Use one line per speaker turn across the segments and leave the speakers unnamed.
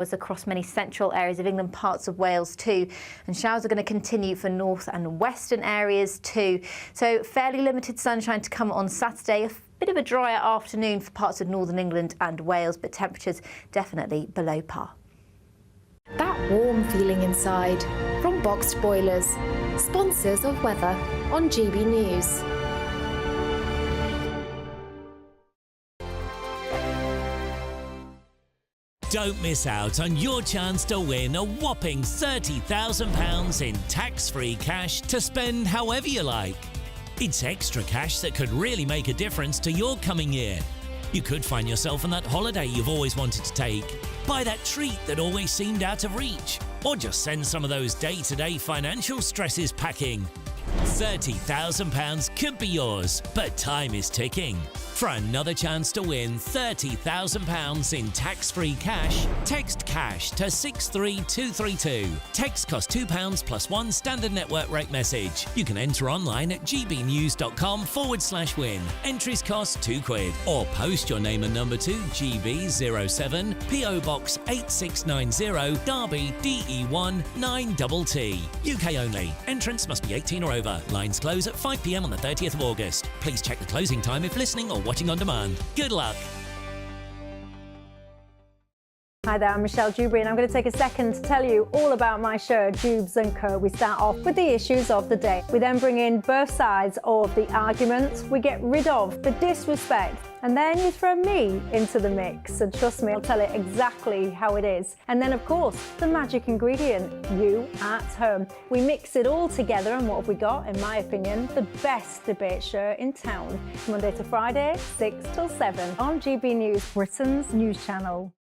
Across many central areas of England, parts of Wales too, and showers are going to continue for north and western areas too. So fairly limited sunshine to come on Saturday. A bit of a drier afternoon for parts of northern England and Wales, but temperatures definitely below par.
That warm feeling inside from Boxed Boilers, sponsors of weather on GB News.
Don't miss out on your chance to win a whopping £30,000 in tax-free cash to spend however you like. It's extra cash that could really make a difference to your coming year. You could find yourself on that holiday you've always wanted to take, buy that treat that always seemed out of reach, or just send some of those day-to-day financial stresses packing. £30,000 could be yours, but time is ticking. For another chance to win £30,000 in tax-free cash, text CASH to 63232. Text costs £2 plus one standard network rate message. You can enter online at gbnews.com/win. Entries cost £2. Or post your name and number to GB07 PO Box 8690 Derby DE1 9TT. UK only. Entrants must be 18 or over. Lines close at 5 p.m. on the 30th of August. Please check the closing time if listening or watching on demand. Good luck.
Hi there, I'm Michelle Dewberry and I'm going to take a second to tell you all about my show, Dubes & Co. We start off with the issues of the day. We then bring in both sides of the argument. We get rid of the disrespect. And then you throw me into the mix. And trust me, I'll tell it exactly how it is. And then, of course, the magic ingredient, you at home. We mix it all together and what have we got, in my opinion, the best debate show in town. Monday to Friday, 6 till 7 on GB News, Britain's news channel.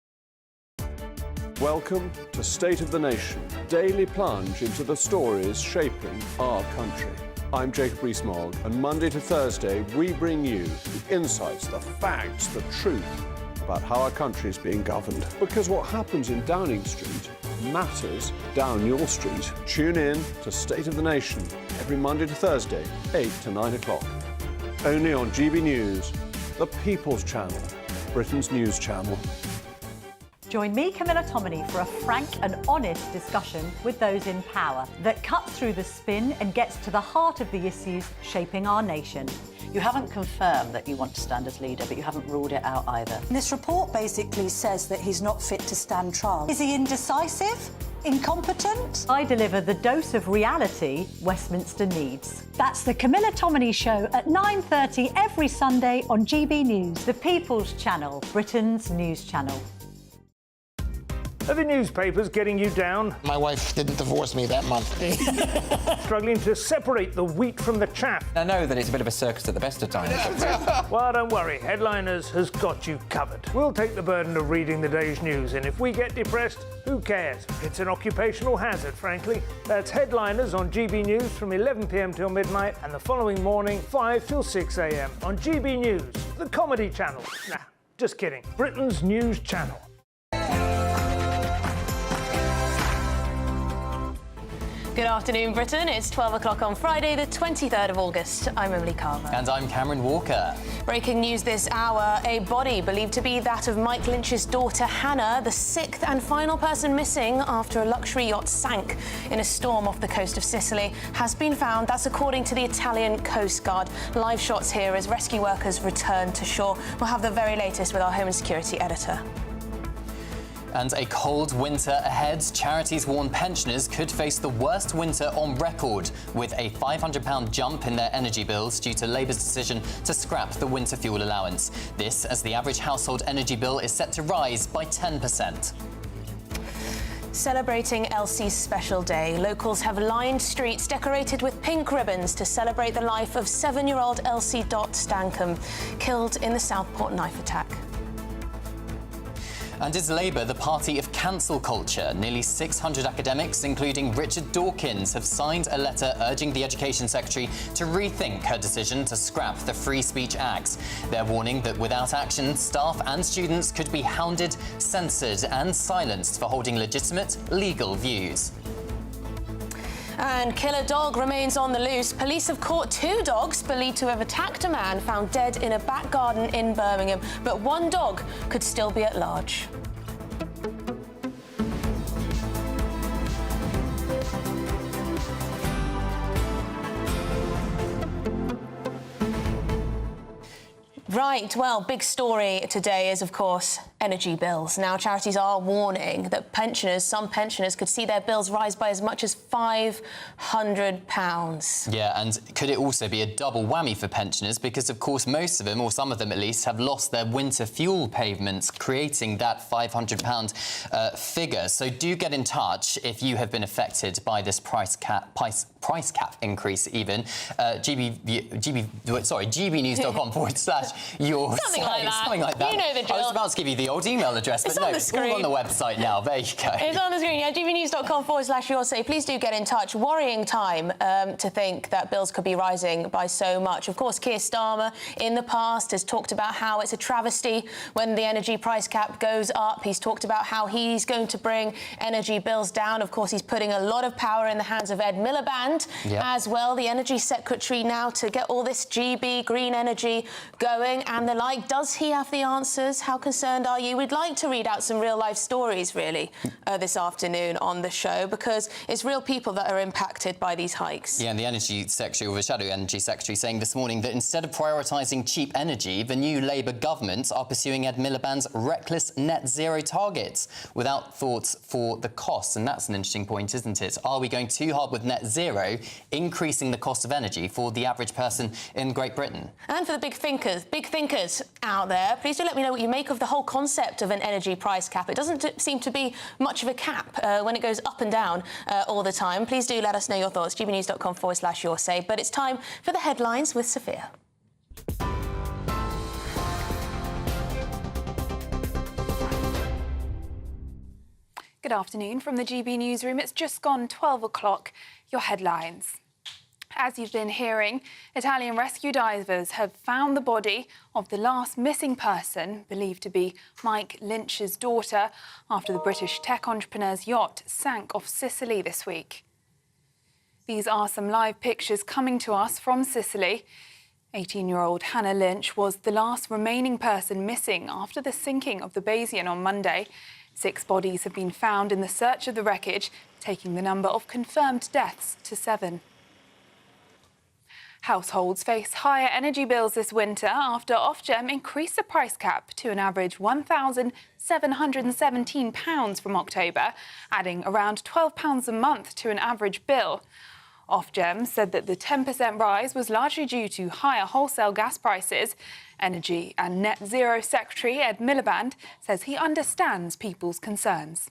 Welcome to State of the Nation, daily plunge into the stories shaping our country. I'm Jacob Rees-Mogg, and Monday to Thursday we bring you the insights, the facts, the truth about how our country is being governed. Because what happens in Downing Street matters down your street. Tune in to State of the Nation every Monday to Thursday, 8 to 9 o'clock. Only on GB News, the People's Channel, Britain's news channel.
Join me, Camilla Tominey, for a frank and honest discussion with those in power that cuts through the spin and gets to the heart of the issues shaping our nation.
You haven't confirmed that you want to stand as leader, but you haven't ruled it out either.
This report basically says that he's not fit to stand trial. Is he indecisive? Incompetent?
I deliver the dose of reality Westminster needs. That's the Camilla Tominey Show at 9:30 every Sunday on GB News, the People's Channel, Britain's news channel.
Are the newspapers getting you down?
My wife didn't divorce me that month.
Struggling to separate the wheat from the chaff?
I know that it's a bit of a circus at the best of times.
Well, don't worry, Headliners has got you covered. We'll take the burden of reading the day's news, and if we get depressed, who cares? It's an occupational hazard, frankly. That's Headliners on GB News from 11 p.m. till midnight, and the following morning, 5 till 6 a.m. on GB News, the comedy channel. Nah, just kidding. Britain's news channel.
Good afternoon, Britain. It's 12 o'clock on Friday, the 23rd of August. I'm Emily Carver.
And I'm Cameron Walker.
Breaking news this hour, a body believed to be that of Mike Lynch's daughter, Hannah, the sixth and final person missing after a luxury yacht sank in a storm off the coast of Sicily, has been found. That's according to the Italian Coast Guard. Live shots here as rescue workers return to shore. We'll have the very latest with our Home and Security editor.
And a cold winter ahead. Charities warn pensioners could face the worst winter on record, with a £500 jump in their energy bills due to Labour's decision to scrap the winter fuel allowance. This as the average household energy bill is set to rise by 10%.
Celebrating Elsie's special day, locals have lined streets decorated with pink ribbons to celebrate the life of 7-year-old Elsie Dot Stankham, killed in the Southport knife attack.
And is Labour the party of cancel culture? Nearly 600 academics, including Richard Dawkins, have signed a letter urging the Education Secretary to rethink her decision to scrap the Free Speech Act. They're warning that without action, staff and students could be hounded, censored and silenced for holding legitimate legal views.
And killer dog remains on the loose. Police have caught 2 dogs believed to have attacked a man found dead in a back garden in Birmingham. But 1 dog could still be at large. Right, well, big story today is, of course, energy bills. Now, charities are warning that some pensioners could see their bills rise by as much as £500.
Yeah, and could it also be a double whammy for pensioners? Because, of course, most of them, or some of them at least, have lost their winter fuel payments, creating that £500 figure. So do get in touch if you have been affected by this price cap increase even. GBnews.com/your
Something like that.
Something like that.
You know the drill.
I was about to give you the old email address, but
It's
no,
on the
it's all
screen.
on the website now. There you go.
It's on the screen, yeah. GBnews.com/your say. Please do get in touch. Worrying time to think that bills could be rising by so much. Of course, Keir Starmer in the past has talked about how it's a travesty when the energy price cap goes up. He's talked about how he's going to bring energy bills down. Of course, he's putting a lot of power in the hands of Ed Miliband as well, the energy secretary now, to get all this GB green energy going and the like. Does he have the answers? How concerned are you? We'd like to read out some real-life stories, really, this afternoon on the show, because it's real people that are impacted by these hikes.
Yeah, and the Energy Secretary, or the Shadow Energy Secretary, saying this morning that instead of prioritising cheap energy, the new Labour government are pursuing Ed Miliband's reckless net zero targets without thoughts for the costs. And that's an interesting point, isn't it? Are we going too hard with net zero, increasing the cost of energy for the average person in Great Britain?
And for the big thinkers out there, please do let me know what you make of the whole concept of an energy price cap. It doesn't seem to be much of a cap when it goes up and down all the time. Please do let us know your thoughts. GBnews.com/your say. But it's time for the headlines with Sophia.
Good afternoon from the GB newsroom. It's just gone 12 o'clock. Your headlines. As you've been hearing, Italian rescue divers have found the body of the last missing person, believed to be Mike Lynch's daughter, after the British tech entrepreneur's yacht sank off Sicily this week. These are some live pictures coming to us from Sicily. 18-year-old Hannah Lynch was the last remaining person missing after the sinking of the Bayesian on Monday. 6 bodies have been found in the search of the wreckage, taking the number of confirmed deaths to 7. Households face higher energy bills this winter after Ofgem increased the price cap to an average £1,717 from October, adding around £12 a month to an average bill. Ofgem said that the 10% rise was largely due to higher wholesale gas prices. Energy and Net Zero Secretary Ed Miliband says he understands people's concerns.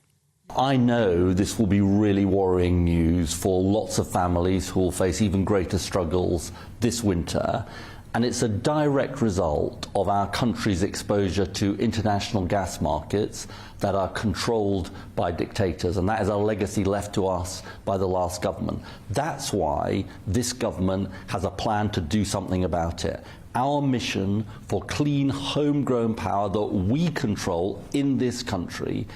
I know this will be really worrying news for lots of families who will face even greater struggles this winter, and it's a direct result of our country's exposure to international gas markets that are controlled by dictators, and that is a legacy left to us by the last government. That's why this government has a plan to do something about it. Our mission for clean, homegrown power that we control in this country.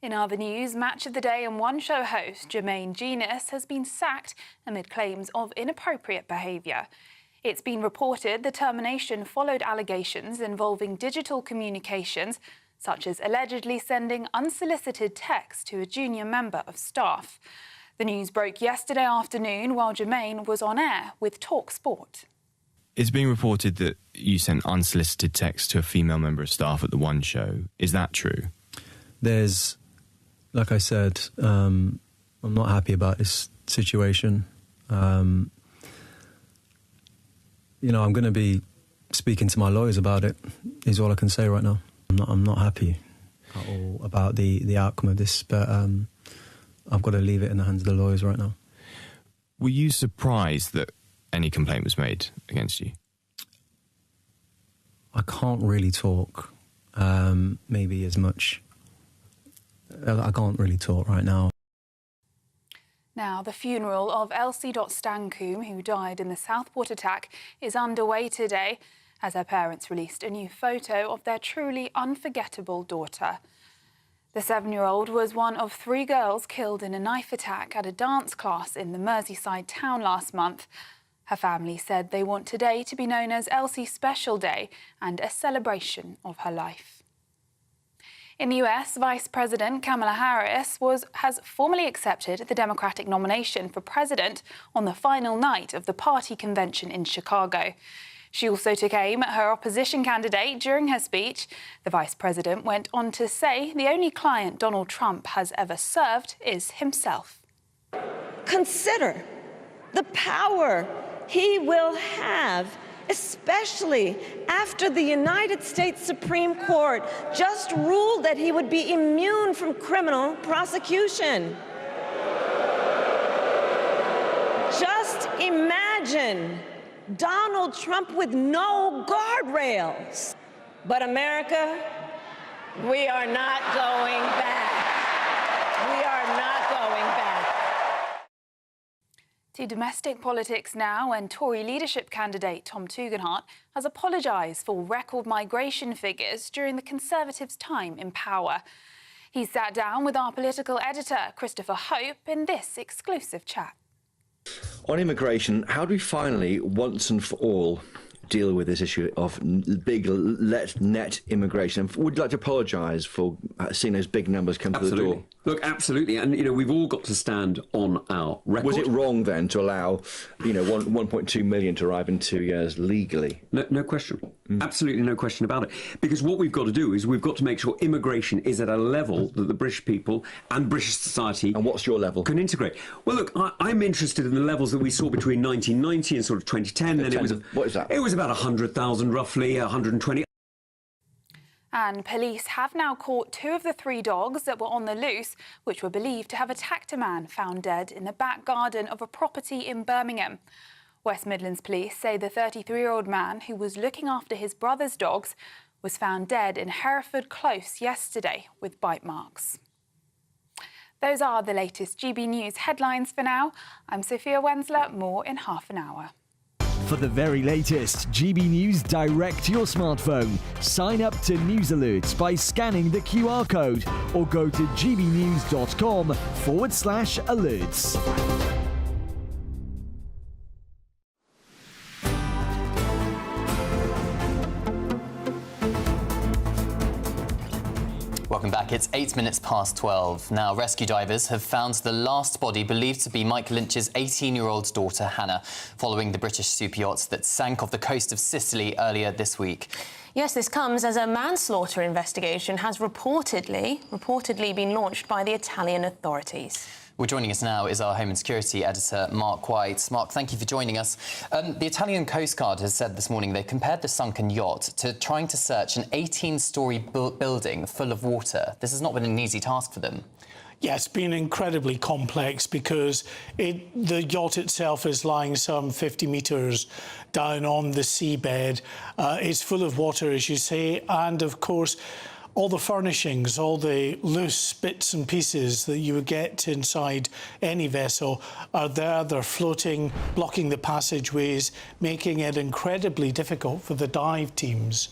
In other news, Match of the Day and One Show host Jermaine Jenas has been sacked amid claims of inappropriate behaviour. It's been reported the termination followed allegations involving digital communications, such as allegedly sending unsolicited texts to a junior member of staff. The news broke yesterday afternoon while Jermaine was on air with Talk Sport.
It's being reported that you sent unsolicited texts to a female member of staff at the One Show. Is that true?
There's... Like I said, I'm not happy about this situation. I'm going to be speaking to my lawyers about it, is all I can say right now. I'm not happy at all about the outcome of this, but I've got to leave it in the hands of the lawyers right now.
Were you surprised that any complaint was made against you?
I can't really talk, maybe as much. I can't really talk right now.
Now, the funeral of Elsie Stancoombe, who died in the Southport attack, is underway today as her parents released a new photo of their truly unforgettable daughter. The 7-year-old was one of 3 girls killed in a knife attack at a dance class in the Merseyside town last month. Her family said they want today to be known as Elsie's Special Day and a celebration of her life. In the US, Vice President Kamala Harris has formally accepted the Democratic nomination for president on the final night of the party convention in Chicago. She also took aim at her opposition candidate during her speech. The Vice President went on to say the only client Donald Trump has ever served is himself.
Consider the power he will have, especially after the United States Supreme Court just ruled that he would be immune from criminal prosecution. Just imagine Donald Trump with no guardrails. But America, we are not going back. We are not going back.
To domestic politics now, and Tory leadership candidate Tom Tugendhat has apologised for record migration figures during the Conservatives' time in power. He sat down with our political editor, Christopher Hope, in this exclusive chat.
On immigration, how do we finally, once and for all, deal with this issue of big net immigration? Would you like to apologise for seeing those big numbers come to the door?
Look, absolutely. And, we've all got to stand on our record.
Was it wrong then to allow, 1.2 million to arrive in 2 years legally?
No question. Absolutely no question about it. Because what we've got to do is we've got to make sure immigration is at a level that the British people and British society...
And what's your level?
...can integrate. Well, look, I'm interested in the levels that we saw between 1990 and sort of 2010. Then it was...
What is that?
It was about 100,000 roughly, 120.
And police have now caught 2 of the 3 dogs that were on the loose, which were believed to have attacked a man found dead in the back garden of a property in Birmingham. West Midlands police say the 33-year-old man who was looking after his brother's dogs was found dead in Hereford Close yesterday with bite marks. Those are the latest GB News headlines for now. I'm Sophia Wensler, more in half an hour.
For the very latest GB News direct to your smartphone, sign up to News Alerts by scanning the QR code or go to gbnews.com/alerts.
Welcome back. It's 8 minutes past 12. Now, rescue divers have found the last body believed to be Mike Lynch's 18-year-old daughter, Hannah, following the British super yacht that sank off the coast of Sicily earlier this week.
Yes, this comes as a manslaughter investigation has reportedly been launched by the Italian authorities.
Well, joining us now is our Home and Security editor, Mark White. Mark, thank you for joining us. The Italian Coast Guard has said this morning they compared the sunken yacht to trying to search an 18-storey building full of water. This has not been an easy task for them.
Yeah, it's been incredibly complex because the yacht itself is lying some 50 metres down on the seabed. It's full of water, as you say, and, of course, all the furnishings, all the loose bits and pieces that you would get inside any vessel are there. They're floating, blocking the passageways, making it incredibly difficult for the dive teams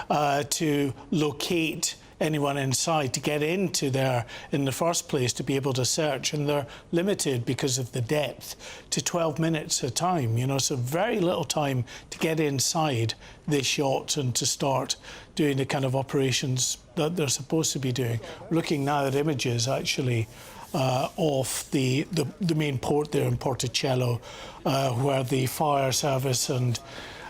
to locate anyone inside, to get into there in the first place to be able to search. And they're limited because of the depth to 12 minutes a time, so very little time to get inside this yacht and to start doing the kind of operations that they're supposed to be doing. Looking now at images actually off the main port there in Porticello, where the fire service and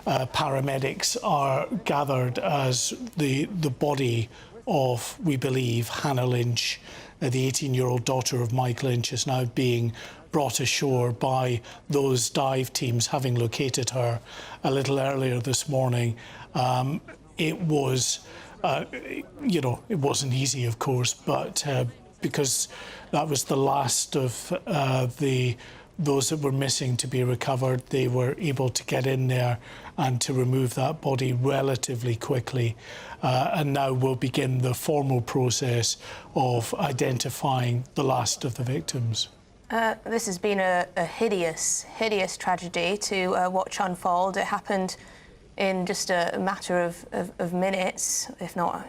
paramedics are gathered as the body of, we believe, Hannah Lynch, the 18-year-old daughter of Mike Lynch, is now being brought ashore by those dive teams, having located her a little earlier this morning. It was, it wasn't easy, of course, but because that was the last of those that were missing to be recovered, they were able to get in there and to remove that body relatively quickly. And now we'll begin the formal process of identifying the last of the victims.
This has been a hideous tragedy to watch unfold. It happened in just a matter of minutes, if not,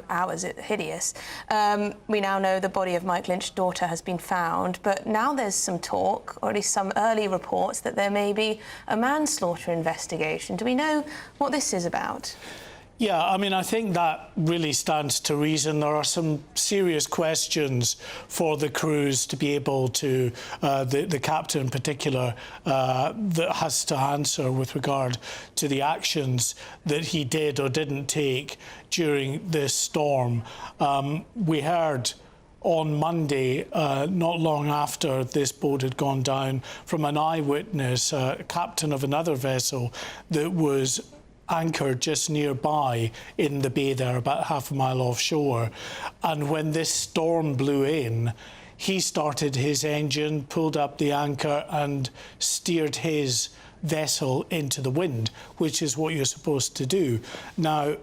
hours. It's hideous. We now know the body of Mike Lynch's daughter has been found, but now there's some talk, or at least some early reports, that there may be a manslaughter investigation. Do we know what this is about?
Yeah, I mean, I think that really stands to reason. There are some serious questions for the crews to be able to, the captain in particular, that has to answer with regard to the actions that he did or didn't take during this storm. We heard on Monday, not long after this boat had gone down, from an eyewitness, captain of another vessel that was anchored just nearby in the bay there, about half a mile offshore. And when this storm blew in, he started his engine, pulled up the anchor and steered his vessel into the wind, which is what you're supposed to do. Now,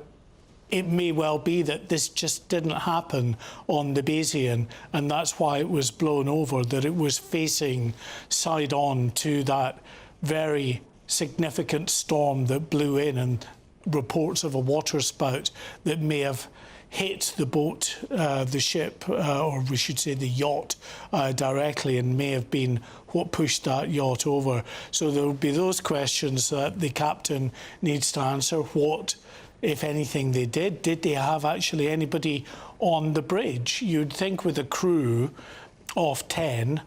it may well be that this just didn't happen on the Bayesian, and that's why it was blown over, that it was facing side on to that very significant storm that blew in, and reports of a waterspout that may have hit the boat, the ship, or we should say the yacht, directly, and may have been what pushed that yacht over. So there will be those questions that the captain needs to answer. What, if anything, they did? Did they have actually anybody on the bridge? You'd think with a crew of 10,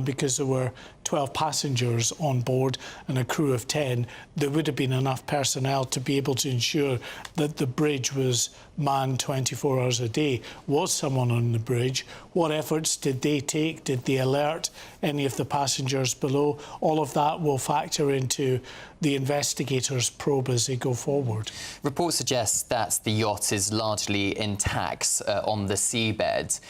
because there were 12 passengers on board and a crew of 10, there would have been enough personnel to be able to ensure that the bridge was manned 24 hours a day. Was someone on the bridge? What efforts did they take? Did they alert any of the passengers below? All of that will factor into the investigators' probe as they go forward.
Reports suggest that the yacht is largely intact on the seabed.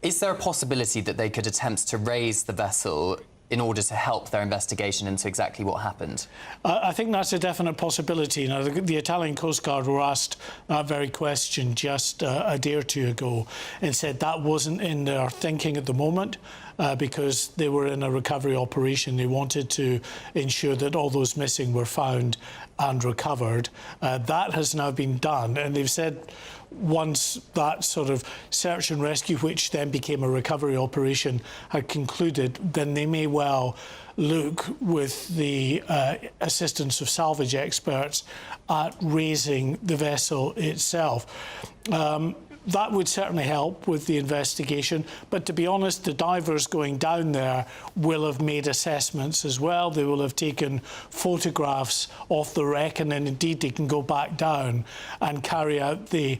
Is there a possibility that they could attempt to raise the vessel in order to help their investigation into exactly what happened?
I think that's a definite possibility. Now, the Italian Coast Guard were asked that very question just a day or two ago and said that wasn't in their thinking at the moment. Because they were in a recovery operation. They wanted to ensure that all those missing were found and recovered. That has now been done, and they've said once that sort of search and rescue, which then became a recovery operation, had concluded, then they may well look, with the assistance of salvage experts, at raising the vessel itself. That would certainly help with the investigation, but to be honest, the divers going down there will have made assessments as well. They will have taken photographs of the wreck, and then indeed they can go back down and carry out the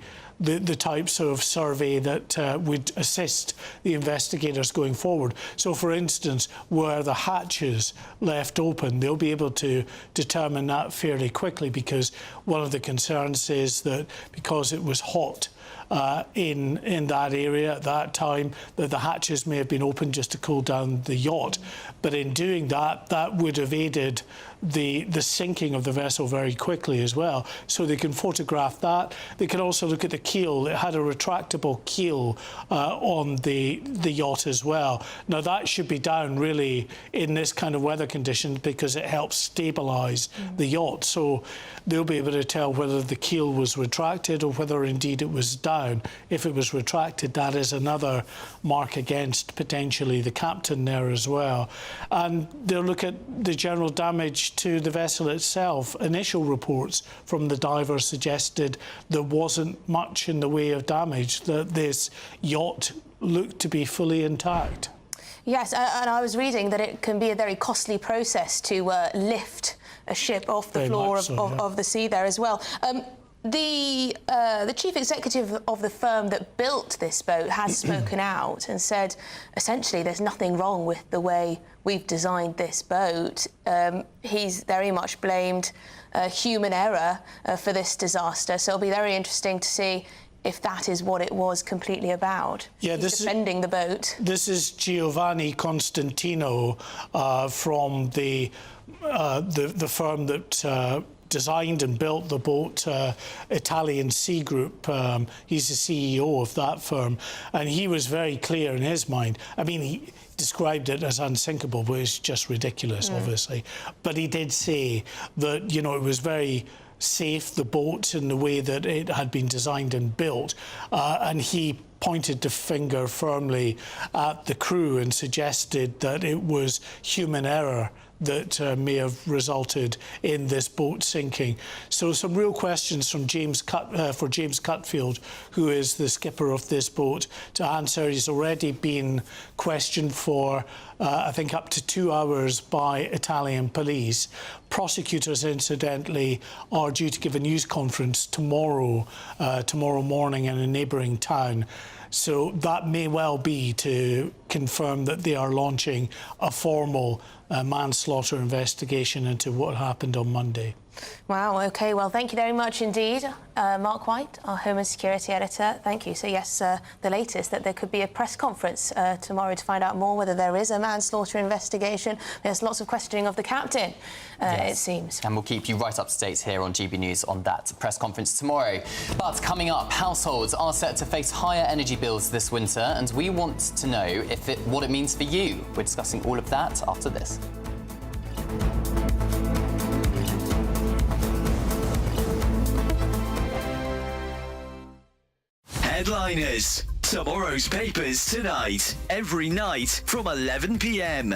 types of survey that would assist the investigators going forward. So, for instance, where the hatches left open, they'll be able to determine that fairly quickly, because one of the concerns is that because it was hot in that area at that time, that the hatches may have been opened just to cool down the yacht. But in doing that, that would have aided the sinking of the vessel very quickly as well. So they can photograph that. They can also look at the keel. It had a retractable keel on the yacht as well. Now, that should be down really in this kind of weather conditions, because it helps stabilise the yacht. So they'll be able to tell whether the keel was retracted or whether indeed it was down. If it was retracted, that is another mark against potentially the captain there as well. And they'll look at the general damage to the vessel itself. Initial reports from the divers suggested there wasn't much in the way of damage, that this yacht looked to be fully intact.
Yes, and I was reading that it can be a very costly process to lift a ship off the floor of the sea there as well. The chief executive of the firm that built this boat has spoken out and said, essentially, there's nothing wrong with the way we've designed this boat. He's very much blamed human error for this disaster. So it'll be very interesting to see if that is what it was completely about. Yeah, he's defending the boat.
This is Giovanni Constantino from the firm that designed and built the boat, Italian Sea Group. He's the CEO of that firm, and he was very clear in his mind. I mean, he described it as unsinkable, but it's just ridiculous, obviously. But he did say that, you know, it was very safe, the boat, in the way that it had been designed and built, and he pointed the finger firmly at the crew and suggested that it was human error that may have resulted in this boat sinking. So some real questions from James Cutfield, who is the skipper of this boat, to answer. He's already been questioned for, I think, up to 2 hours by Italian police. Prosecutors, incidentally, are due to give a news conference tomorrow morning in a neighbouring town. So that may well be to confirm that they are launching a formal manslaughter investigation into what happened on Monday.
Wow, OK, well, thank you very much indeed. Mark White, our Home and Security Editor, thank you. So, yes, the latest, that there could be a press conference tomorrow to find out more whether there is a manslaughter investigation. There's lots of questioning of the captain, it seems.
And we'll keep you right up to date here on GB News on that press conference tomorrow. But coming up, households are set to face higher energy bills this winter, and we want to know what it means for you. We're discussing all of that after this.
Headliners. Tomorrow's papers tonight. Every night from 11 p.m.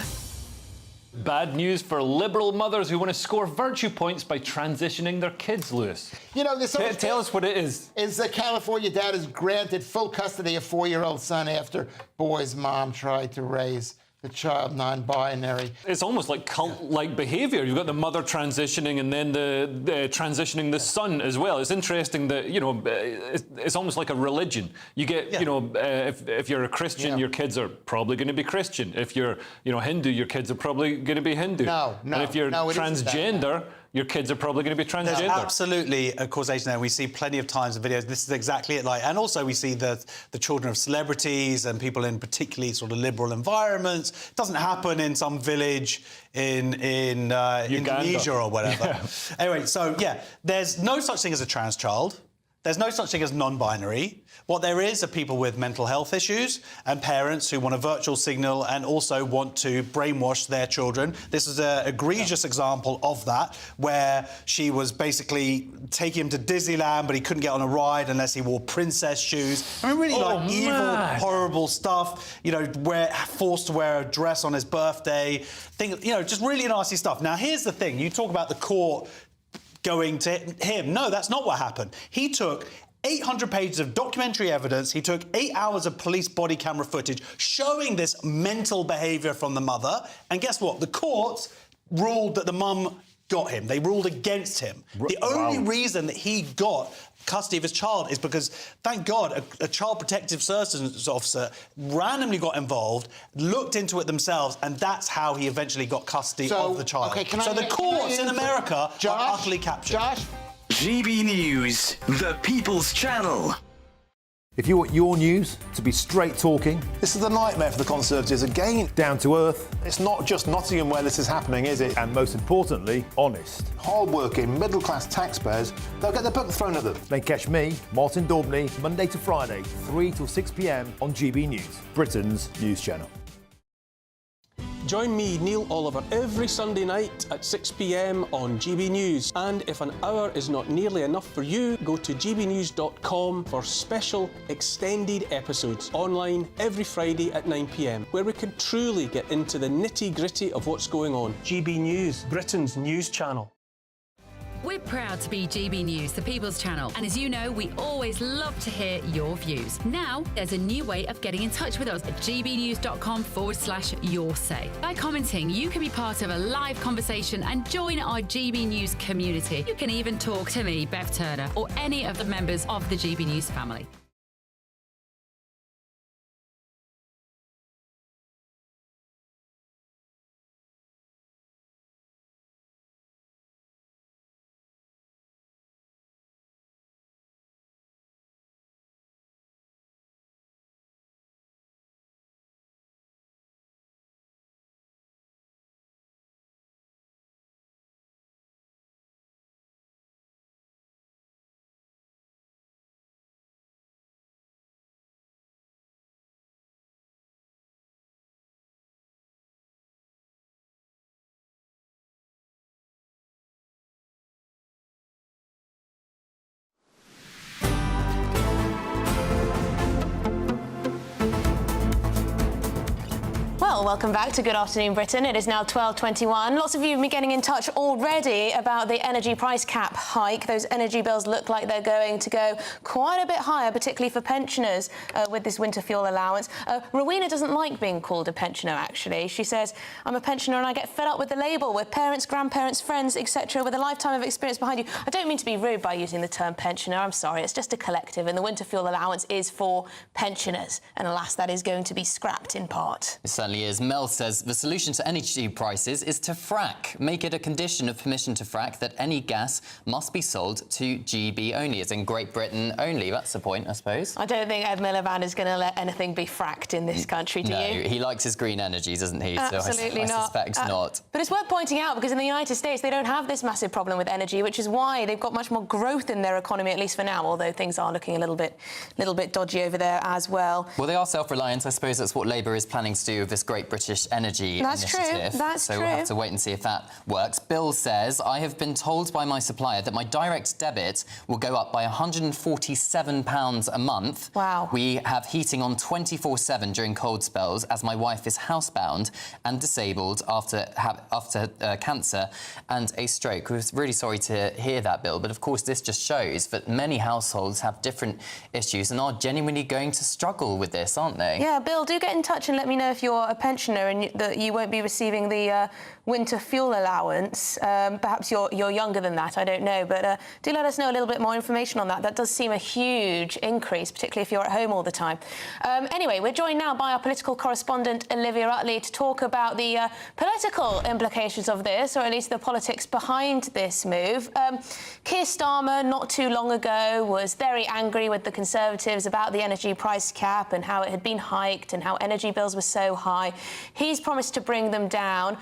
Bad news for Liberal mothers who want to score virtue points by transitioning their kids, Lewis.
You know, this
tell us what it is.
Is a California dad is granted full custody of 4-year-old son after boy's mom tried to raise the child non-binary.
It's almost like cult-like behaviour. You've got the mother transitioning and then the transitioning the son as well. It's interesting that, you know, it's almost like a religion. You get, you know, if you're a Christian, your kids are probably going to be Christian. If you're, you know, Hindu, your kids are probably going to be Hindu. And if you're transgender, your kids are probably going to be transgender.
There's absolutely a causation there. We see plenty of times in videos. This is exactly it. Like, and also we see the children of celebrities and people in particularly sort of liberal environments. It doesn't happen in some village in Indonesia or whatever. Yeah. Anyway, so yeah, there's no such thing as a trans child. There's no such thing as non-binary. What there is are people with mental health issues and parents who want a virtual signal and also want to brainwash their children. This is an egregious example of that, where she was basically taking him to Disneyland, but he couldn't get on a ride unless he wore princess shoes. I mean, really evil, horrible stuff. You know, forced to wear a dress on his birthday. You know, just really nasty stuff. Now, here's the thing. You talk about the court going to him. No, that's not what happened. He took 800 pages of documentary evidence. He took 8 hours of police body camera footage showing this mental behaviour from the mother. And guess what? The courts ruled that the mum got him. They ruled against him. The only reason that he got custody of his child is because, thank God, a child protective services officer randomly got involved, looked into it themselves, and that's how he eventually got custody of the child. So the courts in America are utterly captured.
GB News, the People's Channel.
If you want your news to be straight talking, this is a nightmare for the Conservatives again. Down to earth. It's not just Nottingham where this is happening, is it? And most importantly, honest. Hard-working, middle-class taxpayers, they'll get their book thrown at them. Then catch me, Martin Daubney, Monday to Friday, 3 till 6 p.m. on GB News, Britain's news channel.
Join me, Neil Oliver, every Sunday night at 6 p.m. on GB News. And if an hour is not nearly enough for you, go to gbnews.com for special extended episodes online every Friday at 9 p.m, where we can truly get into the nitty-gritty of what's going on.
GB News, Britain's news channel.
We're proud to be GB News, the People's Channel. And as you know, we always love to hear your views. Now, there's a new way of getting in touch with us at gbnews.com/yoursay. By commenting, you can be part of a live conversation and join our GB News community. You can even talk to me, Bev Turner, or any of the members of the GB News family.
Well, welcome back to Good Afternoon Britain. It is now 12:21. Lots of you have been getting in touch already about the energy price cap hike. Those energy bills look like they're going to go quite a bit higher, particularly for pensioners with this winter fuel allowance. Rowena doesn't like being called a pensioner, actually. She says, I'm a pensioner and I get fed up with the label. We're parents, grandparents, friends, etc. with a lifetime of experience behind you. I don't mean to be rude by using the term pensioner. I'm sorry. It's just a collective, and the winter fuel allowance is for pensioners. And alas, that is going to be scrapped in part.
It certainly is. Mel says the solution to energy prices is to frack. Make it a condition of permission to frack that any gas must be sold to GB only, as in Great Britain only. That's the point, I suppose.
I don't think Ed Miliband is going to let anything be fracked in this country, do you?
No, he likes his green energy, doesn't he?
Absolutely
so I suspect not.
But it's worth pointing out, because in the United States they don't have this massive problem with energy, which is why they've got much more growth in their economy, at least for now, although things are looking a little bit dodgy over there as well.
Well, they are self-reliant. I suppose that's what Labour is planning to do with this great British energy initiative.
That's true.
We'll have to wait and see if that works. Bill says, I have been told by my supplier that my direct debit will go up by £147 a month.
Wow.
We have heating on 24/7 during cold spells, as my wife is housebound and disabled after cancer and a stroke. We're really sorry to hear that, Bill, but of course this just shows that many households have different issues and are genuinely going to struggle with this, aren't they?
Yeah, Bill, do get in touch and let me know if you're a pensioner and that you won't be receiving the winter fuel allowance. Perhaps you're younger than that, I don't know, but do let us know a little bit more information on that. That does seem a huge increase, particularly if you're at home all the time. Anyway, we're joined now by our political correspondent Olivia Utley to talk about the political implications of this, or at least the politics behind this move. Keir Starmer, not too long ago, was very angry with the Conservatives about the energy price cap and how it had been hiked and how energy bills were so high. He's promised to bring them down.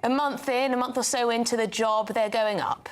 A month or so into the job, they're going up.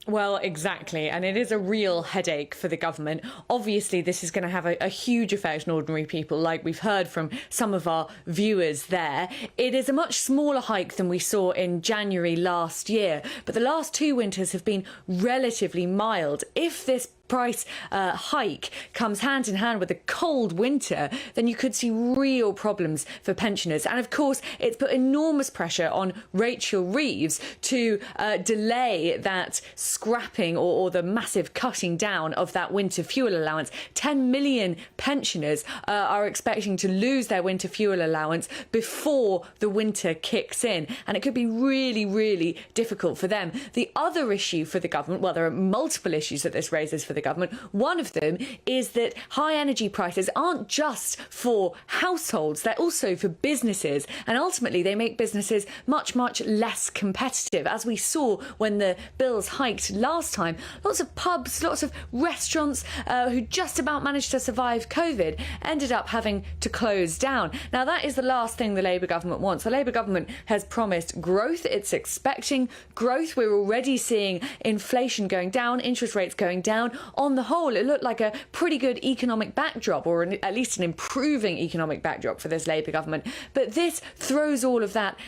Well, exactly, and it is a real headache for the government. Obviously, this is going to have a huge effect on ordinary people, like we've heard from some of our viewers there. It is a much smaller hike than we saw in January last year, but the last two winters have been relatively mild. If this price hike comes hand in hand with a cold winter, then you could see real problems for pensioners. And of course, it's put enormous pressure on Rachel Reeves to delay that scrapping or the massive cutting down of that winter fuel allowance. 10 million pensioners are expecting to lose their winter fuel allowance before the winter kicks in. And it could be really, really difficult for them. The other issue for the government, well, there are multiple issues that this raises for the government. One of them is that high energy prices aren't just for households, they're also for businesses. And ultimately, they make businesses much, much less competitive. As we saw when the bills hiked last time, lots of pubs, lots of restaurants who just about managed to survive COVID ended up having to close down. Now, that is the last thing the Labour government wants. The Labour government has promised growth. It's expecting growth. We're already seeing inflation going down, interest rates going down. On the whole, it looked like a pretty good economic backdrop, or at least an improving economic backdrop for this Labour government. But this throws all of that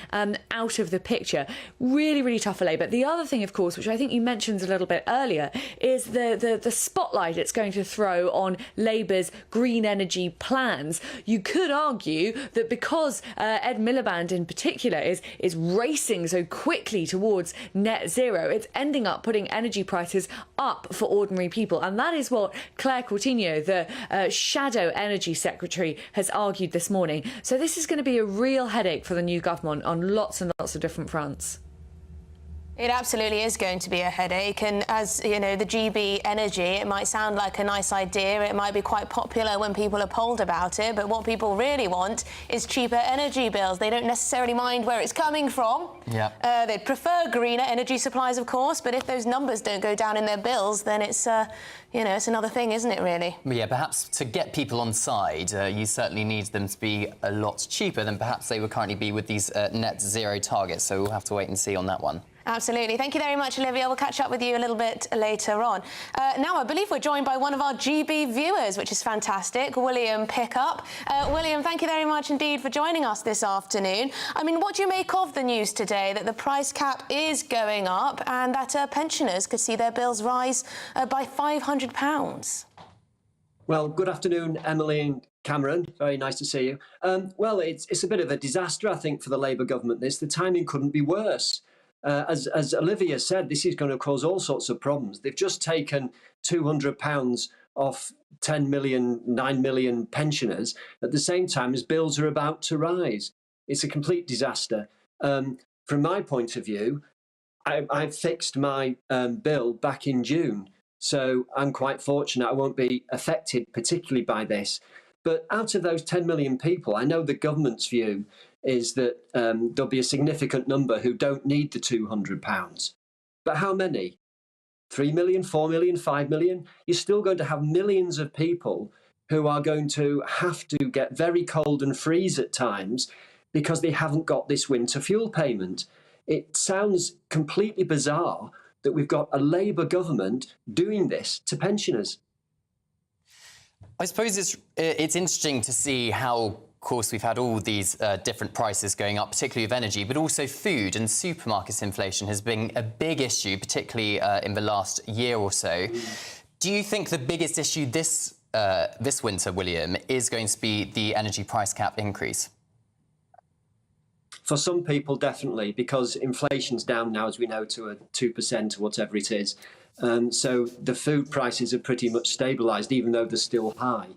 out of the picture. Really, really tough for Labour. The other thing, of course, which I think you mentioned a little bit earlier, is the spotlight it's going to throw on Labour's green energy plans. You could argue that because Ed Miliband in particular is racing so quickly towards net zero, it's ending up putting energy prices up for ordinary people. And that is what Claire Coutinho, the shadow energy secretary, has argued this morning. So this is going to be a real headache for the new government on lots and lots of different fronts.
It absolutely is going to be a headache, and as you know, the GB Energy, it might sound like a nice idea, it might be quite popular when people are polled about it, but what people really want is cheaper energy bills. They don't necessarily mind where it's coming from.
Yeah.
They'd prefer greener energy supplies, of course, but if those numbers don't go down in their bills, then it's it's another thing, isn't it, really?
But yeah, perhaps to get people on side, you certainly need them to be a lot cheaper than perhaps they would currently be with these net zero targets, so we'll have to wait and see on that one.
Absolutely. Thank you very much, Olivia. We'll catch up with you a little bit later on. Now, I believe we're joined by one of our GB viewers, which is fantastic, William Pickup. William, thank you very much indeed for joining us this afternoon. I mean, what do you make of the news today that the price cap is going up and that pensioners could see their bills rise by £500?
Well, good afternoon, Emily, and Cameron, very nice to see you. Well, it's a bit of a disaster, I think, for the Labour government. The timing couldn't be worse. As Olivia said, this is going to cause all sorts of problems. They've just taken £200 off 10 million, 9 million pensioners at the same time as bills are about to rise. It's a complete disaster. From my point of view, I fixed my bill back in June, so I'm quite fortunate I won't be affected particularly by this. But out of those 10 million people, I know the government's view is that there'll be a significant number who don't need the £200. But how many? 3 million, 4 million, 5 million? You're still going to have millions of people who are going to have to get very cold and freeze at times because they haven't got this winter fuel payment. It sounds completely bizarre that we've got a Labour government doing this to pensioners.
I suppose it's interesting to see how, of course, we've had all these different prices going up, particularly of energy, but also food and supermarkets inflation has been a big issue, particularly in the last year or so. Do you think the biggest issue this winter, William, is going to be the energy price cap increase?
For some people, definitely, because inflation's down now, as we know, to a 2% or whatever it is. So the food prices are pretty much stabilised, even though they're still high.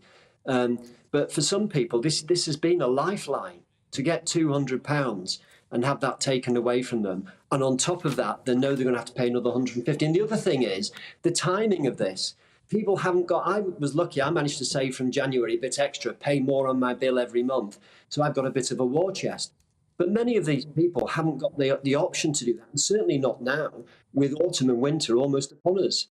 But for some people, this has been a lifeline to get £200 and have that taken away from them. And on top of that, they know they're going to have to pay another £150. And the other thing is the timing of this. People haven't got... I was lucky. I managed to save from January a bit extra, pay more on my bill every month. So I've got a bit of a war chest. But many of these people haven't got the option to do that, and certainly not now, with autumn and winter almost upon us.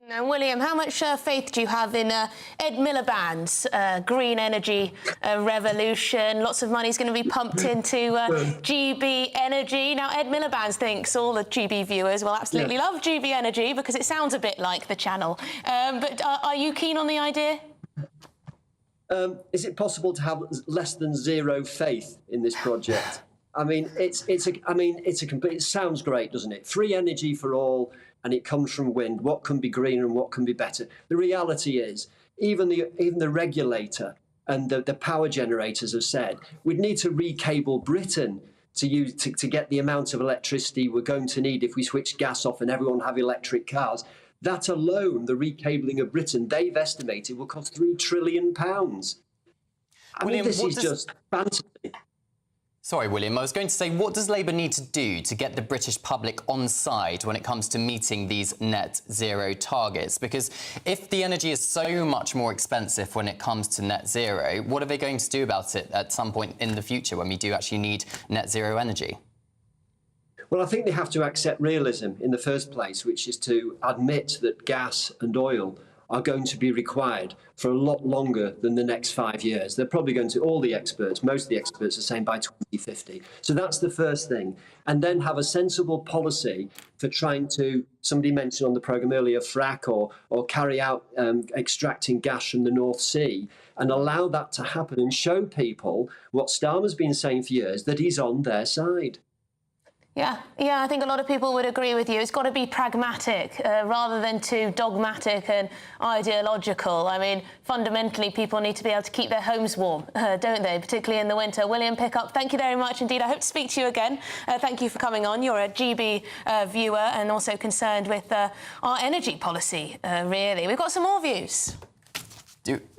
Now, William, how much faith do you have in Ed Miliband's green energy revolution? Lots of money is going to be pumped into GB Energy. Now, Ed Miliband thinks all the GB viewers will absolutely love GB Energy because it sounds a bit like the channel. But are you keen on the idea?
Is it possible to have less than zero faith in this project? I mean, it sounds great, doesn't it? Free energy for all, and it comes from wind. What can be greener and what can be better? The reality is, even the regulator and the power generators have said we'd need to recable Britain to get the amount of electricity we're going to need if we switch gas off and everyone have electric cars. That alone, the recabling of Britain, they've estimated will cost £3 trillion. I mean, this is just fantasy.
Sorry, William, I was going to say, what does Labour need to do to get the British public on side when it comes to meeting these net zero targets? Because if the energy is so much more expensive when it comes to net zero, what are they going to do about it at some point in the future when we do actually need net zero energy?
Well, I think they have to accept realism in the first place, which is to admit that gas and oil are going to be required for a lot longer than the next 5 years. They're probably going to, all the experts, most of the experts are saying by 2050. So that's the first thing. And then have a sensible policy for trying to, somebody mentioned on the programme earlier, frack or carry out extracting gas from the North Sea, and allow that to happen and show people what Starmer's been saying for years, that he's on their side.
Yeah, I think a lot of people would agree with you. It's got to be pragmatic rather than too dogmatic and ideological. I mean, fundamentally, people need to be able to keep their homes warm, don't they, particularly in the winter. William Pickup, thank you very much indeed. I hope to speak to you again. Thank you for coming on. You're a GB viewer and also concerned with our energy policy, really. We've got some more views.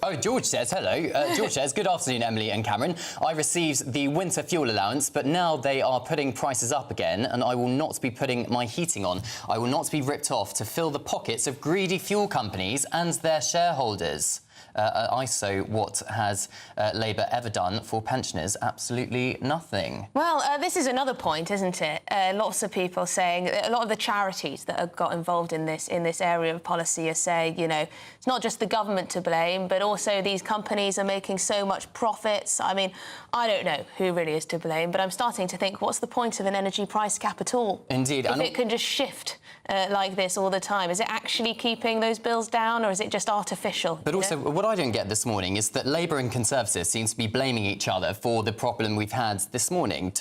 Oh, George says, hello. George says, good afternoon, Emily and Cameron. I received the winter fuel allowance, but now they are putting prices up again, and I will not be putting my heating on. I will not be ripped off to fill the pockets of greedy fuel companies and their shareholders. ISO, what has Labour ever done for pensioners? Absolutely nothing.
Well, this is another point, isn't it? Lots of people saying, a lot of the charities that have got involved in this area of policy are saying, you know, it's not just the government to blame, but also these companies are making so much profits. I mean, I don't know who really is to blame, but I'm starting to think, what's the point of an energy price cap at all?
Indeed.
If it can just shift like this all the time, is it actually keeping those bills down, or is it just artificial?
But also, what I don't get this morning is that Labour and Conservatives seem to be blaming each other for the problem we've had this morning.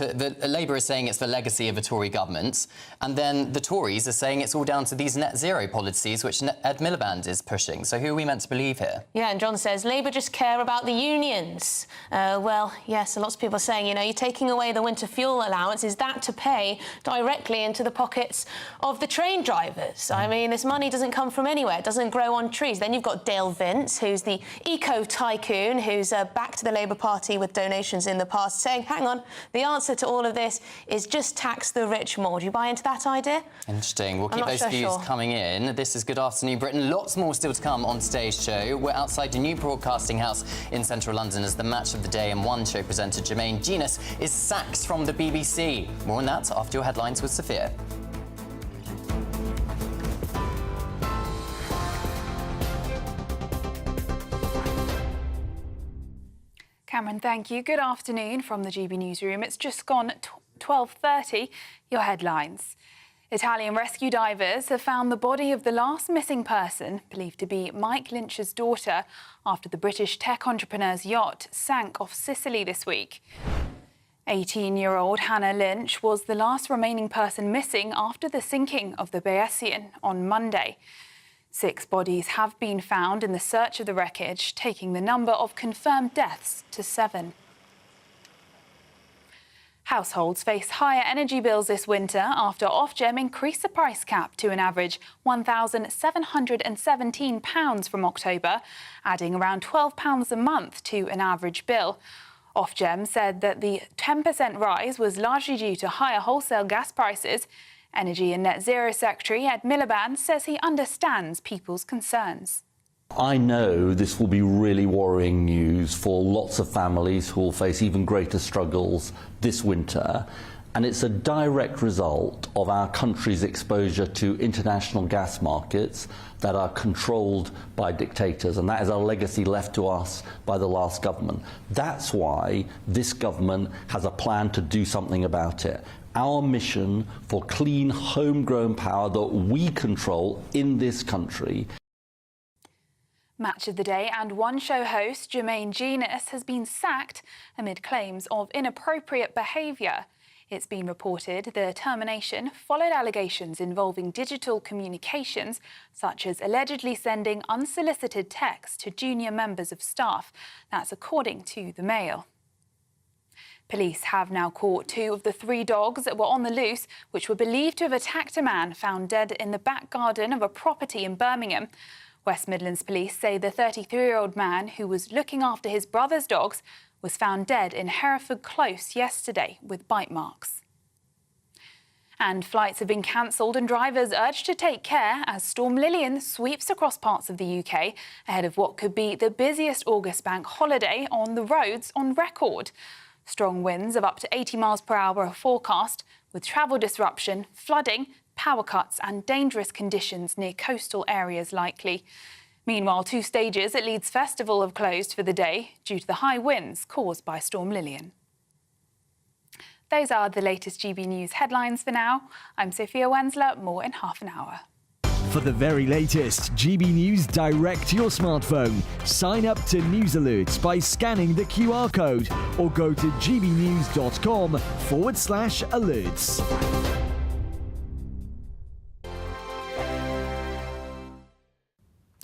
Labour is saying it's the legacy of a Tory government, and then the Tories are saying it's all down to these net zero policies which Ed Miliband is pushing. So who are we meant to believe here?
Yeah, and John says Labour just care about the unions. Well, yes, lots of people are saying, you know, you're taking away the winter fuel allowance. Is that to pay directly into the pockets of the train drivers? I mean, this money doesn't come from anywhere. It doesn't grow on trees. Then you've got Dale Vince, who's the eco-tycoon, who's back to the Labour Party with donations in the past, saying, hang on, the answer to all of this is just tax the rich more. Do you buy into that idea?
Interesting. We'll keep those views coming in. This is Good Afternoon Britain. Lots more still to come on today's show. We're outside a new broadcasting house in central London as the Match of the Day and One show presenter Jermaine Jenas is sacked from the BBC. More on that after your headlines with Sophia.
Cameron, thank you. Good afternoon from the GB newsroom. It's just gone 12:30. Your headlines. Italian rescue divers have found the body of the last missing person, believed to be Mike Lynch's daughter, after the British tech entrepreneur's yacht sank off Sicily this week. 18-year-old Hannah Lynch was the last remaining person missing after the sinking of the Bayesian on Monday. 6 bodies have been found in the search of the wreckage, taking the number of confirmed deaths to 7. Households face higher energy bills this winter after Ofgem increased the price cap to an average £1,717 from October, adding around £12 a month to an average bill. Ofgem said that the 10% rise was largely due to higher wholesale gas prices. Energy and Net Zero Secretary Ed Miliband says he understands people's concerns.
I know this will be really worrying news for lots of families who will face even greater struggles this winter. And it's a direct result of our country's exposure to international gas markets that are controlled by dictators. And that is a legacy left to us by the last government. That's why this government has a plan to do something about it. Our mission for clean, homegrown power that we control in this country.
Match of the Day and One show host Jermaine Jenas has been sacked amid claims of inappropriate behaviour. It's been reported the termination followed allegations involving digital communications, such as allegedly sending unsolicited texts to junior members of staff. That's according to the Mail. Police have now caught 2 of the 3 dogs that were on the loose, which were believed to have attacked a man found dead in the back garden of a property in Birmingham. West Midlands Police say the 33-year-old man who was looking after his brother's dogs was found dead in Hereford Close yesterday with bite marks. And flights have been cancelled and drivers urged to take care as Storm Lillian sweeps across parts of the UK ahead of what could be the busiest August bank holiday on the roads on record. Strong winds of up to 80 miles per hour are forecast, with travel disruption, flooding, power cuts and dangerous conditions near coastal areas likely. Meanwhile, 2 stages at Leeds Festival have closed for the day due to the high winds caused by Storm Lillian. Those are the latest GB News headlines for now. I'm Sophia Wensler, more in half an hour.
For the very latest GB News direct to your smartphone, sign up to News Alerts by scanning the QR code or go to gbnews.com/alerts.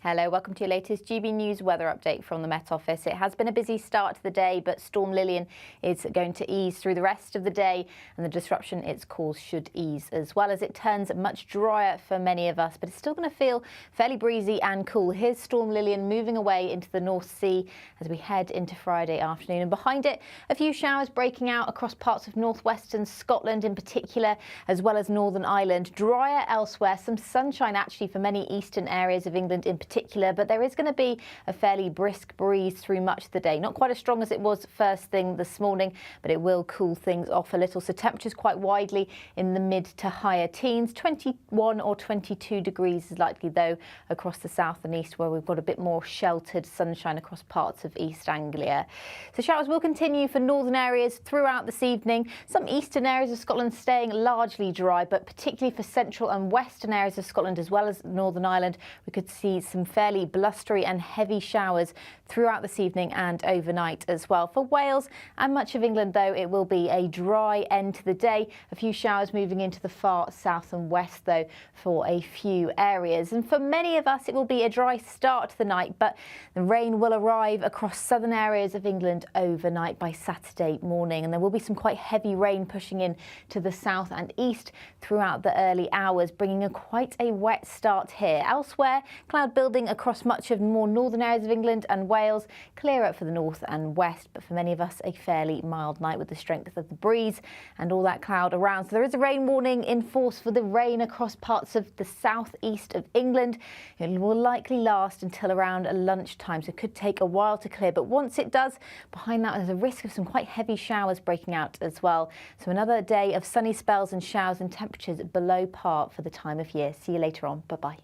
Hello, welcome to your latest GB News weather update from the Met Office. It has been a busy start to the day, but Storm Lillian is going to ease through the rest of the day, and the disruption it's caused should ease as well as it turns much drier for many of us, but it's still going to feel fairly breezy and cool. Here's Storm Lillian moving away into the North Sea as we head into Friday afternoon, and behind it, a few showers breaking out across parts of northwestern Scotland in particular, as well as Northern Ireland. Drier elsewhere, some sunshine actually for many eastern areas of England in particular, but there is going to be a fairly brisk breeze through much of the day. Not quite as strong as it was first thing this morning, but it will cool things off a little. So temperatures quite widely in the mid to higher teens. 21 or 22 degrees is likely, though, across the south and east, where we've got a bit more sheltered sunshine across parts of East Anglia. So showers will continue for northern areas throughout this evening. Some eastern areas of Scotland staying largely dry, but particularly for central and western areas of Scotland, as well as Northern Ireland, we could see some fairly blustery and heavy showers throughout this evening and overnight as well. For Wales and much of England, though, it will be a dry end to the day. A few showers moving into the far south and west, though, for a few areas. And for many of us, it will be a dry start to the night, but the rain will arrive across southern areas of England overnight by Saturday morning. And there will be some quite heavy rain pushing in to the south and east throughout the early hours, bringing quite a wet start here. Elsewhere, cloud building across much of more northern areas of England and Wales, clearer for the north and west, but for many of us, a fairly mild night with the strength of the breeze and all that cloud around. So there is a rain warning in force for the rain across parts of the southeast of England. It will likely last until around lunchtime, so it could take a while to clear. But once it does, behind that, there's a risk of some quite heavy showers breaking out as well. So another day of sunny spells and showers and temperatures below par for the time of year. See you later on. Bye-bye.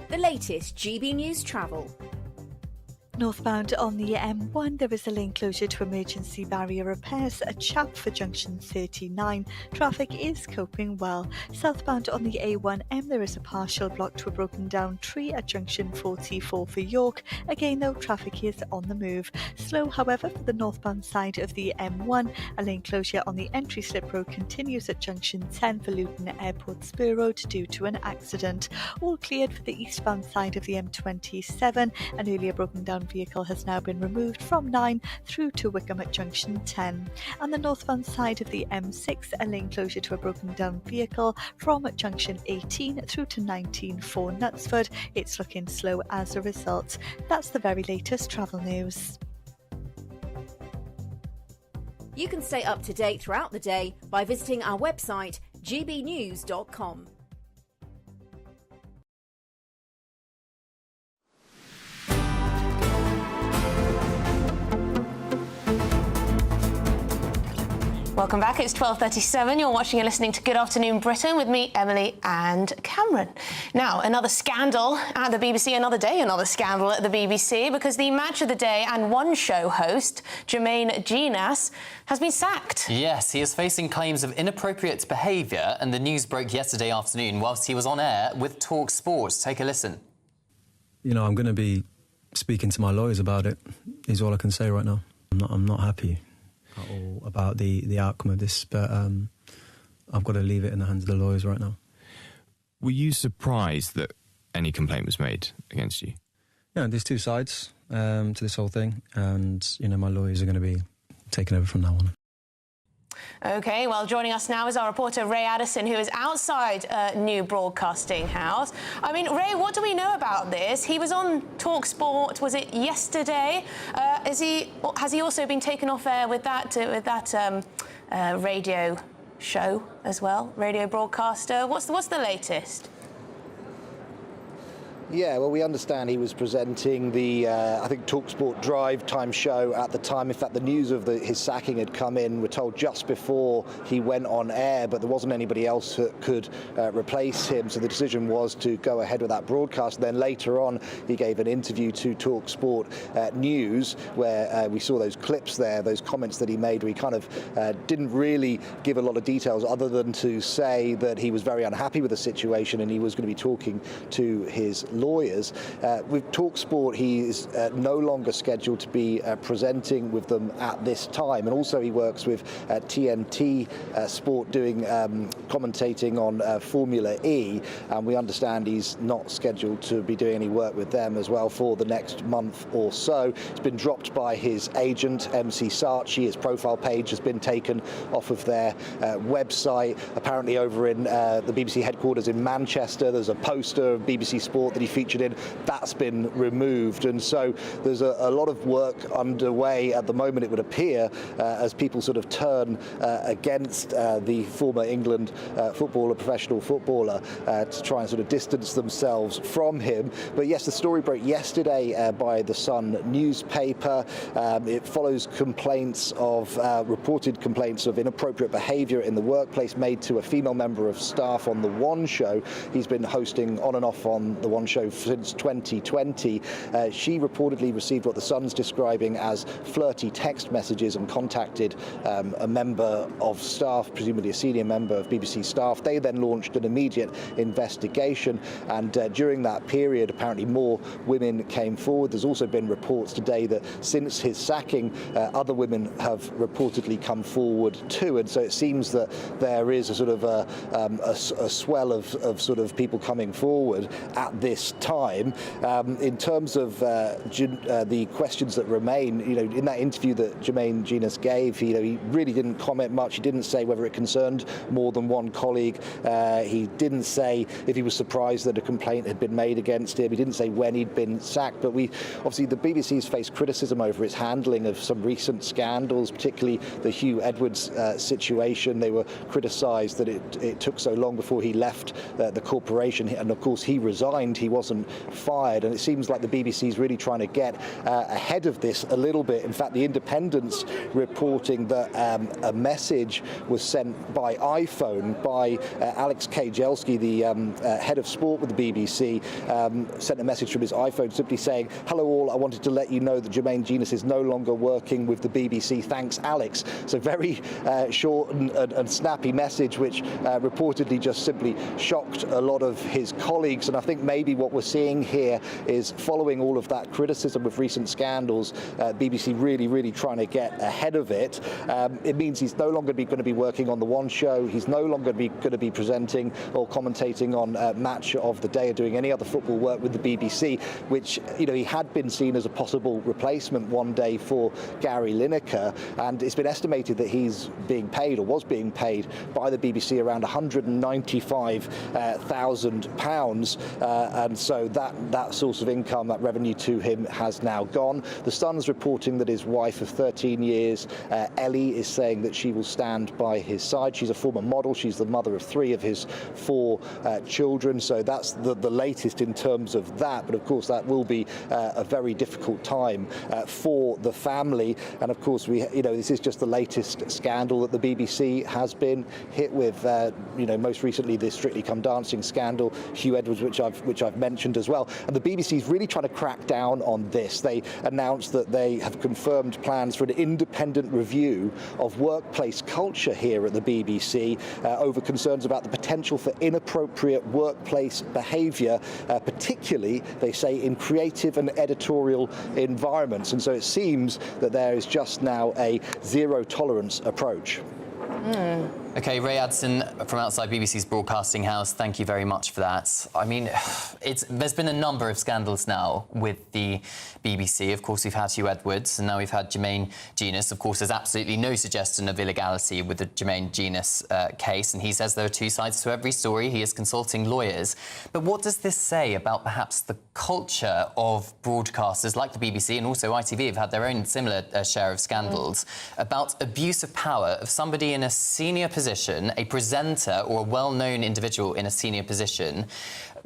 The latest GB News travel.
Northbound on the M1, there is a lane closure to emergency barrier repairs at Chap for junction 39. Traffic is coping well. Southbound on the A1M, there is a partial block to a broken down tree at junction 44 for York. Again, though, traffic is on the move. Slow, however, for the northbound side of the M1. A lane closure on the entry slip road continues at junction 10 for Luton Airport Spur Road due to an accident. All cleared for the eastbound side of the M27. An earlier broken down vehicle has now been removed from 9 through to Wickham at junction 10. And the northbound side of the M6, a lane closure to a broken down vehicle from junction 18 through to 19 for Knutsford. It's looking slow as a result. That's the very latest travel news.
You can stay up to date throughout the day by visiting our website gbnews.com.
Welcome back. It's 12:37. You're watching and listening to Good Afternoon Britain with me, Emily and Cameron. Now, another scandal at the BBC. Another day, another scandal at the BBC, because the Match of the Day and One Show host, Jermaine Jenas, has been sacked.
Yes, he is facing claims of inappropriate behaviour, and the news broke yesterday afternoon whilst he was on air with Talk Sport. Take a listen.
You know, I'm going to be speaking to my lawyers about it, is all I can say right now. I'm not happy at all about the outcome of this, but I've got to leave it in the hands of the lawyers right now.
Were you surprised that any complaint was made against you?
Yeah, there's two sides to this whole thing, and, you know, my lawyers are going to be taking over from now on.
OK, well, joining us now is our reporter Ray Addison, who is outside New Broadcasting House. I mean, Ray, what do we know about this? He was on Talk Sport, was it yesterday? Has he also been taken off air with that radio show as well, radio broadcaster? What's the latest?
Yeah, well, we understand he was presenting the, I think, TalkSport Drive Time show at the time. In fact, the news of his sacking had come in, we're told, just before he went on air, but there wasn't anybody else that could replace him. So the decision was to go ahead with that broadcast. And then later on, he gave an interview to TalkSport News, where we saw those clips there, those comments that he made, where he kind of didn't really give a lot of details other than to say that he was very unhappy with the situation and he was going to be talking to his lawyers. With TalkSport, he is no longer scheduled to be presenting with them at this time, and also he works with TNT Sport doing commentating on Formula E, and we understand he's not scheduled to be doing any work with them as well for the next month or so. It's been dropped by his agent, MC Saatchi. His profile page has been taken off of their website. Apparently over in the BBC headquarters in Manchester, there's a poster of BBC Sport that he featured in. That's been removed, and so there's a lot of work underway at the moment, it would appear, as people sort of turn against the former England footballer, professional footballer, to try and sort of distance themselves from him. But yes, the story broke yesterday by the Sun newspaper. It follows reported complaints of inappropriate behaviour in the workplace made to a female member of staff on The One Show. He's been hosting on and off on The One Show show since 2020. She reportedly received what the Sun's describing as flirty text messages and contacted a member of staff, presumably a senior member of BBC staff. They then launched an immediate investigation, and during that period, apparently more women came forward. There's also been reports today that since his sacking, other women have reportedly come forward too, and so it seems that there is a sort of a swell of sort of people coming forward at this time. In terms of the questions that remain, in that interview that Jermaine Jenas gave, he really didn't comment much. He didn't say whether it concerned more than one colleague. He didn't say if he was surprised that a complaint had been made against him. He didn't say when he'd been sacked. But obviously the BBC's faced criticism over its handling of some recent scandals, particularly the Hugh Edwards situation. They were criticised that it took so long before he left the corporation, and of course he resigned. He wasn't fired, and it seems like the BBC is really trying to get ahead of this a little bit. In fact, the Independent's reporting that a message was sent by iPhone by Alex Kajelski, the head of sport with the BBC, sent a message from his iPhone simply saying, "Hello all, I wanted to let you know that Jermaine Jenas is no longer working with the BBC. Thanks, Alex." So very short and snappy message, which reportedly just simply shocked a lot of his colleagues. And I think maybe what we're seeing here is, following all of that criticism of recent scandals, BBC really trying to get ahead of it. It means he's no longer going to be working on the One Show. He's no longer going to be presenting or commentating on Match of the Day or doing any other football work with the BBC, which he had been seen as a possible replacement one day for Gary Lineker. And it's been estimated that he's being paid, or was being paid, by the BBC around £195,000, and so that source of income, that revenue to him, has now gone. The Sun's reporting that his wife of 13 years, Ellie, is saying that she will stand by his side. She's a former model. She's the mother of 3 of his 4 children, so that's the latest in terms of that. But of course that will be a very difficult time for the family. And of course this is just the latest scandal that the BBC has been hit with. Most recently the Strictly Come Dancing scandal, Hugh Edwards, which I've mentioned as well. And the BBC is really trying to crack down on this. They announced that they have confirmed plans for an independent review of workplace culture here at the BBC over concerns about the potential for inappropriate workplace behaviour, particularly, they say, in creative and editorial environments. And so it seems that there is just now a zero tolerance approach.
OK, Ray Adson from outside BBC's Broadcasting House, thank you very much for that. I mean, there's been a number of scandals now with the BBC. Of course, we've had Hugh Edwards, and now we've had Jermaine Jenas. Of course, there's absolutely no suggestion of illegality with the Jermaine Jenas case, and he says there are 2 sides to every story. He is consulting lawyers. But what does this say about perhaps the culture of broadcasters like the BBC, and also ITV have had their own similar share of scandals, about abuse of power of somebody in a senior position, a presenter or a well-known individual in a senior position,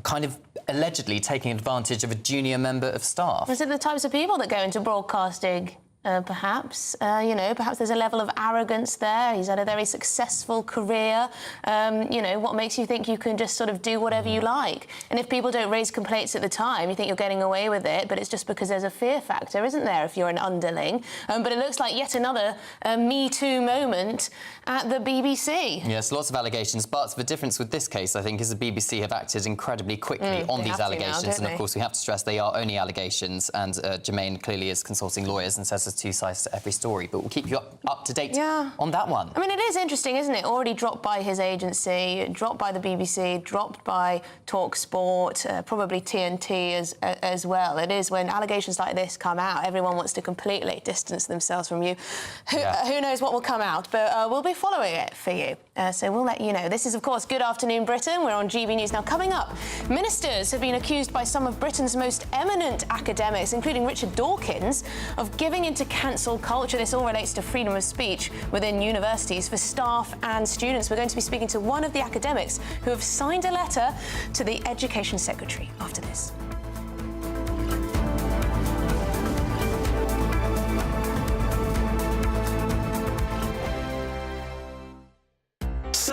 kind of allegedly taking advantage of a junior member of staff?
Is it the types of people that go into broadcasting? Perhaps, perhaps there's a level of arrogance there. He's had a very successful career. What makes you think you can just sort of do whatever you like? And if people don't raise complaints at the time, you think you're getting away with it, but it's just because there's a fear factor, isn't there, if you're an underling? But it looks like yet another Me Too moment at the BBC.
Yes, lots of allegations, but the difference with this case, I think, is the BBC have acted incredibly quickly on these allegations. And of course, we have to stress they are only allegations, and Jermaine clearly is consulting lawyers and says 2 sides to every story, but we'll keep you up to date on that one.
I mean, it is interesting, isn't it? Already dropped by his agency, dropped by the BBC, dropped by TalkSport, probably TNT as well. It is when allegations like this come out, everyone wants to completely distance themselves from you. Who knows what will come out, but we'll be following it for you. So we'll let you know. This is, of course, Good Afternoon Britain. We're on GB News. Now, coming up, ministers have been accused by some of Britain's most eminent academics, including Richard Dawkins, of giving into cancel culture. This all relates to freedom of speech within universities for staff and students. We're going to be speaking to one of the academics who have signed a letter to the Education Secretary after this.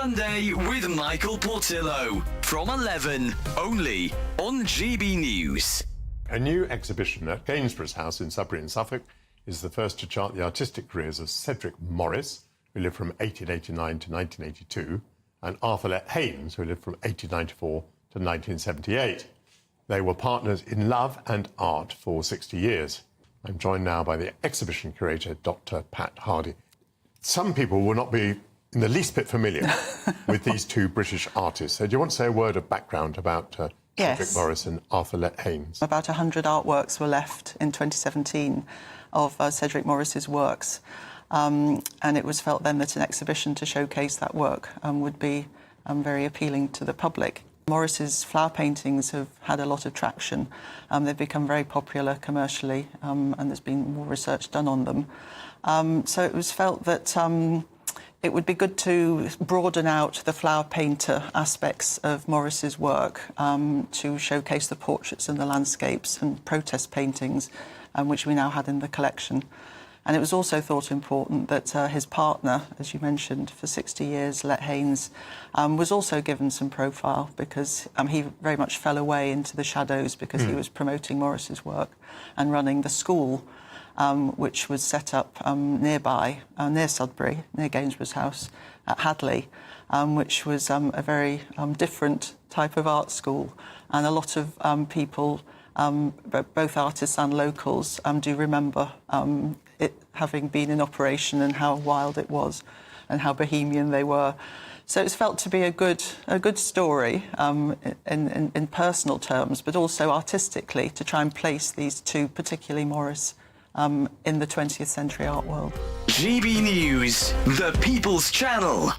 Sunday with Michael Portillo from 11, only on GB News.
A new exhibition at Gainsborough's house in Sudbury in Suffolk is the first to chart the artistic careers of Cedric Morris, who lived from 1889 to 1982, and Arthur Haynes, who lived from 1894 to 1978. They were partners in love and art for 60 years. I'm joined now by the exhibition curator, Dr. Pat Hardy. Some people will not be in the least bit familiar with these two British artists. So do you want to say a word of background about Cedric Morris and Arthur Haynes?
About 100 artworks were left in 2017 of Cedric Morris's works. And it was felt then that an exhibition to showcase that work would be very appealing to the public. Morris's flower paintings have had a lot of traction. They've become very popular commercially, and there's been more research done on them. So it was felt that it would be good to broaden out the flower painter aspects of Morris's work to showcase the portraits and the landscapes and protest paintings, which we now had in the collection. And it was also thought important that his partner, as you mentioned, for 60 years, Let Haynes, was also given some profile because he very much fell away into the shadows because he was promoting Morris's work and running the school, which was set up nearby, near Sudbury, near Gainsborough's house at Hadley, which was a very different type of art school. And a lot of people, both artists and locals, do remember it having been in operation and how wild it was and how bohemian they were. So it's felt to be a good story in personal terms, but also artistically to try and place these two, particularly Morris, in the 20th century art world.
GB News, the People's Channel.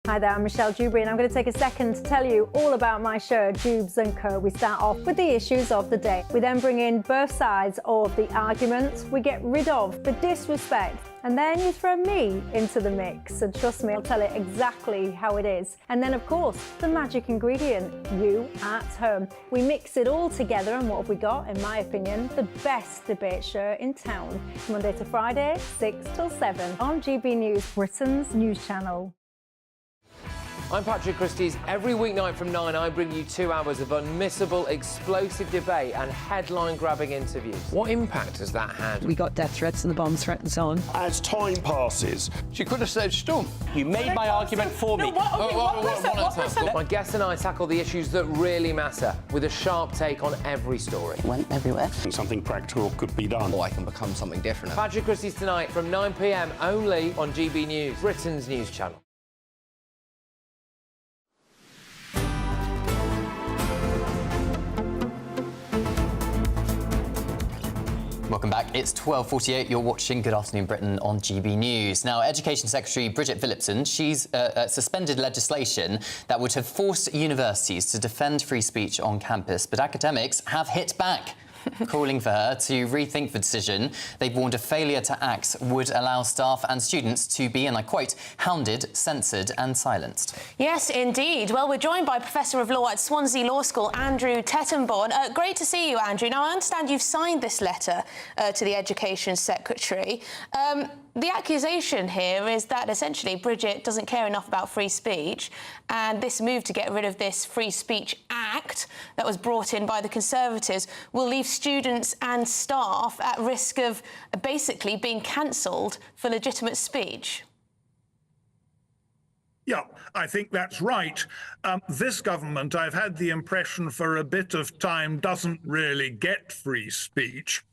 Hi there, I'm Michelle Dewberry and I'm going to take a second to tell you all about my show, Dubes & Co. We start off with the issues of the day. We then bring in both sides of the argument. We get rid of the disrespect. And then you throw me into the mix. And trust me, I'll tell it exactly how it is. And then, of course, the magic ingredient, you at home. We mix it all together and what have we got, in my opinion, the best debate show in town. Monday to Friday, 6 till 7 on GB News, Britain's news channel.
I'm Patrick Christie's. Every weeknight from 9, I bring you 2 hours of unmissable, explosive debate and headline-grabbing interviews. What impact has that had?
We got death threats and the bomb threat and so on.
As time passes,
She could have saved Storm.
you made my argument for me.
My guests and I tackle the issues that really matter, with a sharp take on every story.
Went everywhere. Something practical could be done.
Or I can become something different. Patrick Christie's tonight from 9 p.m. only on GB News, Britain's news channel.
Welcome back. It's 12:48. You're watching Good Afternoon Britain on GB News. Now, Education Secretary Bridget Phillipson, she's suspended legislation that would have forced universities to defend free speech on campus, but academics have hit back, calling for her to rethink the decision. They've warned a failure to act would allow staff and students to be, and I quote, hounded, censored and silenced.
Yes, indeed. Well, we're joined by Professor of Law at Swansea Law School, Andrew Tettenborn. Great to see you, Andrew. Now, I understand you've signed this letter to the Education Secretary. The accusation here is that essentially Bridget doesn't care enough about free speech, and this move to get rid of this Free Speech Act that was brought in by the Conservatives will leave students and staff at risk of basically being cancelled for legitimate speech.
Yeah, I think that's right. This government, I've had the impression for a bit of time, doesn't really get free speech.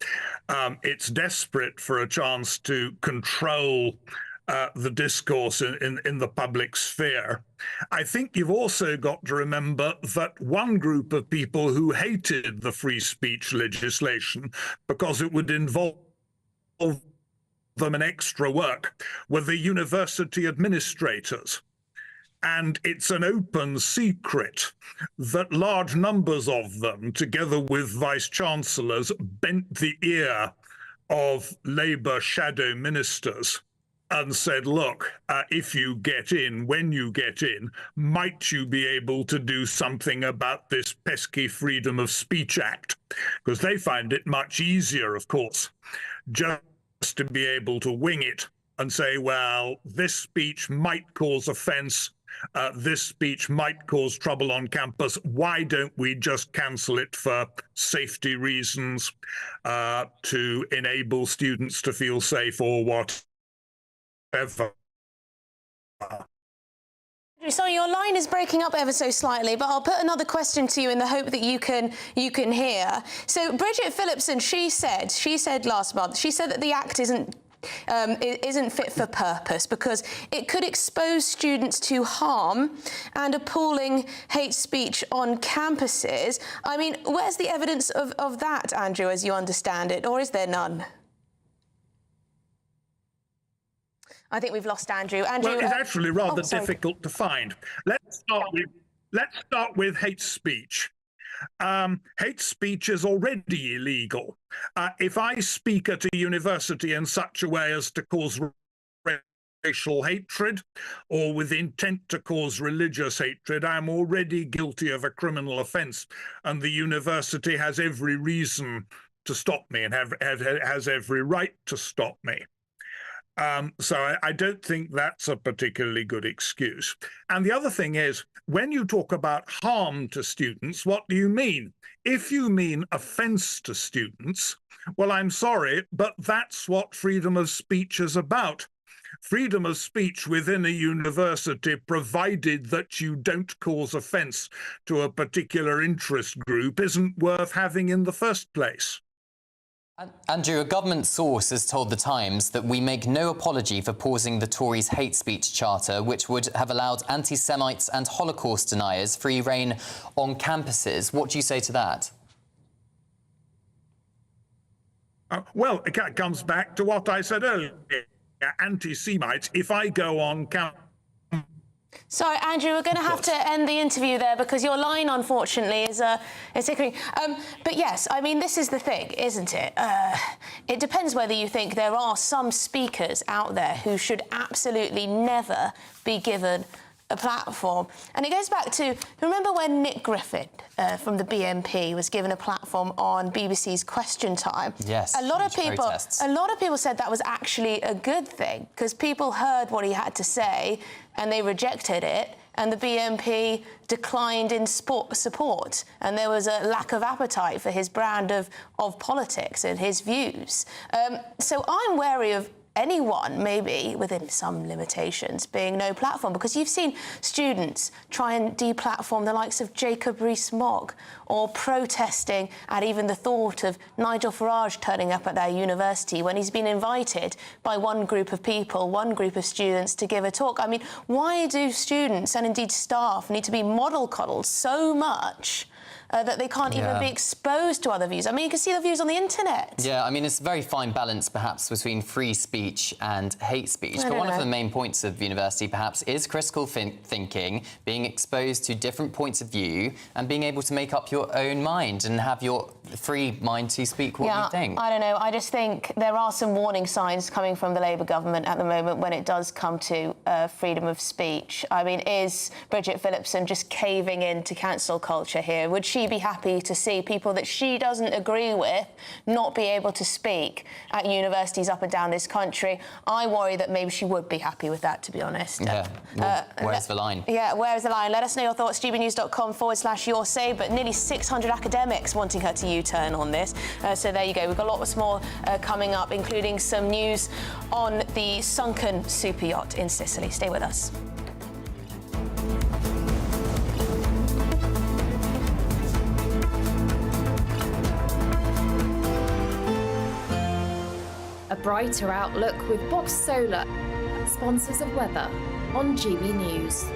It's desperate for a chance to control the discourse in the public sphere. I think you've also got to remember that one group of people who hated the free speech legislation because it would involve them in extra work were the university administrators. And it's an open secret that large numbers of them, together with vice-chancellors, bent the ear of Labour shadow ministers and said, look, if you get in, when you get in, might you be able to do something about this pesky Freedom of Speech Act? Because they find it much easier, of course, just to be able to wing it and say, well, this speech might cause offence, this speech might cause trouble on campus. Why don't we just cancel it for safety reasons, to enable students to feel safe or whatever?
Sorry, your line is breaking up ever so slightly, but I'll put another question to you in the hope that you can hear. So Bridget Phillipson, she said last month, she said that the Act isn't fit for purpose because it could expose students to harm and appalling hate speech on campuses. I mean, where's the evidence of that, Andrew, as you understand it, or is there none? I think we've lost Andrew. Andrew,
well, it's actually rather difficult to find. Let's start with hate speech. Hate speech is already illegal. If I speak at a university in such a way as to cause racial hatred or with intent to cause religious hatred, I'm already guilty of a criminal offence, and the university has every reason to stop me and has every right to stop me. So I don't think that's a particularly good excuse. And the other thing is, when you talk about harm to students, what do you mean? If you mean offence to students, well, I'm sorry, but that's what freedom of speech is about. Freedom of speech within a university, provided that you don't cause offence to a particular interest group, isn't worth having in the first place.
Andrew, a government source has told The Times that we make no apology for pausing the Tories' hate speech charter, which would have allowed anti-Semites and Holocaust deniers free rein on campuses. What do you say to that?
Well, it comes back to what I said earlier. Anti-Semites, if I go on campus...
Sorry, Andrew, we're going to have to end the interview there because your line, unfortunately, is tickling. But yes, I mean, this is the thing, isn't it? It depends whether you think there are some speakers out there who should absolutely never be given a platform. And it goes back to, remember when Nick Griffin from the BNP was given a platform on BBC's Question Time?
Yes,
a lot of people said that was actually a good thing because people heard what he had to say and they rejected it, and the BNP declined in support, and there was a lack of appetite for his brand of politics and his views. So I'm wary of anyone, maybe within some limitations, being no platform, because you've seen students try and deplatform the likes of Jacob Rees-Mogg, or protesting at even the thought of Nigel Farage turning up at their university when he's been invited by one group of people, one group of students, to give a talk. I mean, why do students and indeed staff need to be mollycoddled so much that they can't even be exposed to other views? I mean, you can see the views on the internet.
Yeah, I mean, it's a very fine balance, perhaps, between free speech and hate speech. But one of the main points of university, perhaps, is critical thinking, being exposed to different points of view and being able to make up your own mind and have your free mind to speak what you think.
I don't know. I just think there are some warning signs coming from the Labour government at the moment when it does come to freedom of speech. I mean, is Bridget Phillipson just caving in to cancel culture here? Would she be happy to see people that she doesn't agree with not be able to speak at universities up and down this country? I worry that maybe she would be happy with that, to be honest.
Yeah. Well, where's the line?
Yeah, where's the line? Let us know your thoughts. gbnews.com/your say, but nearly 600 academics wanting her to U-turn on this. So there you go. We've got lots more coming up, including some news on the sunken super yacht in Sicily. Stay with us.
A brighter outlook with Box Solar, sponsors of weather on GB News.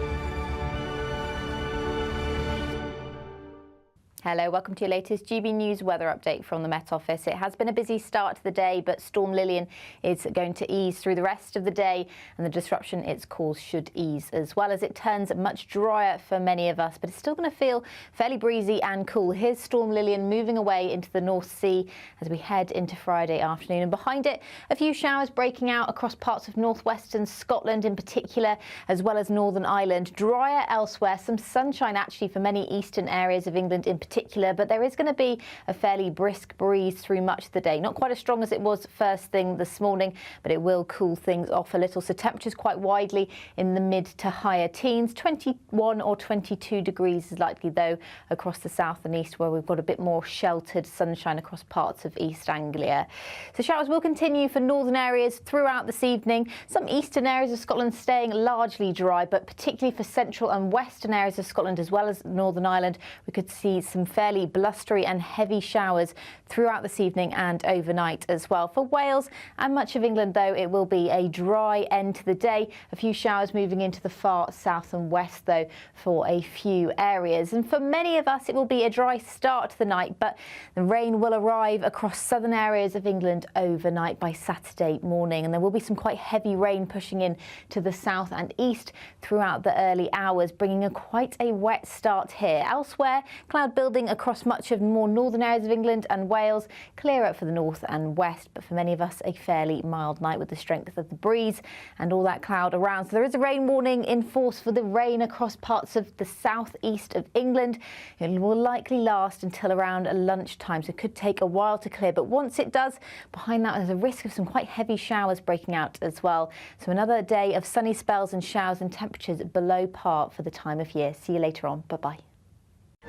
Hello, welcome to your latest GB News weather update from the Met Office. It has been a busy start to the day, but Storm Lilian is going to ease through the rest of the day, and the disruption it's caused should ease as well as it turns much drier for many of us, but it's still going to feel fairly breezy and cool. Here's Storm Lilian moving away into the North Sea as we head into Friday afternoon, and behind it, a few showers breaking out across parts of northwestern Scotland in particular, as well as Northern Ireland. Drier elsewhere, some sunshine actually for many eastern areas of England in particular. particular, but there is going to be a fairly brisk breeze through much of the day. Not quite as strong as it was first thing this morning, but it will cool things off a little. So temperatures quite widely in the mid to higher teens. 21 or 22 degrees is likely, though, across the south and east, where we've got a bit more sheltered sunshine across parts of East Anglia. So showers will continue for northern areas throughout this evening. Some eastern areas of Scotland staying largely dry, but particularly for central and western areas of Scotland as well as Northern Ireland, we could see some fairly blustery and heavy showers throughout this evening and overnight as well. For Wales and much of England, though, it will be a dry end to the day. A few showers moving into the far south and west, though, for a few areas. And for many of us, it will be a dry start to the night, but the rain will arrive across southern areas of England overnight by Saturday morning. And there will be some quite heavy rain pushing in to the south and east throughout the early hours, bringing quite a wet start here. Elsewhere, cloud building across much of more northern areas of England and Wales, clearer for the north and west, but for many of us, a fairly mild night with the strength of the breeze and all that cloud around. So there is a rain warning in force for the rain across parts of the southeast of England. It will likely last until around lunchtime, so it could take a while to clear. But once it does, behind that, there's a risk of some quite heavy showers breaking out as well. So another day of sunny spells and showers and temperatures below par for the time of year. See you later on. Bye-bye.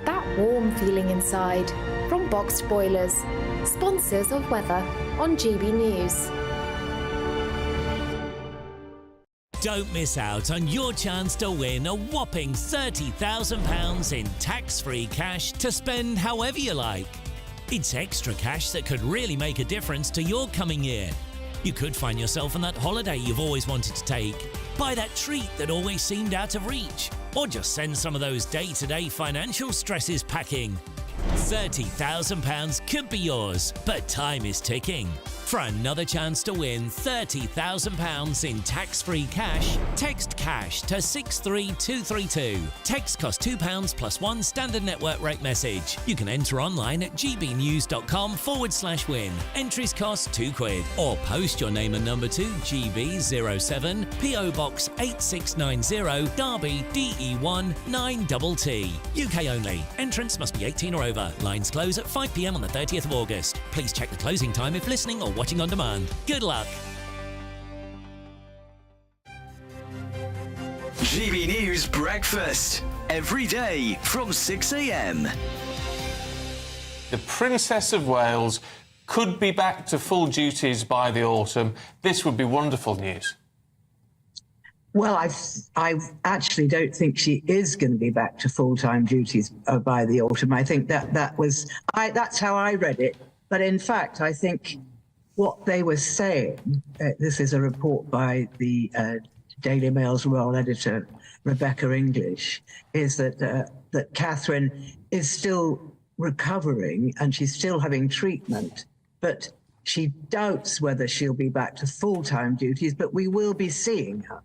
That warm feeling inside from Boxed Boilers, sponsors of weather on GB News.
Don't miss out on your chance to win a whopping £30,000 in tax-free cash to spend however you like. It's extra cash that could really make a difference to your coming year. You could find yourself on that holiday you've always wanted to take, buy that treat that always seemed out of reach, or just send some of those day-to-day financial stresses packing. £30,000 could be yours, but time is ticking. For another chance to win £30,000 in tax-free cash, text CASH to 63232. Text costs £2 plus one standard network rate message. You can enter online at gbnews.com/win. Entries cost £2. Or post your name and number to GB07 PO Box 8690 Derby DE1 9TT. UK only. Entrance must be 18 or over. Lines close at 5 p.m. on the 30th of August. Please check the closing time if listening or watching on demand. Good luck.
GB News Breakfast. Every day from 6 a.m.
The Princess of Wales could be back to full duties by the autumn. This would be wonderful news.
Well, I actually don't think she is going to be back to full-time duties by the autumn. I think that's how I read it. But in fact, I think what they were saying, this is a report by the Daily Mail's royal editor, Rebecca English, is that Catherine is still recovering and she's still having treatment, but she doubts whether she'll be back to full-time duties, but we will be seeing her.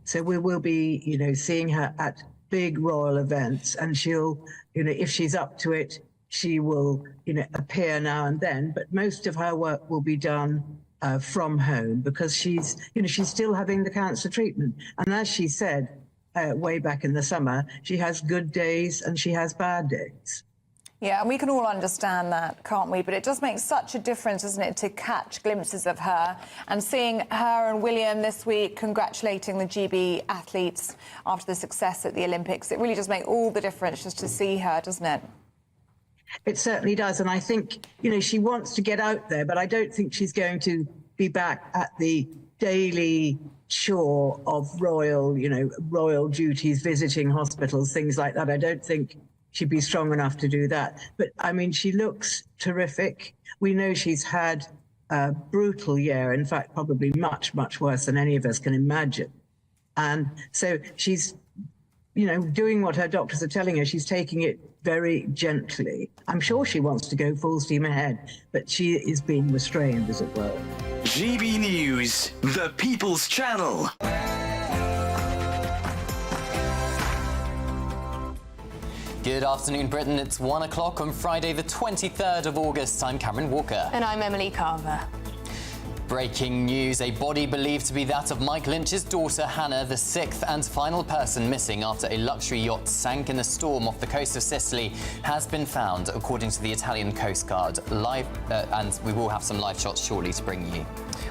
So we will be, seeing her at big royal events, and she'll, if she's up to it, she will, appear now and then. But most of her work will be done from home because she's still having the cancer treatment. And as she said way back in the summer, she has good days and she has bad days.
Yeah, and we can all understand that, can't we? But it does make such a difference, doesn't it, to catch glimpses of her. And seeing her and William this week congratulating the GB athletes after the success at the Olympics, it really does make all the difference just to see her, doesn't it?
It certainly does. And I think, she wants to get out there, but I don't think she's going to be back at the daily chore of royal duties, visiting hospitals, things like that. I don't think she'd be strong enough to do that. But, she looks terrific. We know she's had a brutal year, in fact, probably much, much worse than any of us can imagine. And so she's, doing what her doctors are telling her. She's taking it very gently. I'm sure she wants to go full steam ahead, but she is being restrained, as it were.
GB News, the People's Channel.
Good afternoon, Britain. It's 1 o'clock on Friday, the 23rd of August. I'm Cameron Walker.
And I'm Emily Carver.
Breaking news, a body believed to be that of Mike Lynch's daughter Hannah, the sixth and final person missing after a luxury yacht sank in a storm off the coast of Sicily, has been found, according to the Italian Coast Guard. And we will have some live shots shortly to bring you.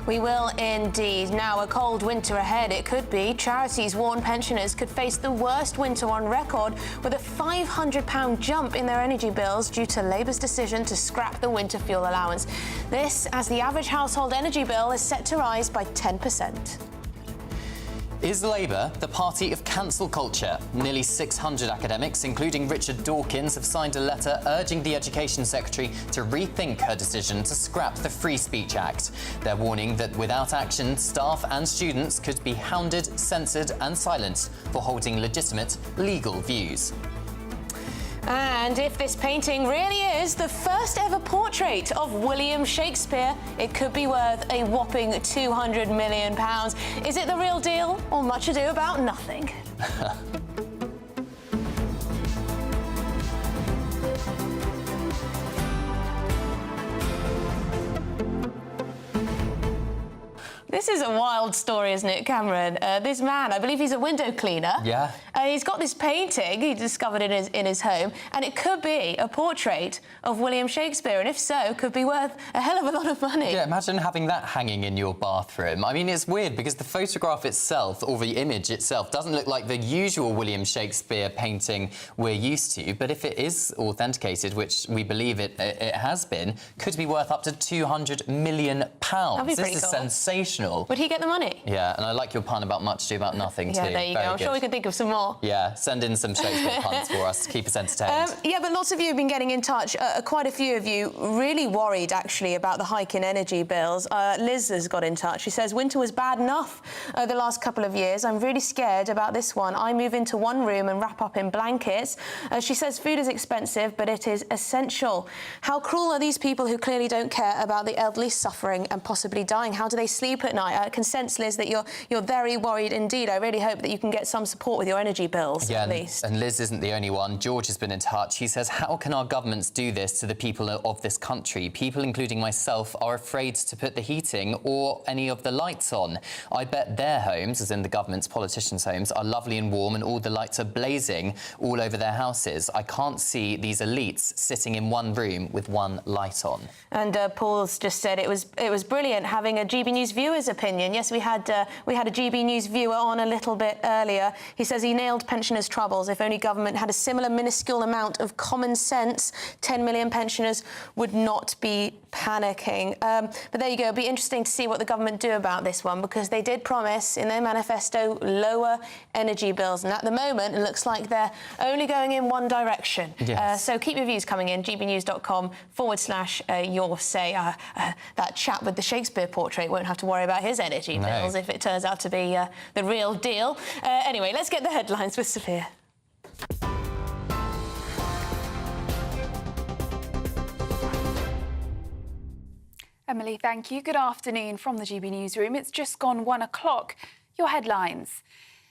We will indeed. Now, a cold winter ahead. It could be. Charities warn pensioners could face the worst winter on record, with a £500 jump in their energy bills due to Labour's decision to scrap the winter fuel allowance. This as the average household energy bill is set to rise by 10%.
Is Labour the party of cancel culture? Nearly 600 academics, including Richard Dawkins, have signed a letter urging the Education Secretary to rethink her decision to scrap the Free Speech Act. They're warning that without action, staff and students could be hounded, censored and silenced for holding legitimate legal views.
And if this painting really is the first ever portrait of William Shakespeare, it could be worth a whopping £200 million. Is it the real deal, or much ado about nothing? This is a wild story, isn't it, Cameron? This man, I believe he's a window cleaner.
Yeah.
He's got this painting he discovered in his home, and it could be a portrait of William Shakespeare, and if so, could be worth a hell of a lot of money.
Yeah, imagine having that hanging in your bathroom. I mean, it's weird because the photograph itself, or the image itself, doesn't look like the usual William Shakespeare painting we're used to, but if it is authenticated, which we believe it has been, could be worth up to £200 million.
That'd be pretty
This is
cool.
Sensational.
Would he get the money?
Yeah, and I like your pun about much ado about nothing, too.
Yeah, there you go. I'm sure we can think of some more.
Yeah, send in some Shakespeare puns for us to keep us entertained.
Yeah, but lots of you have been getting in touch. Quite a few of you really worried, actually, about the hike in energy bills. Liz has got in touch. She says, winter was bad enough the last couple of years. I'm really scared about this one. I move into one room and wrap up in blankets. She says food is expensive, but it is essential. How cruel are these people who clearly don't care about the elderly suffering and possibly dying? How do they sleep at night? I can sense, Liz, that you're very worried indeed. I really hope that you can get some support with your energy bills, at least.
And Liz isn't the only one. George has been in touch. He says, how can our governments do this to the people of this country? People, including myself, are afraid to put the heating or any of the lights on. I bet their homes, as in the government's politicians' homes, are lovely and warm and all the lights are blazing all over their houses. I can't see these elites sitting in one room with one light on.
And Paul's just said it was brilliant having a GB News viewer's opinion. Yes, we had a GB News viewer on a little bit earlier. He says he nailed pensioners' troubles. If only government had a similar minuscule amount of common sense, 10 million pensioners would not be panicking. But there you go. It'll be interesting to see what the government do about this one, because they did promise in their manifesto lower energy bills, and at the moment it looks like they're only going in one direction.
Yes.
So keep your views coming in, gbnews.com/your say. That chap with the Shakespeare portrait won't have to worry about his energy bills if it turns out to be the real deal. Anyway, let's get the headlines with Sophia.
Emily, thank you. Good afternoon from the GB Newsroom. It's just gone 1 o'clock. Your headlines.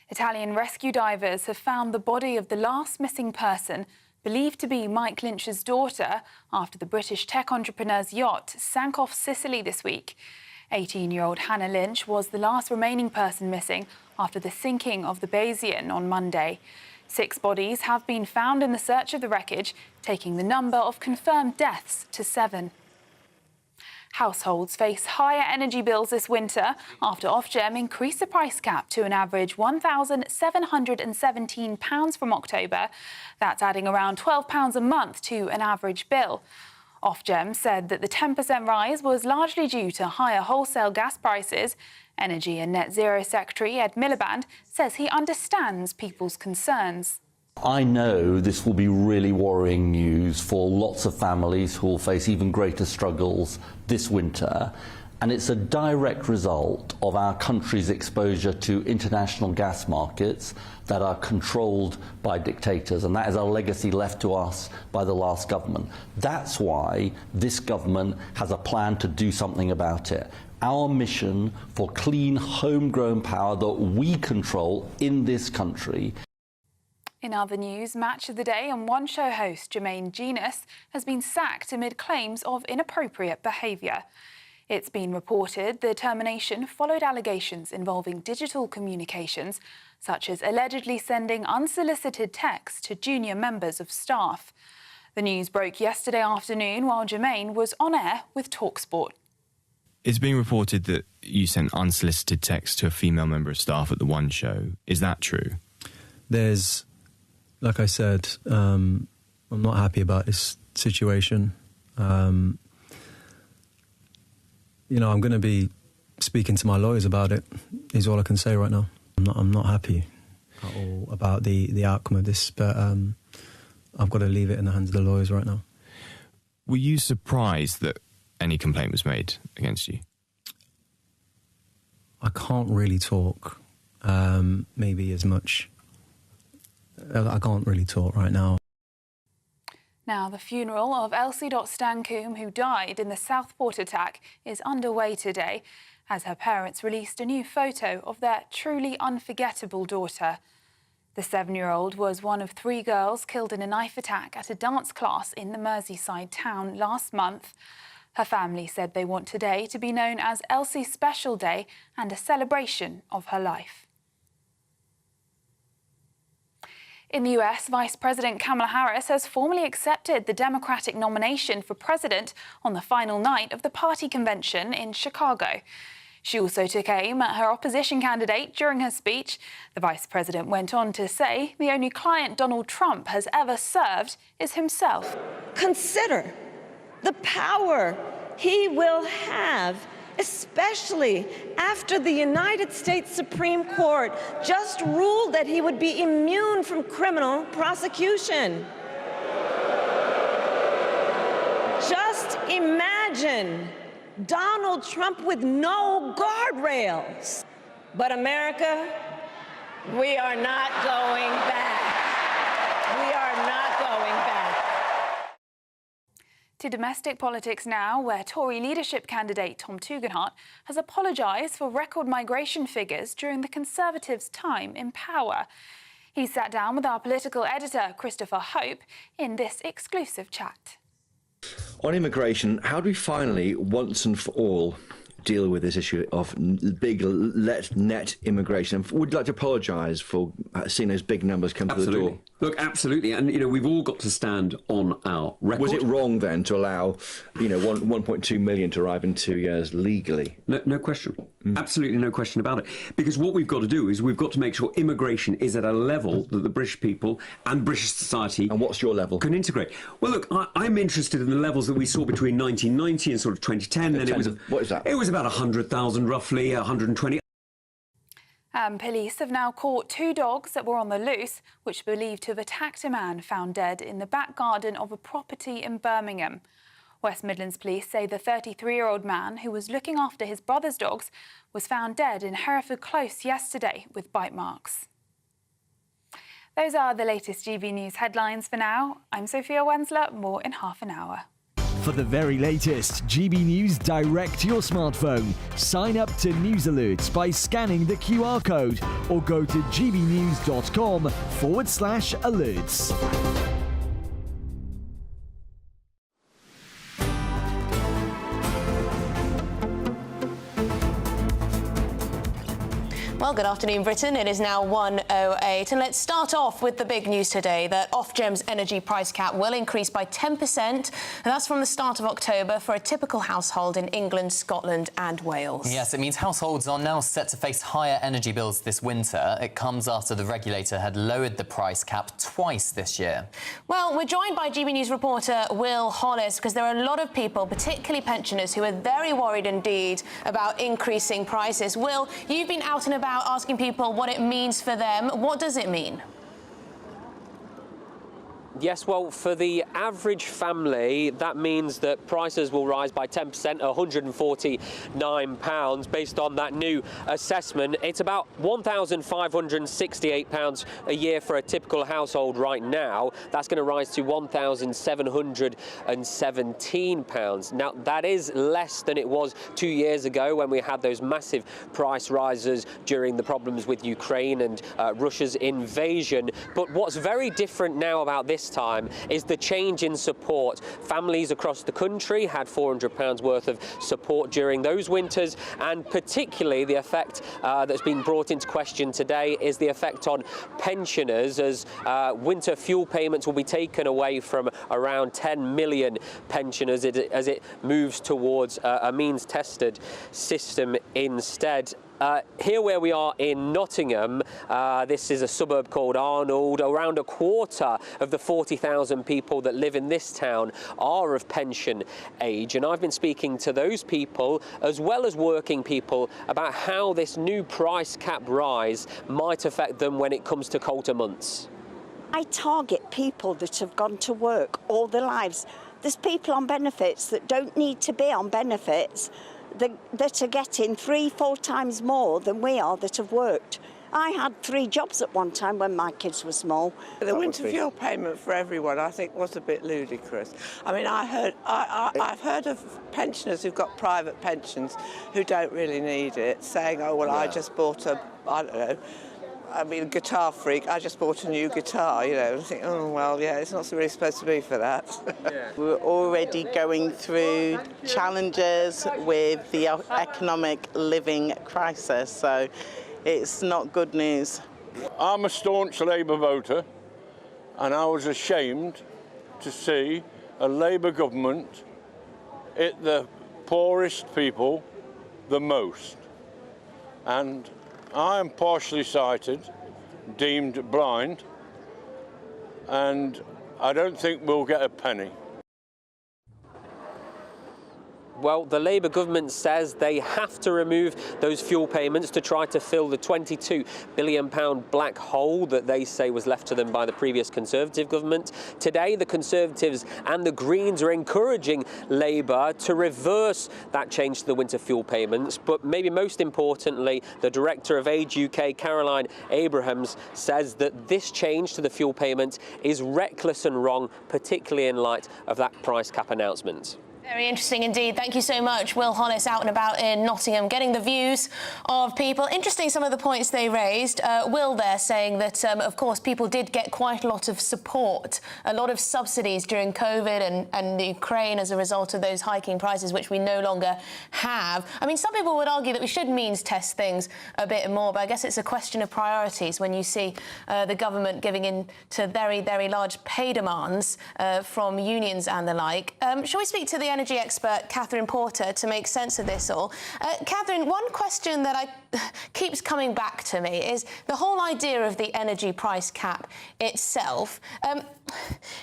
Italian rescue divers have found the body of the last missing person, believed to be Mike Lynch's daughter, after the British tech entrepreneur's yacht sank off Sicily this week. 18-year-old Hannah Lynch was the last remaining person missing after the sinking of the Bayesian on Monday. 6 bodies have been found in the search of the wreckage, taking the number of confirmed deaths to 7. Households face higher energy bills this winter after Ofgem increased the price cap to an average £1,717 from October. That's adding around £12 a month to an average bill. Ofgem said that the 10% rise was largely due to higher wholesale gas prices. Energy and Net Zero Secretary Ed Miliband says he understands people's concerns.
I know this will be really worrying news for lots of families who will face even greater struggles this winter, and it's a direct result of our country's exposure to international gas markets that are controlled by dictators, and that is a legacy left to us by the last government. That's why this government has a plan to do something about it. Our mission for clean, homegrown power that we control in this country.
In other news, Match of the Day and One Show host Jermaine Jenas has been sacked amid claims of inappropriate behaviour. It's been reported the termination followed allegations involving digital communications, such as allegedly sending unsolicited texts to junior members of staff. The news broke yesterday afternoon while Jermaine was on air with TalkSport.
It's being reported that you sent unsolicited texts to a female member of staff at the One Show. Is that true?
There's, like I said, I'm not happy about this situation. You know, I'm going to be speaking to my lawyers about it, is all I can say right now. I'm not happy at all about the outcome of this, but I've got to leave it in the hands of the lawyers right now.
Were you surprised that any complaint was made against you?
I can't really talk, maybe as much. I can't really talk right now.
Now, the funeral of Elsie Stancombe, who died in the Southport attack, is underway today as her parents released a new photo of their truly unforgettable daughter. The 7-year-old was one of 3 girls killed in a knife attack at a dance class in the Merseyside town last month. Her family said they want today to be known as Elsie's Special Day and a celebration of her life. In the US, Vice President Kamala Harris has formally accepted the Democratic nomination for president on the final night of the party convention in Chicago. She also took aim at her opposition candidate during her speech. The Vice President went on to say the only client Donald Trump has ever served is himself.
Consider the power he will have, especially after the United States Supreme Court just ruled that he would be immune from criminal prosecution. Just imagine Donald Trump with no guardrails. But America, we are not going back. We are not going back.
To domestic politics now, where Tory leadership candidate Tom Tugendhat has apologised for record migration figures during the Conservatives' time in power. He sat down with our political editor, Christopher Hope, in this exclusive chat.
On immigration, how do we finally, once and for all, deal with this issue of big net immigration? Would you like to apologise for seeing those big numbers come to the door?
Look, absolutely. And, you know, we've all got to stand on our record.
Was it wrong then to allow, you know, 1.2 million to arrive in 2 years legally?
No question. Absolutely no question about it. Because what we've got to do is we've got to make sure immigration is at a level that the British people and British society...
And what's your level?
...can integrate. Well, look, I'm interested in the levels that we saw between 1990 and sort of 2010. Then it was...
What is that?
It was about 100,000 roughly, 120.
Police have now caught 2 dogs that were on the loose, which are believed to have attacked a man found dead in the back garden of a property in Birmingham. West Midlands Police say the 33-year-old man, who was looking after his brother's dogs, was found dead in Hereford Close yesterday with bite marks. Those are the latest GB News headlines for now. I'm Sophia Wensler, more in half an hour.
For the very latest GB News direct to your smartphone, sign up to News Alerts by scanning the QR code or go to gbnews.com/alerts.
Well, good afternoon, Britain. It is now 1:08, and let's start off with the big news today that Ofgem's energy price cap will increase by 10%, and that's from the start of October for a typical household in England, Scotland and Wales.
Yes, it means households are now set to face higher energy bills this winter. It comes after the regulator had lowered the price cap twice this year.
Well, we're joined by GB News reporter Will Hollis because there are a lot of people, particularly pensioners, who are very worried indeed about increasing prices. Will, you've been out and about asking people what it means for them. What does it mean?
Yes, well, for the average family, that means that prices will rise by 10%, £149. Based on that new assessment, it's about £1,568 a year for a typical household right now. That's going to rise to £1,717. Now, that is less than it was 2 years ago when we had those massive price rises during the problems with Ukraine and Russia's invasion. But what's very different now about this time is the change in support. Families across the country had £400 worth of support during those winters, and particularly the effect that's been brought into question today is the effect on pensioners, as winter fuel payments will be taken away from around 10 million pensioners as it moves towards a means-tested system instead. Here where we are in Nottingham, this is a suburb called Arnold. Around a quarter of the 40,000 people that live in this town are of pension age, and I've been speaking to those people as well as working people about how this new price cap rise might affect them when it comes to colder months.
I target people that have gone to work all their lives. There's people on benefits that don't need to be on benefits, that are getting 3-4 times more than we are that have worked. I had 3 jobs at one time when my kids were small.
The winter fuel payment for everyone, I think, was a bit ludicrous. I mean, I've heard of pensioners who've got private pensions who don't really need it, saying, "Oh well, I just bought a, I don't know." I mean, a guitar freak, I just bought a new guitar, you know, and think, oh, well, yeah, it's not really supposed to be for that.
Yeah. We're already going through challenges with the economic living crisis, so it's not good news.
I'm a staunch Labour voter, and I was ashamed to see a Labour government hit the poorest people the most. And I am partially sighted, deemed blind, and I don't think we'll get a penny.
Well, the Labour government says they have to remove those fuel payments to try to fill the £22 billion black hole that they say was left to them by the previous Conservative government. Today, the Conservatives and the Greens are encouraging Labour to reverse that change to the winter fuel payments. But maybe most importantly, the Director of Age UK, Caroline Abrahams, says that this change to the fuel payment is reckless and wrong, particularly in light of that price cap announcement.
Very interesting indeed. Thank you so much. Will Hollis out and about in Nottingham, getting the views of people. Interesting, some of the points they raised. Will there saying that, of course, people did get quite a lot of support, a lot of subsidies during COVID and Ukraine as a result of those hiking prices, which we no longer have. I mean, some people would argue that we should means test things a bit more, but I guess it's a question of priorities when you see the government giving in to very, very large pay demands from unions and the like. Shall we speak to the energy expert Catherine Porter to make sense of this all? Catherine, one question that keeps coming back to me is the whole idea of the energy price cap itself. It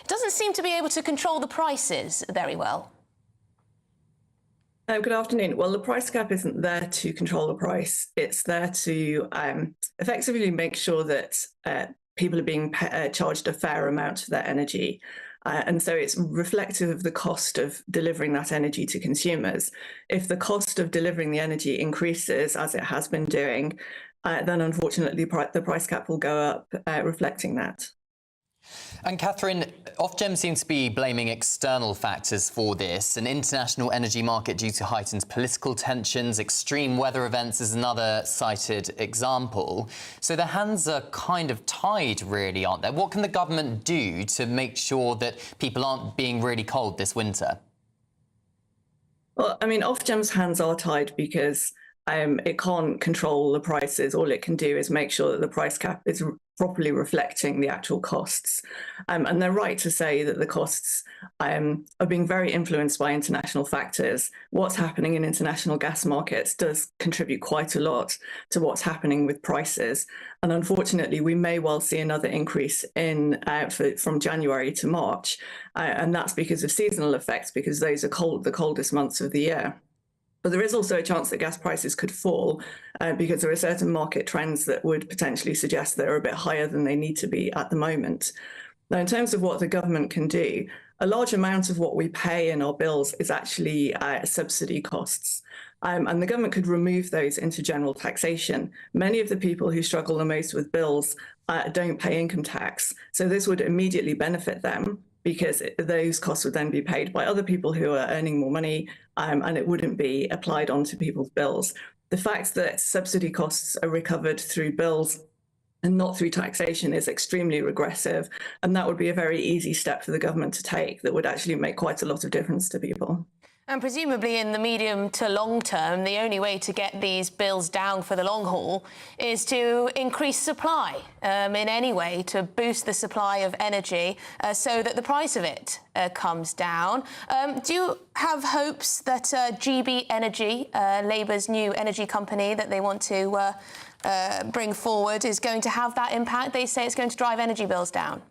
doesn't seem to be able to control the prices very well.
Good afternoon. Well, the price cap isn't there to control the price. It's there to effectively make sure that people are being charged a fair amount for their energy. And so it's reflective of the cost of delivering that energy to consumers. If the cost of delivering the energy increases, as it has been doing, then unfortunately the price cap will go up, reflecting that.
And Catherine, Ofgem seems to be blaming external factors for this, an international energy market due to heightened political tensions, extreme weather events is another cited example. So their hands are kind of tied, really, aren't they? What can the government do to make sure that people aren't being really cold this winter?
Well, I mean, Ofgem's hands are tied because it can't control the prices. All it can do is make sure that the price cap is properly reflecting the actual costs. And they're right to say that the costs are being very influenced by international factors. What's happening in international gas markets does contribute quite a lot to what's happening with prices. And unfortunately, we may well see another increase in from January to March. And that's because of seasonal effects, because those are the coldest months of the year. But there is also a chance that gas prices could fall because there are certain market trends that would potentially suggest they're a bit higher than they need to be at the moment. Now, in terms of what the government can do, a large amount of what we pay in our bills is actually subsidy costs. And the government could remove those into general taxation. Many of the people who struggle the most with bills don't pay income tax. So this would immediately benefit them, because those costs would then be paid by other people who are earning more money, and it wouldn't be applied onto people's bills. The fact that subsidy costs are recovered through bills and not through taxation is extremely regressive. And that would be a very easy step for the government to take that would actually make quite a lot of difference to people.
And presumably in the medium to long term, the only way to get these bills down for the long haul is to increase supply in any way to boost the supply of energy so that the price of it comes down. Do you have hopes that GB Energy, Labour's new energy company that they want to bring forward, is going to have that impact? They say it's going to drive energy bills down.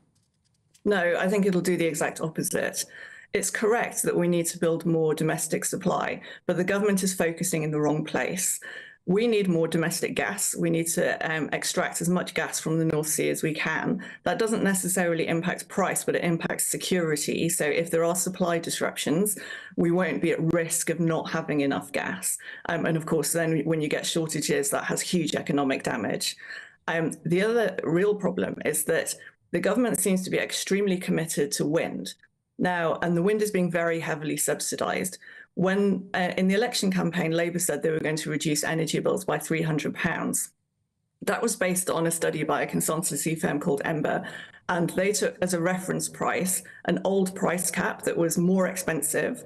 No, I think it'll do the exact opposite. It's correct that we need to build more domestic supply, but the government is focusing in the wrong place. We need more domestic gas. We need to extract as much gas from the North Sea as we can. That doesn't necessarily impact price, but it impacts security. So if there are supply disruptions, we won't be at risk of not having enough gas. And of course, then when you get shortages, that has huge economic damage. The other real problem is that the government seems to be extremely committed to wind. Now, and the wind is being very heavily subsidised. When in the election campaign, Labour said they were going to reduce energy bills by £300. That was based on a study by a consultancy firm called Ember, and they took as a reference price an old price cap that was more expensive.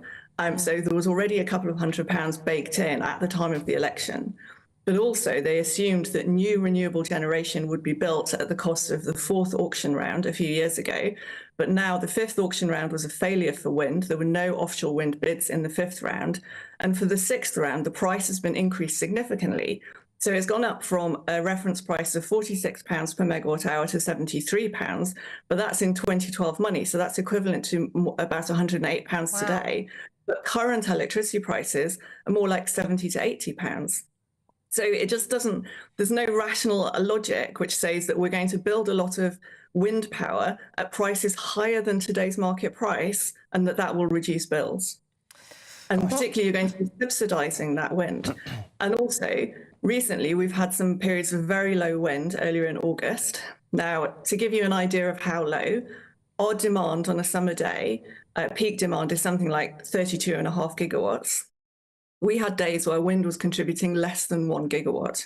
So there was already a couple of £100 baked in at the time of the election. But also they assumed that new renewable generation would be built at the cost of the fourth auction round a few years ago. But now the fifth auction round was a failure for wind. There were no offshore wind bids in the fifth round. And for the sixth round, the price has been increased significantly. So it's gone up from a reference price of £46 per megawatt hour to £73, but that's in 2012 money. So that's equivalent to about £108 today. But current electricity prices are more like £70 to £80. So it just doesn't, there's no rational logic which says that we're going to build a lot of wind power at prices higher than today's market price and that will reduce bills. And particularly you're going to be subsidising that wind. And also, recently we've had some periods of very low wind earlier in August. Now, to give you an idea of how low, our demand on a summer day, peak demand is something like 32.5 gigawatts. We had days where wind was contributing less than 1 gigawatt.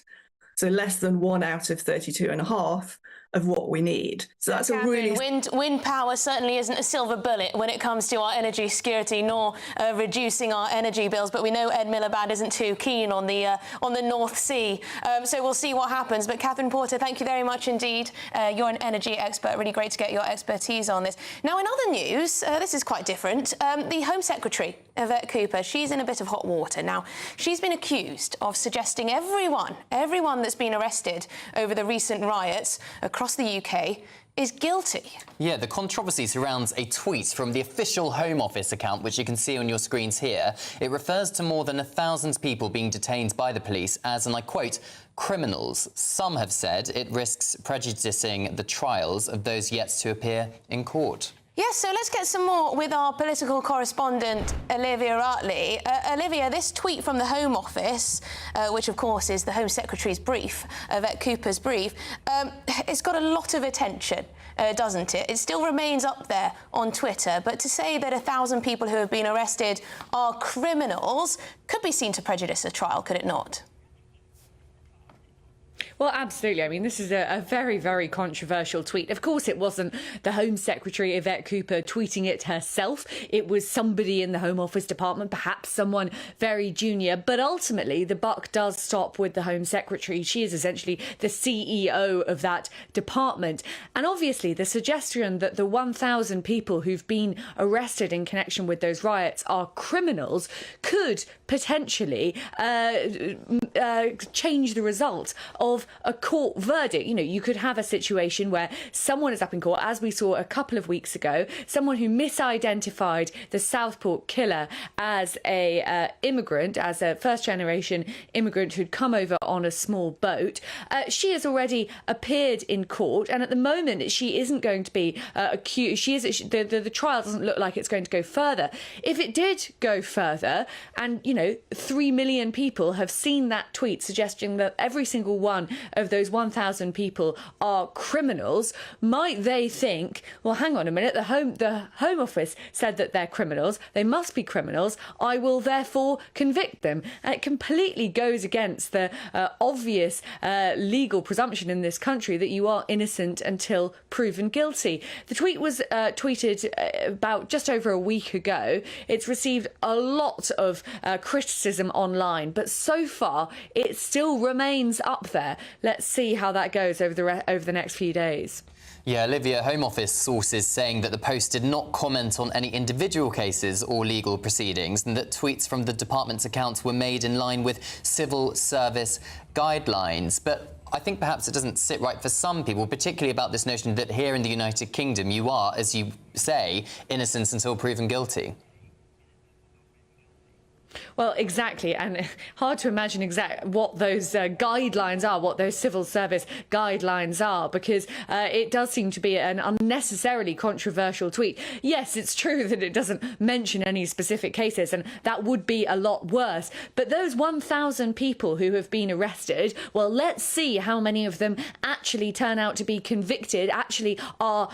So less than 1 out of 32.5 of what we need. So that's
Catherine,
a
really... Wind power certainly isn't a silver bullet when it comes to our energy security, nor reducing our energy bills. But we know Ed Miliband isn't too keen on the North Sea. So we'll see what happens. But Catherine Porter, thank you very much indeed. You're an energy expert. Really great to get your expertise on this. Now, in other news, this is quite different. The Home Secretary, Yvette Cooper, she's in a bit of hot water. Now, she's been accused of suggesting everyone that's been arrested over the recent riots across the UK is guilty.
Yeah, the controversy surrounds a tweet from the official Home Office account, which you can see on your screens here. It refers to more than 1,000 people being detained by the police as, and I quote, criminals. Some have said it risks prejudicing the trials of those yet to appear in court.
Yes, so let's get some more with our political correspondent, Olivia Artley. Olivia, this tweet from the Home Office, which of course is the Home Secretary's brief, Yvette Cooper's brief, it's got a lot of attention, doesn't it? It still remains up there on Twitter, but to say that 1,000 people who have been arrested are criminals could be seen to prejudice a trial, could it not?
Well, absolutely. I mean, this is a very, very controversial tweet. Of course, it wasn't the Home Secretary, Yvette Cooper, tweeting it herself. It was somebody in the Home Office department, perhaps someone very junior. But ultimately, the buck does stop with the Home Secretary. She is essentially the CEO of that department. And obviously, the suggestion that the 1,000 people who've been arrested in connection with those riots are criminals could potentially change the result of a court verdict. You know, you could have a situation where someone is up in court, as we saw a couple of weeks ago, someone who misidentified the Southport killer as a immigrant, as a first-generation immigrant who'd come over on a small boat. She has already appeared in court, and at the moment she isn't going to be accused. The trial doesn't look like it's going to go further. If it did go further, and 3 million people have seen that tweet suggesting that every single one of those 1,000 people are criminals, might they think, well, hang on a minute, the Home Office said that they're criminals, they must be criminals, I will therefore convict them. And it completely goes against the obvious legal presumption in this country that you are innocent until proven guilty. The tweet was tweeted about just over a week ago. It's received a lot of criticism online, but so far it still remains up there. Let's see how that goes over the next few days.
Yeah, Olivia, Home Office sources saying that the Post did not comment on any individual cases or legal proceedings, and that tweets from the department's accounts were made in line with civil service guidelines. But I think perhaps it doesn't sit right for some people, particularly about this notion that here in the United Kingdom you are, as you say, innocent until proven guilty.
Well, exactly, and hard to imagine what those guidelines are, what those civil service guidelines are, because it does seem to be an unnecessarily controversial tweet. Yes, it's true that it doesn't mention any specific cases, and that would be a lot worse. But those 1,000 people who have been arrested, well, let's see how many of them actually turn out to be convicted, actually are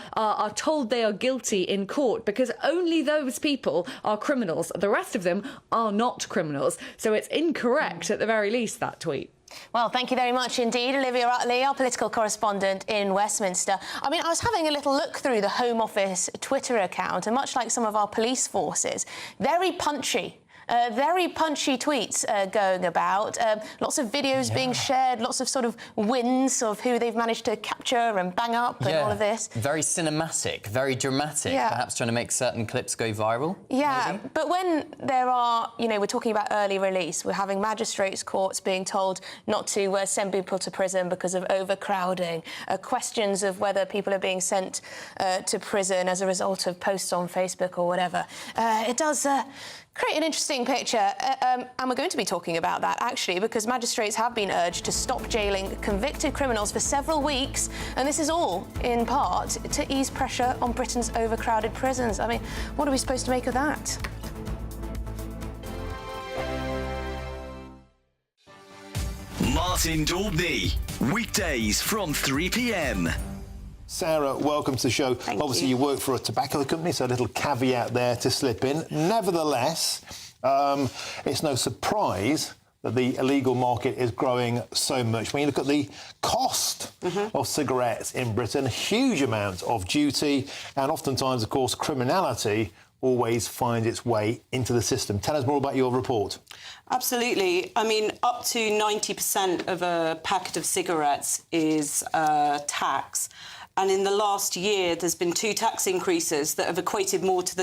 told they are guilty in court, because only those people are criminals. The rest of them are not criminals. So it's incorrect, at the very least, that tweet.
Well, thank you very much indeed, Olivia Utley, our political correspondent in Westminster. I mean, I was having a little look through the Home Office Twitter account, and much like some of our police forces, very punchy tweets going about, lots of videos being shared, lots of sort of wins of who they've managed to capture and bang up and all of this.
Very cinematic, very dramatic, perhaps trying to make certain clips go viral.
Yeah,
maybe?
But when there are, you know, we're talking about early release, we're having magistrates' courts being told not to send people to prison because of overcrowding, questions of whether people are being sent to prison as a result of posts on Facebook or whatever. It does create an interesting picture, and we're going to be talking about that, actually, because magistrates have been urged to stop jailing convicted criminals for several weeks, and this is all, in part, to ease pressure on Britain's overcrowded prisons. I mean, what are we supposed to make of that?
Martin Daubney, weekdays from 3 p.m.
Sarah, welcome to the show. Obviously, you work for a tobacco company, so a little caveat there to slip in. Nevertheless, it's no surprise that the illegal market is growing so much. When you look at the cost of cigarettes in Britain, huge amounts of duty, and oftentimes, of course, criminality always finds its way into the system. Tell us more about your report.
Absolutely. I mean, up to 90% of a packet of cigarettes is tax. And in the last year, there's been 2 tax increases that have equated more to the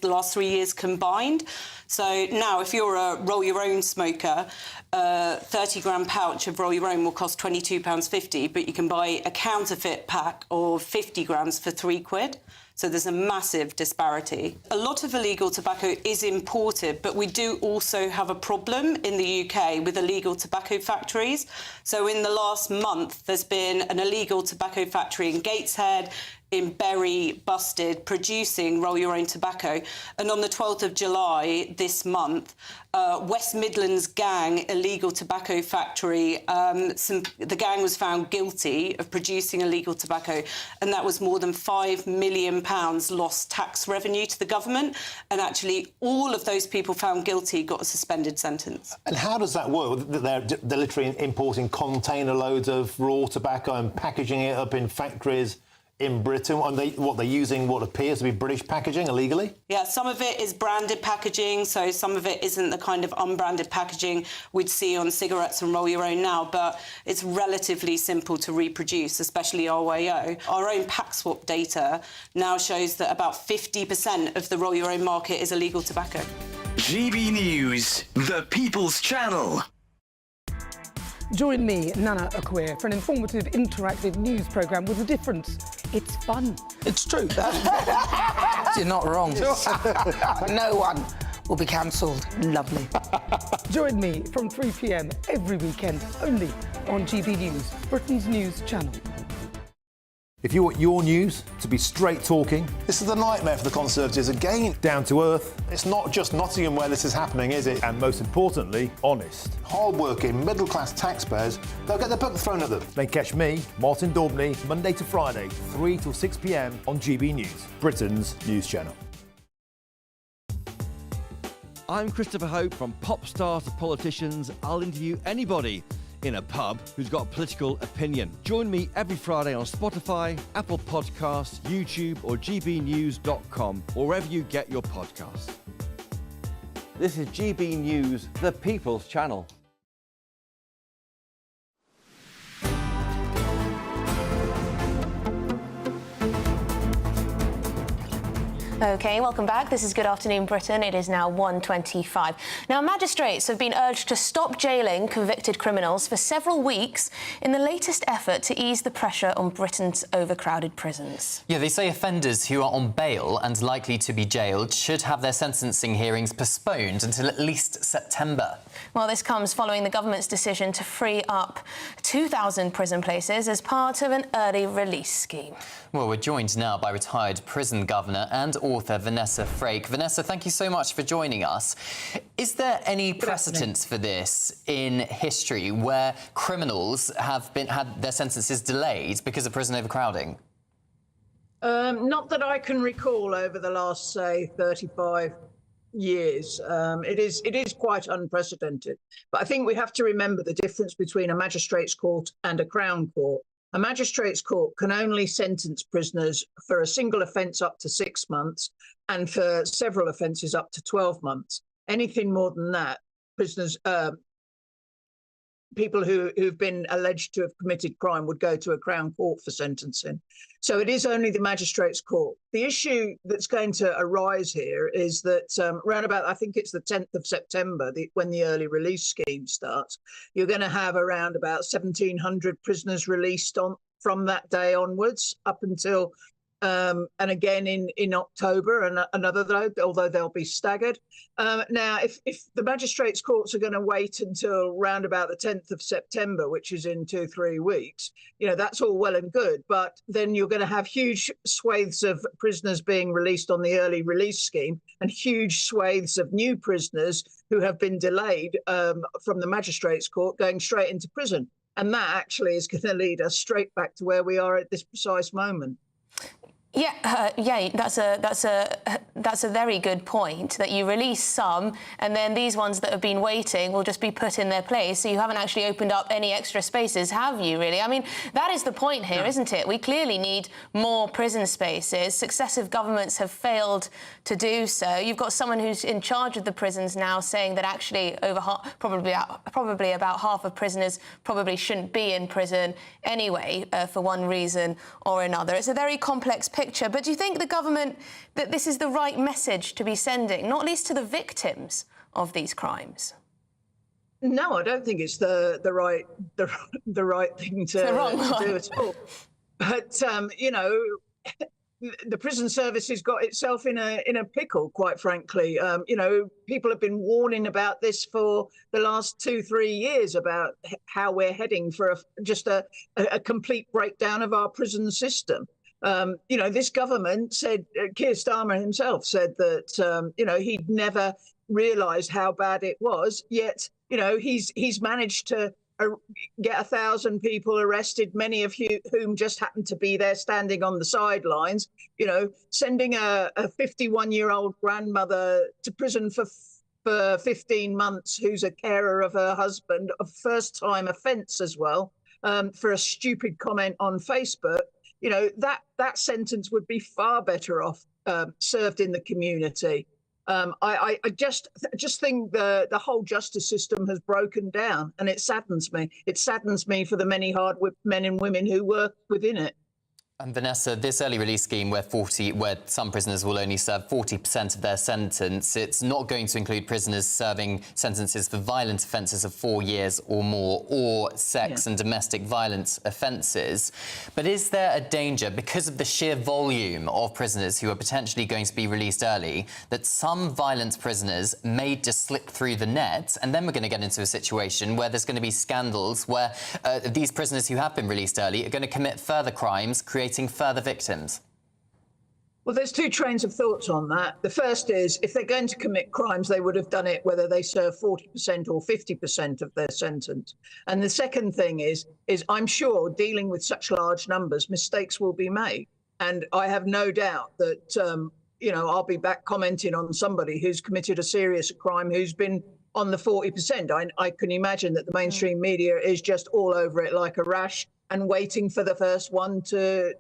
last 3 years combined. So now, if you're a roll-your-own smoker, a 30-gram pouch of roll-your-own will cost £22.50, but you can buy a counterfeit pack of 50 grams for £3. So there's a massive disparity. A lot of illegal tobacco is imported, but we do also have a problem in the UK with illegal tobacco factories. So in the last month, there's been an illegal tobacco factory in Gateshead, in Bury, busted, producing roll-your-own tobacco. And on the 12th of July this month, West Midlands gang illegal tobacco factory, the gang was found guilty of producing illegal tobacco, and that was more than £5 million lost tax revenue to the government. And actually, all of those people found guilty got a suspended sentence.
And how does that work? They're literally importing container loads of raw tobacco and packaging it up in factories in Britain. And they're using what appears to be British packaging illegally?
Yeah, some of it is branded packaging, so some of it isn't the kind of unbranded packaging we'd see on cigarettes and roll-your-own now, but it's relatively simple to reproduce, especially RYO. Our own pack swap data now shows that about 50% of the roll-your-own market is illegal tobacco.
GB News, the People's Channel.
Join me, Nana Akwe, for an informative, interactive news programme with a difference. It's fun.
It's true. You're not wrong. No one will be cancelled.
Lovely. Join me from 3 p.m. every weekend, only on GB News, Britain's news channel.
If you want your news to be straight talking, this is the nightmare for the Conservatives again. Down to earth. It's not just Nottingham where this is happening, is it? And most importantly, honest. Hard-working, middle-class taxpayers, they'll get their book thrown at them. They catch me, Martin Daubney, Monday to Friday, 3 till 6 p.m. on GB News, Britain's news channel.
I'm Christopher Hope. From pop stars to politicians, I'll interview anybody in a pub who's got a political opinion. Join me every Friday on Spotify, Apple Podcasts, YouTube or gbnews.com, or wherever you get your podcasts. This is GB News, the People's Channel.
OK, welcome back. This is Good Afternoon Britain. It is now 1:25. Now, magistrates have been urged to stop jailing convicted criminals for several weeks in the latest effort to ease the pressure on Britain's overcrowded prisons.
Yeah, they say offenders who are on bail and likely to be jailed should have their sentencing hearings postponed until at least September.
Well, this comes following the government's decision to free up 2,000 prison places as part of an early release scheme.
Well, we're joined now by retired prison governor and author Vanessa Frake. Vanessa, thank you so much for joining us. Is there any precedence for this in history where criminals have had their sentences delayed because of prison overcrowding?
Not that I can recall over the last, say, 35 years. It is quite unprecedented. But I think we have to remember the difference between a magistrate's court and a Crown Court. A magistrate's court can only sentence prisoners for a single offence up to 6 months and for several offences up to 12 months. Anything more than that, prisoners, people who've been alleged to have committed crime would go to a Crown Court for sentencing. So it is only the magistrate's court. The issue that's going to arise here is that round about, I think it's the 10th of September, when the early release scheme starts, you're going to have around about 1,700 prisoners released from that day onwards up until and again in October, and another, although they'll be staggered. Now, if the magistrates' courts are going to wait until round about the 10th of September, which is in 2-3 weeks, that's all well and good. But then you're going to have huge swathes of prisoners being released on the early release scheme and huge swathes of new prisoners who have been delayed from the magistrates' court going straight into prison. And that actually is going to lead us straight back to where we are at this precise moment.
Yeah, that's a very good point, that you release some and then these ones that have been waiting will just be put in their place. So you haven't actually opened up any extra spaces, have you, really? I mean, that is the point here, isn't it? We clearly need more prison spaces. Successive governments have failed to do so. You've got someone who's in charge of the prisons now saying that actually probably about half of prisoners probably shouldn't be in prison anyway for one reason or another. It's a very complex picture. But do you think the government, that this is the right message to be sending, not least to the victims of these crimes?
No, I don't think it's the right thing to do at all. But the prison service has got itself in a pickle, quite frankly. People have been warning about this for the last 2-3 years about how we're heading for just a complete breakdown of our prison system. This government said, Keir Starmer himself said that, he'd never realised how bad it was, yet, he's managed to get 1,000 people arrested, many of whom just happened to be there standing on the sidelines, sending a 51-year-old grandmother to prison for 15 months who's a carer of her husband, a first-time offence as well, for a stupid comment on Facebook. That sentence would be far better off served in the community. I just think the whole justice system has broken down, and it saddens me. It saddens me for the many hard men and women who work within it.
And Vanessa, this early release scheme where some prisoners will only serve 40% of their sentence, it's not going to include prisoners serving sentences for violent offences of 4 years or more, or sex and domestic violence offences. But is there a danger, because of the sheer volume of prisoners who are potentially going to be released early, that some violent prisoners may just slip through the net, and then we're going to get into a situation where there's going to be scandals where these prisoners who have been released early are going to commit further crimes, creating creating further victims?
Well, there's two trains of thoughts on that. The first is, if they're going to commit crimes, they would have done it whether they serve 40% or 50% of their sentence. And the second thing is I'm sure dealing with such large numbers, mistakes will be made. And I have no doubt that, I'll be back commenting on somebody who's committed a serious crime who's been on the 40%. I can imagine that the mainstream media is just all over it like a rash and waiting for the first one to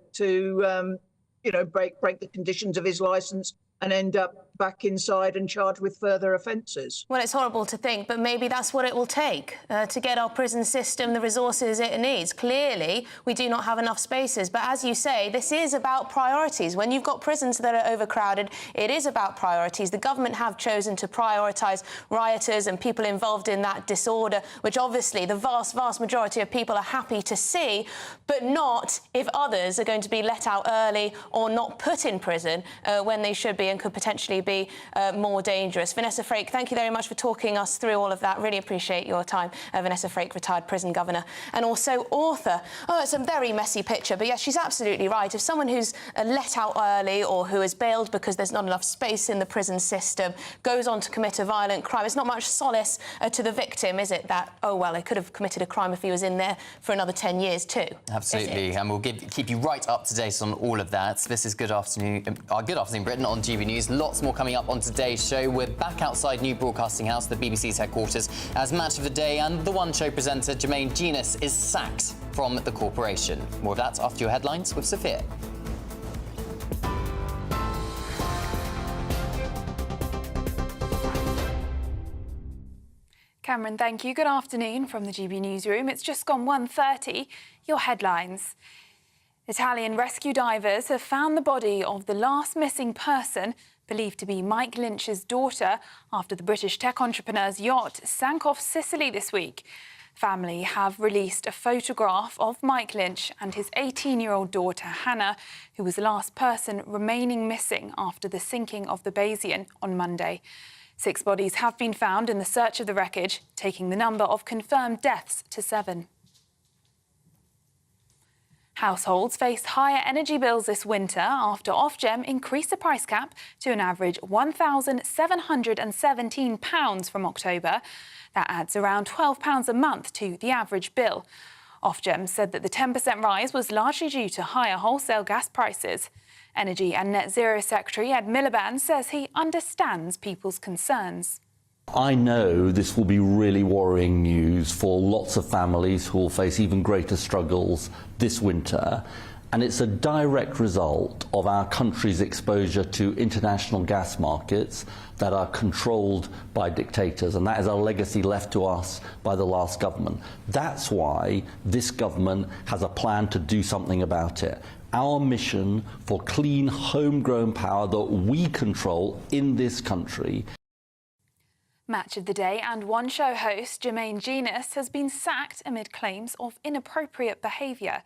break the conditions of his licence and end up back inside and charged with further offences.
Well, it's horrible to think, but maybe that's what it will take to get our prison system the resources it needs. Clearly, we do not have enough spaces, but as you say, this is about priorities. When you've got prisons that are overcrowded, it is about priorities. The government have chosen to prioritise rioters and people involved in that disorder, which obviously the vast, vast majority of people are happy to see, but not if others are going to be let out early or not put in prison when they should be and could potentially be more dangerous. Vanessa Frake, thank you very much for talking us through all of that. Really appreciate your time. Vanessa Frake, retired prison governor and also author. Oh, it's a very messy picture, but yes, she's absolutely right. If someone who's let out early or who is bailed because there's not enough space in the prison system goes on to commit a violent crime, it's not much solace to the victim, is it, that, oh, well, he could have committed a crime if he was in there for another 10 years too.
Absolutely, and we'll keep you right up to date on all of that. This is Good Afternoon Britain on GB News. Lots more coming up on today's show. We're back outside New Broadcasting House, the BBC's headquarters, as Match of the Day and the One Show presenter Jermaine Jenas is sacked from the corporation. More of that after your headlines with Sophia.
Cameron, thank you. Good afternoon from the GB Newsroom. It's just gone 1:30. Your headlines. Italian rescue divers have found the body of the last missing person, believed to be Mike Lynch's daughter, after the British tech entrepreneur's yacht sank off Sicily this week. Family have released a photograph of Mike Lynch and his 18-year-old daughter, Hannah, who was the last person remaining missing after the sinking of the Bayesian on Monday. 6 bodies have been found in the search of the wreckage, taking the number of confirmed deaths to 7. Households faced higher energy bills this winter after Ofgem increased the price cap to an average £1,717 from October. That adds around £12 a month to the average bill. Ofgem said that the 10% rise was largely due to higher wholesale gas prices. Energy and Net Zero Secretary Ed Miliband says he understands people's concerns.
I know this will be really worrying news for lots of families who will face even greater struggles this winter, and it's a direct result of our country's exposure to international gas markets that are controlled by dictators, and that is a legacy left to us by the last government. That's why this government has a plan to do something about it. Our mission for clean, homegrown power that we control in this country.
Match of the Day and One Show host Jermaine Jenas has been sacked amid claims of inappropriate behaviour.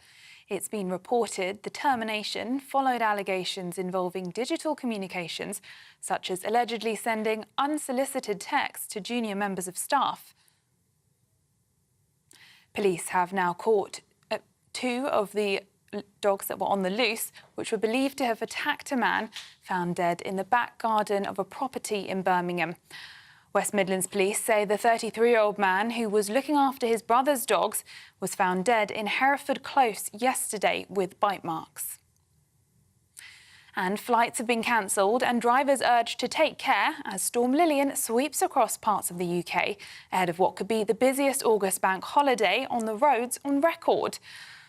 It's been reported the termination followed allegations involving digital communications, such as allegedly sending unsolicited texts to junior members of staff. Police have now caught 2 of the dogs that were on the loose, which were believed to have attacked a man found dead in the back garden of a property in Birmingham. West Midlands police say the 33-year-old man who was looking after his brother's dogs was found dead in Hereford Close yesterday with bite marks. And flights have been cancelled and drivers urged to take care as Storm Lillian sweeps across parts of the UK ahead of what could be the busiest August bank holiday on the roads on record.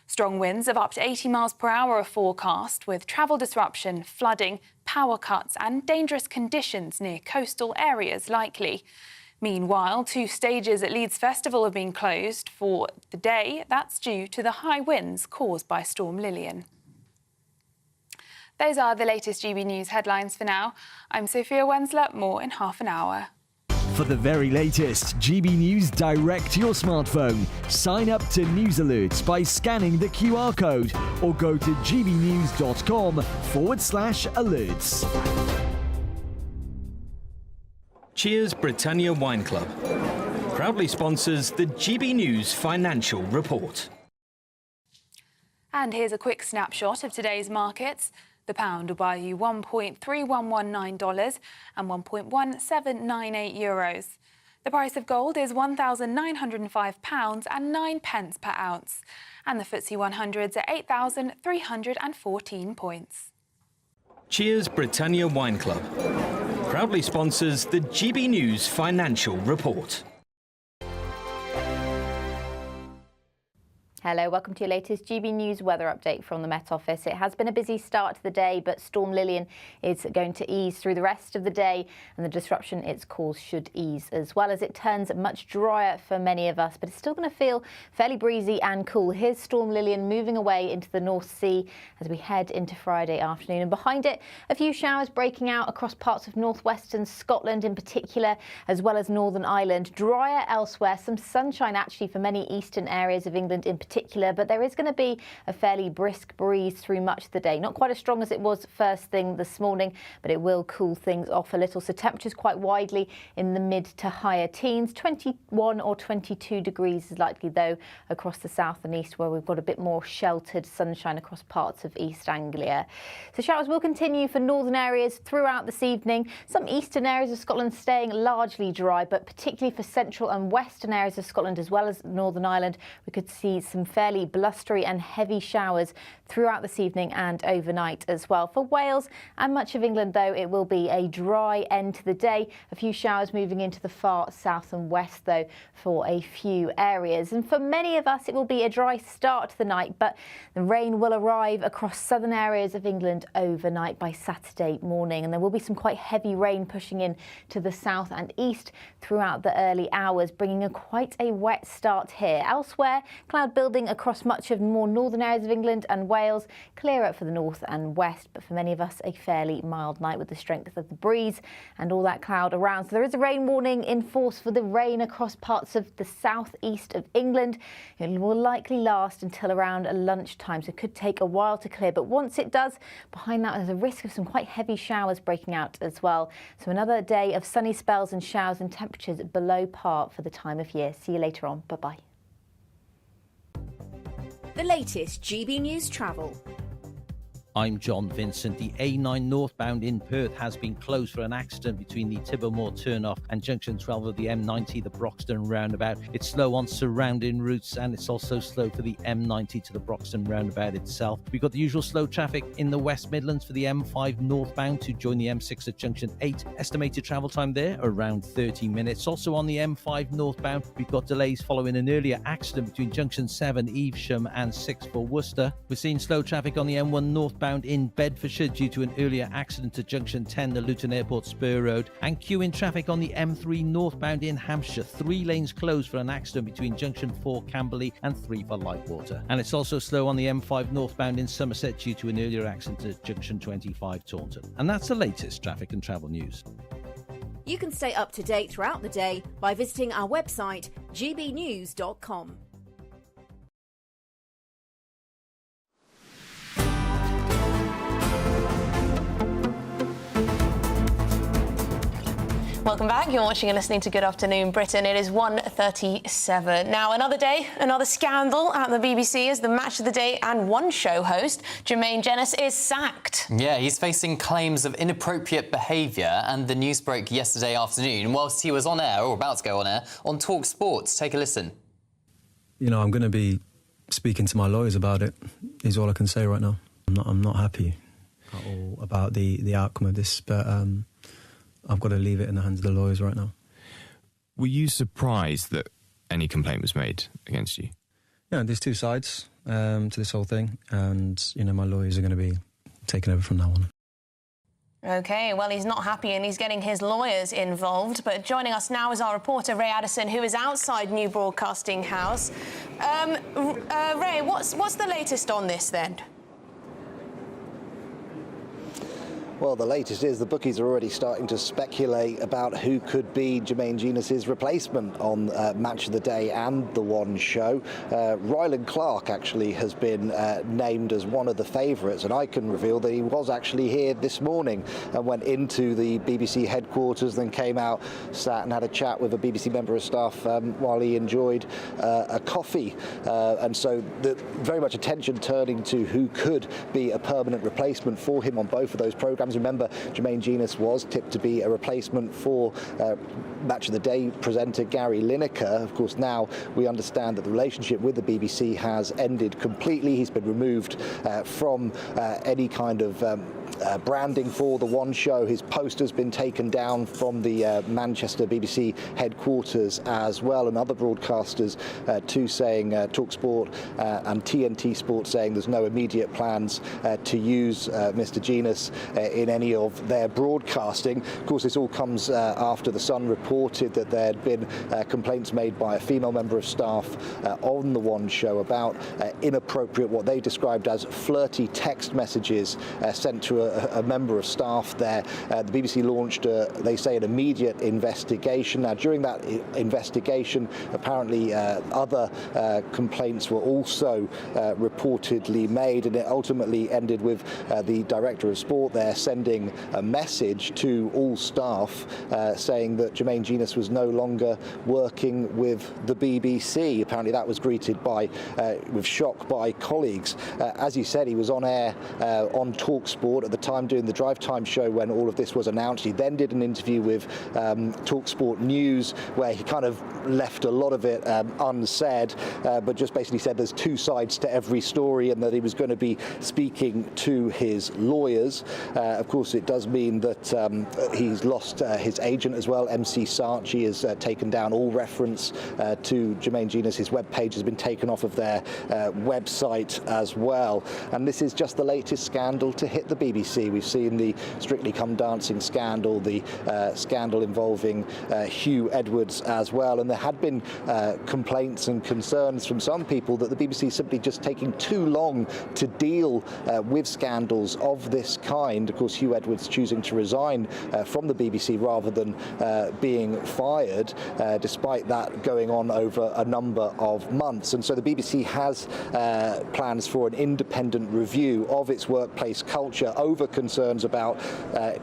Strong winds of up to 80 miles per hour are forecast, with travel disruption, flooding, power cuts and dangerous conditions near coastal areas likely. Meanwhile, 2 stages at Leeds Festival have been closed for the day. That's due to the high winds caused by Storm Lillian. Those are the latest GB News headlines for now. I'm Sophia Wensler, more in half an hour.
For the very latest GB News direct to your smartphone, sign up to News Alerts by scanning the QR code or go to gbnews.com/alerts.
Cheers Britannia Wine Club proudly sponsors the GB News Financial Report.
And here's a quick snapshot of today's markets. The pound will buy you $1.3119 and €1.1798. The price of gold is £1,905 and 9 pence per ounce. And the FTSE 100's at 8,314 points.
Cheers Britannia Wine Club proudly sponsors the GB News Financial Report.
Hello, welcome to your latest GB News weather update from the Met Office. It has been a busy start to the day, but Storm Lillian is going to ease through the rest of the day, and the disruption it's caused should ease as well as it turns much drier for many of us, but it's still going to feel fairly breezy and cool. Here's Storm Lillian moving away into the North Sea as we head into Friday afternoon, and behind it, a few showers breaking out across parts of northwestern Scotland in particular, as well as Northern Ireland. Drier elsewhere, some sunshine actually for many eastern areas of England in particular, but there is going to be a fairly brisk breeze through much of the day. Not quite as strong as it was first thing this morning, but it will cool things off a little. So temperatures quite widely in the mid to higher teens. 21 or 22 degrees is likely, though, across the south and east, where we've got a bit more sheltered sunshine across parts of East Anglia. So showers will continue for northern areas throughout this evening. Some eastern areas of Scotland staying largely dry, but particularly for central and western areas of Scotland, as well as Northern Ireland, we could see some fairly blustery and heavy showers throughout this evening and overnight as well. For Wales and much of England, though, it will be a dry end to the day. A few showers moving into the far south and west, though, for a few areas. And for many of us, it will be a dry start to the night, but the rain will arrive across southern areas of England overnight by Saturday morning. And there will be some quite heavy rain pushing in to the south and east throughout the early hours, bringing quite a wet start here. Elsewhere, cloud building across much of more northern areas of England and Wales, clearer for the north and west, but for many of us a fairly mild night with the strength of the breeze and all that cloud around. So there is a rain warning in force for the rain across parts of the southeast of England. It will likely last until around lunchtime, so it could take a while to clear, but once it does, behind that there's a risk of some quite heavy showers breaking out as well. So another day of sunny spells and showers and temperatures below par for the time of year. See you later on. Bye-bye.
The latest GB News travel.
I'm John Vincent. The A9 northbound in Perth has been closed for an accident between the Tivermore turnoff and junction 12 of the M90, the Broxton roundabout. It's slow on surrounding routes, and it's also slow for the M90 to the Broxton roundabout itself. We've got the usual slow traffic in the West Midlands for the M5 northbound to join the M6 at junction 8. Estimated travel time there around 30 minutes. Also on the M5 northbound, we've got delays following an earlier accident between junction 7 Evesham and 6 for Worcester. We're seeing slow traffic on the M1 northbound in Bedfordshire due to an earlier accident at junction 10, the Luton Airport Spur Road, and queuing traffic on the M3 northbound in Hampshire. 3 lanes closed for an accident between junction 4 Camberley and 3 for Lightwater. And it's also slow on the M5 northbound in Somerset due to an earlier accident at junction 25 Taunton. And that's the latest traffic and travel news.
You can stay up to date throughout the day by visiting our website gbnews.com.
Welcome back. You're watching and listening to Good Afternoon Britain. It is 1:37. Now, another day, another scandal at the BBC as the Match of the Day and One Show host, Jermaine Jenas, is sacked.
Yeah, he's facing claims of inappropriate behaviour, and the news broke yesterday afternoon whilst he was on air, or about to go on air, on Talk Sports. Take a listen.
You know, I'm going to be speaking to my lawyers about it, is all I can say right now. I'm not happy at all about the outcome of this, but I've got to leave it in the hands of the lawyers right now.
Were you surprised that any complaint was made against you?
Yeah, there's two sides to this whole thing, and, you know, my lawyers are going to be taking over from now on.
OK, well, he's not happy and he's getting his lawyers involved. But joining us now is our reporter, Ray Addison, who is outside New Broadcasting House. Ray, what's the latest on this, then?
Well, the latest is the bookies are already starting to speculate about who could be Jermaine Jenas' replacement on Match of the Day and The One Show. Ryland Clark actually has been named as one of the favourites, and I can reveal that he was actually here this morning and went into the BBC headquarters, then came out, sat and had a chat with a BBC member of staff while he enjoyed a coffee. And so very much attention turning to who could be a permanent replacement for him on both of those programmes. Remember, Jermaine Jenas was tipped to be a replacement for Match of the Day presenter Gary Lineker. Of course, now we understand that the relationship with the BBC has ended completely. He's been removed from any kind of branding for The One Show. His poster's been taken down from the Manchester BBC headquarters as well, and other broadcasters too saying, TalkSport and TNT Sport saying there's no immediate plans to use Mr. Jenas in any of their broadcasting. Of course, this all comes after The Sun reported that there had been complaints made by a female member of staff on The One Show about inappropriate, what they described as flirty text messages sent to a member of staff there. The BBC launched, they say, an immediate investigation. Now, during that investigation, apparently other complaints were also reportedly made, and it ultimately ended with the director of sport there sending a message to all staff saying that Jermaine Jenas was no longer working with the BBC. Apparently that was greeted with shock by colleagues. As you said, he was on air on TalkSport at the time doing the drive time show when all of this was announced. He then did an interview with TalkSport News where he kind of left a lot of it unsaid, but just basically said there's two sides to every story and that he was going to be speaking to his lawyers. Of course, it does mean that he's lost his agent as well. MC Saatchi has taken down all reference to Jermaine Jenas. His webpage has been taken off of their website as well. And this is just the latest scandal to hit the BBC. We've seen the Strictly Come Dancing scandal, the scandal involving Hugh Edwards as well. And there had been complaints and concerns from some people that the BBC is simply just taking too long to deal with scandals of this kind. Of course, Hugh Edwards choosing to resign from the BBC rather than being fired, despite that going on over a number of months. And so the BBC has plans for an independent review of its workplace culture over concerns about,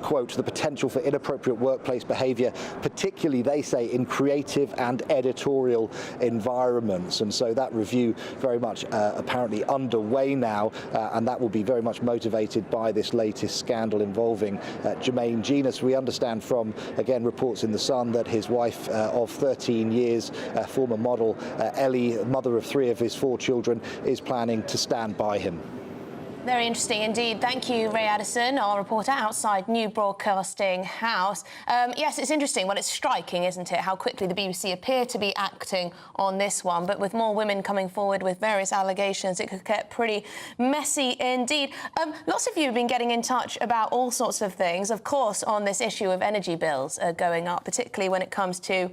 quote, the potential for inappropriate workplace behaviour, particularly, they say, in creative and editorial environments. And so that review very much apparently underway now, and that will be very much motivated by this latest scandal involving Jermaine Jenas. We understand from, again, reports in The Sun that his wife of 13 years, former model Ellie, mother of 3 of his 4 children, is planning to stand by him.
Very interesting indeed. Thank you, Ray Addison, our reporter outside New Broadcasting House. Yes, it's interesting. Well, it's striking, isn't it, how quickly the BBC appear to be acting on this one. But with more women coming forward with various allegations, it could get pretty messy indeed. Lots of you have been getting in touch about all sorts of things, of course, on this issue of energy bills going up, particularly when it comes to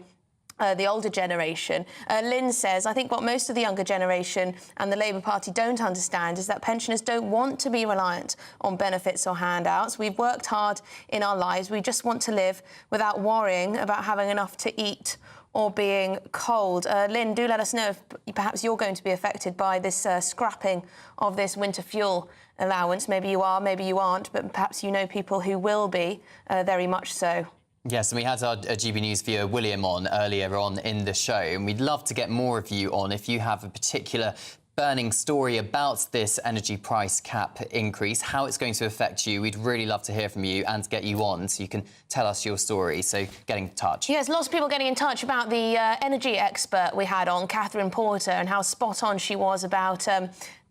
the older generation. Lynn says, I think what most of the younger generation and the Labour Party don't understand is that pensioners don't want to be reliant on benefits or handouts. We've worked hard in our lives. We just want to live without worrying about having enough to eat or being cold. Lynn, do let us know if perhaps you're going to be affected by this scrapping of this winter fuel allowance. Maybe you are, maybe you aren't, but perhaps you know people who will be, very much so.
Yes, and we had our GB News viewer William on earlier on in the show, and we'd love to get more of you on if you have a particular burning story about this energy price cap increase, how it's going to affect you. We'd really love to hear from you and get you on so you can tell us your story. So get in touch.
Yes, lots of people getting in touch about the energy expert we had on, Catherine Porter, and how spot on she was about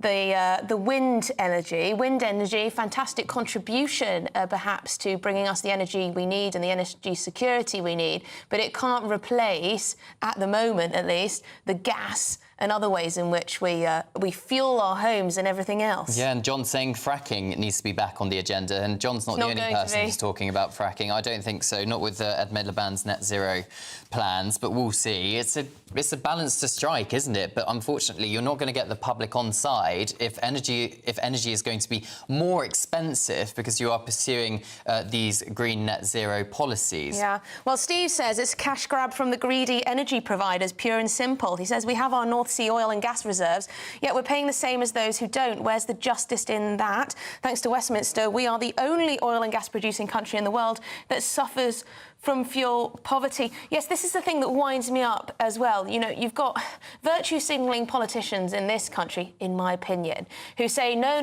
the wind energy. Wind energy, fantastic contribution, perhaps, to bringing us the energy we need and the energy security we need, but it can't replace, at the moment at least, the gas and other ways in which we fuel our homes and everything else.
Yeah, and John's saying fracking needs to be back on the agenda, and John's not the only person who's talking about fracking. I don't think so, not with Ed Miliband's net zero plans, but we'll see. It's a balance to strike, isn't it? But unfortunately, you're not going to get the public on side if energy is going to be more expensive because you are pursuing these green net zero policies.
Yeah. Well, Steve says it's a cash grab from the greedy energy providers, pure and simple. He says we have our North Sea oil and gas reserves, yet we're paying the same as those who don't. Where's the justice in that? Thanks to Westminster, we are the only oil and gas producing country in the world that suffers from fuel poverty. Yes, this is the thing that winds me up as well. You know, you've got virtue-signalling politicians in this country, in my opinion, who say, no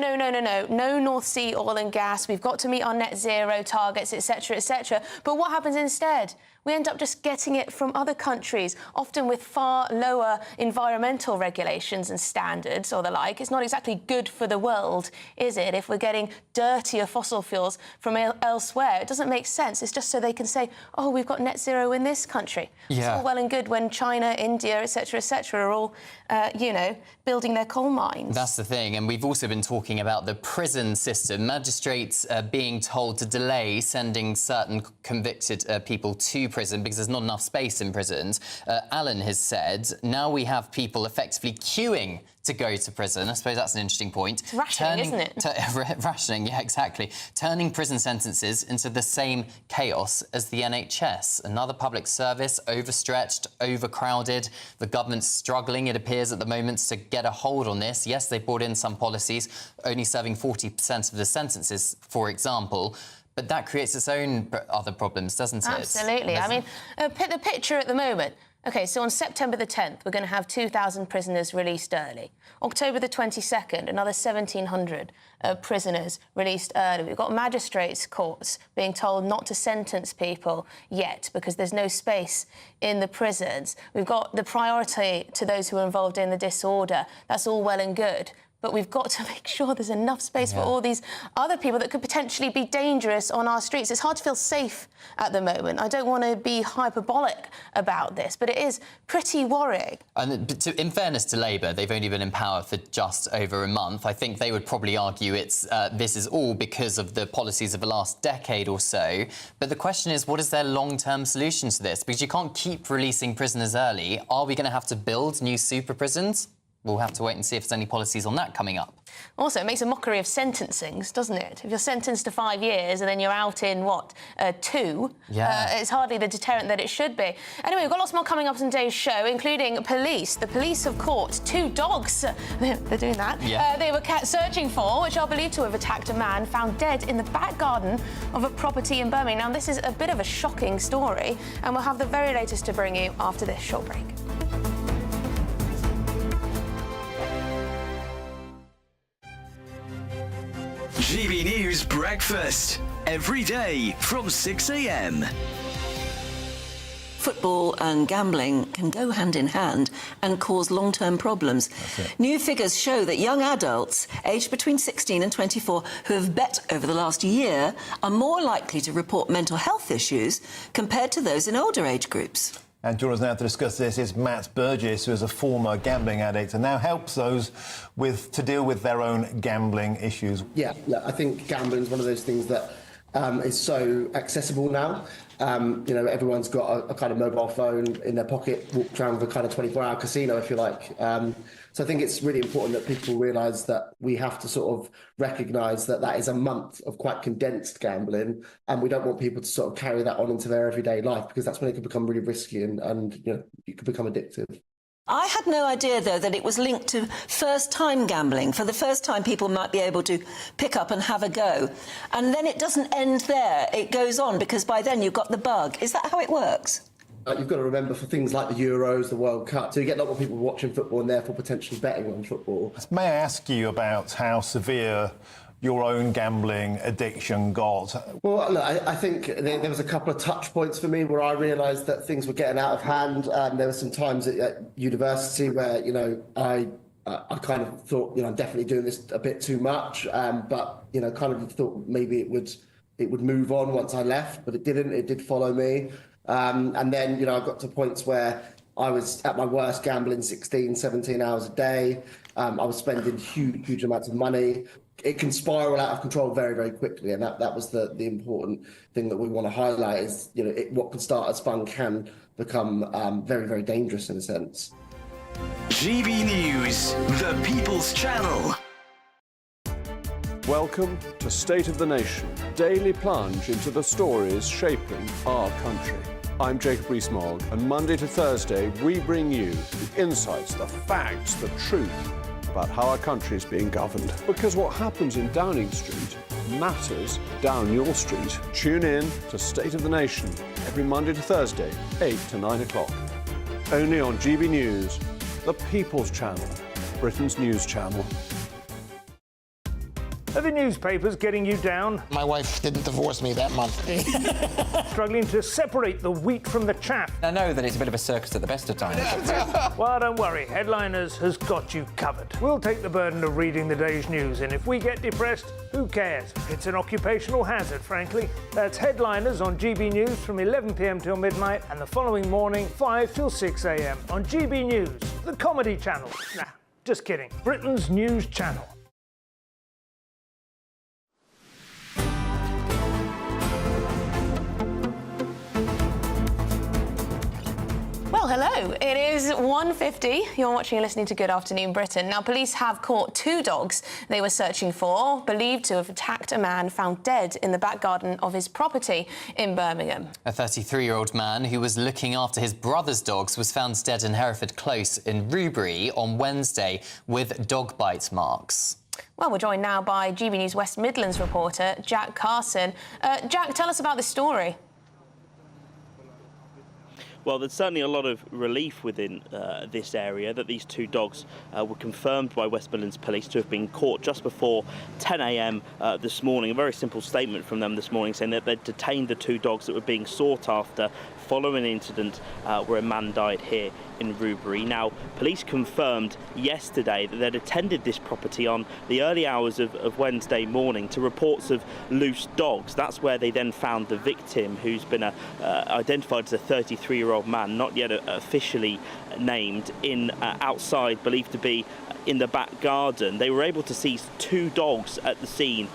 North Sea oil and gas, we've got to meet our net zero targets, etc., etc. But what happens instead? We end up just getting it from other countries, often with far lower environmental regulations and standards or the like. It's not exactly good for the world, is it, if we're getting dirtier fossil fuels from elsewhere? It doesn't make sense. It's just so they can say, oh, we've got net zero in this country.
Yeah.
It's all well and good when China, India, etc., are all, building their coal mines.
That's the thing. And we've also been talking about the prison system. Magistrates being told to delay sending certain convicted people to prison because there's not enough space in prisons. Alan has said now we have people effectively queuing to go to prison. I suppose that's an interesting point.
It's rationing, isn't it?
Rationing, yeah, exactly. Turning prison sentences into the same chaos as the NHS. Another public service overstretched, overcrowded. The government's struggling, it appears, at the moment to get a hold on this. Yes, they brought in some policies, only serving 40% of the sentences, for example. But that creates its own other problems, doesn't it?
Absolutely. I mean, the picture at the moment. OK, so on September the 10th, we're going to have 2,000 prisoners released early. October the 22nd, another 1,700 prisoners released early. We've got magistrates' courts being told not to sentence people yet because there's no space in the prisons. We've got the priority to those who are involved in the disorder. That's all well and good. But we've got to make sure there's enough space for all these other people that could potentially be dangerous on our streets. It's hard to feel safe at the moment. I don't want to be hyperbolic about this, but it is pretty worrying.
And in fairness to Labour, they've only been in power for just over a month. I think they would probably argue this is all because of the policies of the last decade or so. But the question is, what is their long-term solution to this? Because you can't keep releasing prisoners early. Are we going to have to build new super prisons? We'll have to wait and see if there's any policies on that coming up.
Also, it makes a mockery of sentencings, doesn't it? If you're sentenced to 5 years and then you're out in, 2, it's hardly the deterrent that it should be. Anyway, we've got lots more coming up in today's show, including police. The police have caught 2 dogs. They're doing that.
Yeah.
They were searching for, which are believed to have attacked a man found dead in the back garden of a property in Birmingham. Now, this is a bit of a shocking story, and we'll have the very latest to bring you after this short break.
GB News Breakfast, every day from 6 a.m.
Football and gambling can go hand in hand and cause long-term problems. New figures show that young adults aged between 16 and 24 who have bet over the last year are more likely to report mental health issues compared to those in older age groups.
And joining us now to discuss this is Matt Burgess, who is a former gambling addict and now helps those to deal with their own gambling issues.
Yeah, look, I think gambling is one of those things that is so accessible now. Everyone's got a kind of mobile phone in their pocket, walks around with a kind of 24-hour casino, if you like. So I think it's really important that people realise that we have to sort of recognise that is a month of quite condensed gambling, and we don't want people to sort of carry that on into their everyday life, because that's when it can become really risky and you could become addictive.
I had no idea, though, that it was linked to first-time gambling. For the first time, people might be able to pick up and have a go. And then it doesn't end there. It goes on, because by then you've got the bug. Is that how it works?
You've got to remember, for things like the Euros, the World Cup, so you get a lot more people watching football and therefore potentially betting on football.
May I ask you about how severe your own gambling addiction got?
Well, look, I think there was a couple of touch points for me where I realised that things were getting out of hand. There were some times at university where, I kind of thought, I'm definitely doing this a bit too much, but, kind of thought maybe it would move on once I left, but it didn't. It did follow me. And then, I got to points where I was at my worst gambling 16, 17 hours a day. I was spending huge amounts of money. It can spiral out of control very, very quickly, and that was the important thing that we want to highlight is, you know, what can start as fun can become very, very dangerous in a sense.
GB News, the People's Channel.
Welcome to State of the Nation, daily plunge into the stories shaping our country. I'm Jacob Rees-Mogg, and Monday to Thursday we bring you the insights, the facts, the truth about how our country is being governed. Because what happens in Downing Street matters down your street. Tune in to State of the Nation every Monday to Thursday, 8 to 9 o'clock. Only on GB News, the People's Channel, Britain's news channel.
Are the newspapers getting you down?
My wife didn't divorce me that month.
Struggling to separate the wheat from the chaff?
I know that it's a bit of a circus at the best of times.
Well, don't worry. Headliners has got you covered. We'll take the burden of reading the day's news, and if we get depressed, who cares? It's an occupational hazard, frankly. That's Headliners on GB News from 11 p.m. till midnight, and the following morning, 5 till 6 a.m. on GB News, the comedy channel. Nah, just kidding. Britain's news channel.
Well, hello. It is 1:50. You're watching and listening to Good Afternoon Britain. Now, police have caught two dogs they were searching for, believed to have attacked a man found dead in the back garden of his property in Birmingham.
A 33-year-old man who was looking after his brother's dogs was found dead in Hereford Close in Rubery on Wednesday with dog bite marks.
Well, we're joined now by GB News West Midlands reporter Jack Carson. Jack, tell us about this story.
Well, there's certainly a lot of relief within this area that these two dogs were confirmed by West Midlands Police to have been caught just before 10 a.m. This morning. A very simple statement from them this morning saying that they'd detained the two dogs that were being sought after following an incident where a man died here in Rubery. Now, police confirmed yesterday that they'd attended this property on the early hours of Wednesday morning to reports of loose dogs. That's where they then found the victim, who's been identified as a 33-year-old man, not yet officially named, in outside, believed to be in the back garden. They were able to seize two dogs at the scene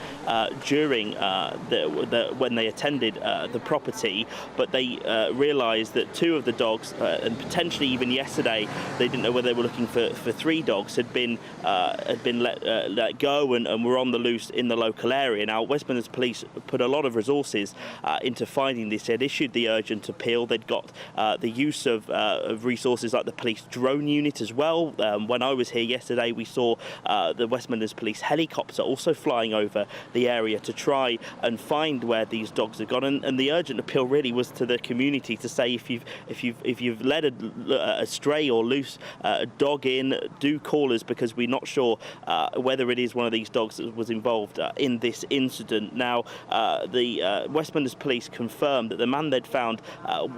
during when they attended the property, but they realised that two of the dogs, and potentially even yesterday, they didn't know whether they were looking for three dogs, had been let go and were on the loose in the local area. Now, West Midlands Police put a lot of resources into finding this. They'd issued the urgent appeal. They'd got the use of resources like the police drone unit as well. When I was here yesterday, we saw the West Midlands Police helicopter also flying over the area to try and find where these dogs had gone. And the urgent appeal really was to the community to say, if you've let a stray or loose dog in, do call us, because we're not sure whether it is one of these dogs that was involved in this incident. Now, the West Midlands Police confirmed that the man they'd found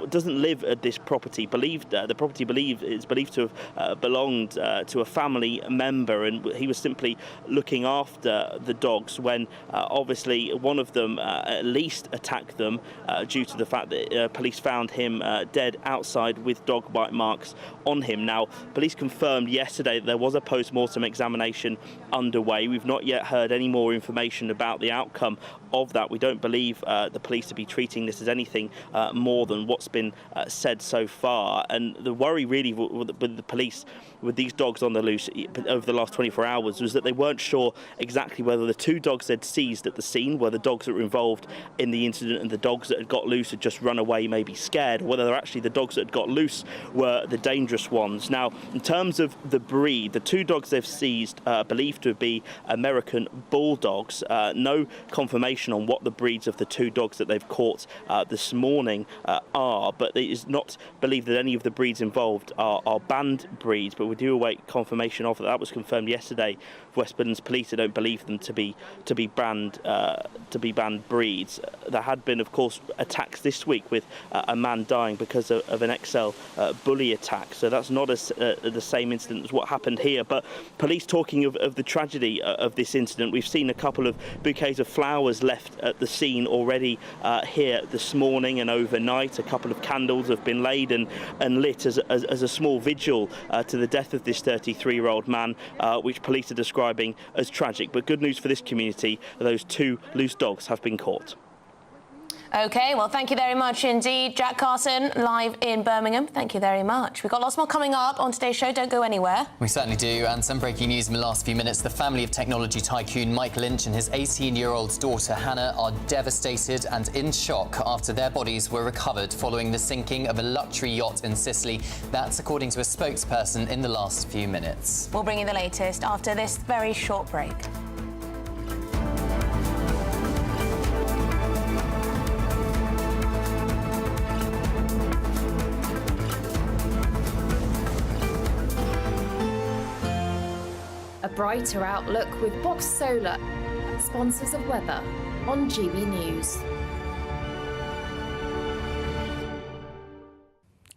doesn't live at this property. The property is believed to have belonged to a family member, and he was simply looking after the dogs when obviously one of them at least attacked them due to the fact that police found him dead outside with dog bite marks on him. Now, police confirmed yesterday that there was a post-mortem examination underway. We've not yet heard any more information about the outcome of that. We don't believe the police to be treating this as anything more than what's been said so far. And the worry really with the police, with these dogs on the loose over the last 24 hours, was that they weren't sure exactly whether the two dogs they'd seized at the scene were the dogs that were involved in the incident and the dogs that had got loose had just run away, maybe scared, or whether actually the dogs that had got loose were the dangerous ones. Now, in terms of the breed, the two dogs they've seized are believed to be American bulldogs. No confirmation on what the breeds of the two dogs that they've caught this morning are, but it is not believed that any of the breeds involved are banned breeds, but we do await confirmation of that. That was confirmed yesterday West Midlands Police. They don't believe them to be banned breeds. There had been, of course, attacks this week with a man dying because of an XL bully attack. So that's not the same incident as what happened here. But police talking of the tragedy of this incident. We've seen a couple of bouquets of flowers left at the scene already here this morning and overnight. A couple of candles have been laid and lit as a small vigil to the death of this 33-year-old man, which police are describing as tragic. But good news for this community, those 2 loose dogs have been caught.
OK, well, thank you very much indeed. Jack Carson, live in Birmingham. Thank you very much. We've got lots more coming up on today's show. Don't go anywhere.
We certainly do. And some breaking news in the last few minutes. The family of technology tycoon Mike Lynch and his 18-year-old daughter Hannah are devastated and in shock after their bodies were recovered following the sinking of a luxury yacht in Sicily. That's according to a spokesperson in the last few minutes.
We'll bring you the latest after this very short break.
A brighter outlook with Box Solar, sponsors of weather on GB News.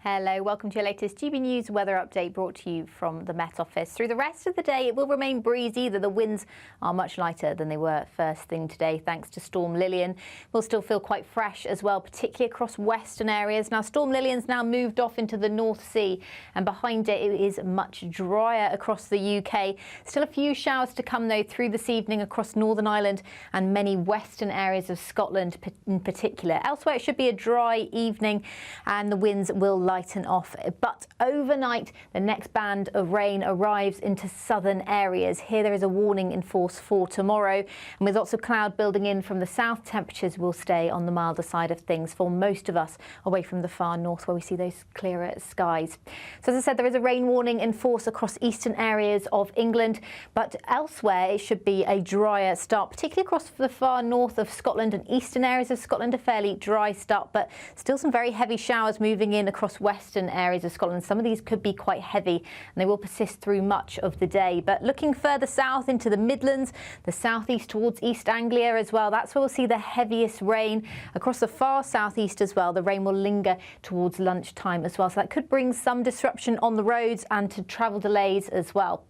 Hello, welcome to your latest GB News weather update brought to you from the Met Office. Through the rest of the day, it will remain breezy, though the winds are much lighter than they were first thing today, thanks to Storm Lillian. We'll still feel quite fresh as well, particularly across western areas. Now, Storm Lillian's now moved off into the North Sea, and behind it, it is much drier across the UK. Still a few showers to come, though, through this evening across Northern Ireland and many western areas of Scotland in particular. Elsewhere, it should be a dry evening, and the winds will lighten off. But overnight, the next band of rain arrives into southern areas. Here there is a warning in force for tomorrow, and with lots of cloud building in from the south, temperatures will stay on the milder side of things for most of us, away from the far north where we see those clearer skies. So as I said, there is a rain warning in force across eastern areas of England, but elsewhere it should be a drier start, particularly across the far north of Scotland and eastern areas of Scotland. A fairly dry start, but still some very heavy showers moving in across western areas of Scotland. Some of these could be quite heavy, and they will persist through much of the day. But looking further south into the Midlands, the southeast towards East Anglia as well, that's where we'll see the heaviest rain. Across the far southeast as well, the rain will linger towards lunchtime as well. So that could bring some disruption on the roads and to travel delays as well.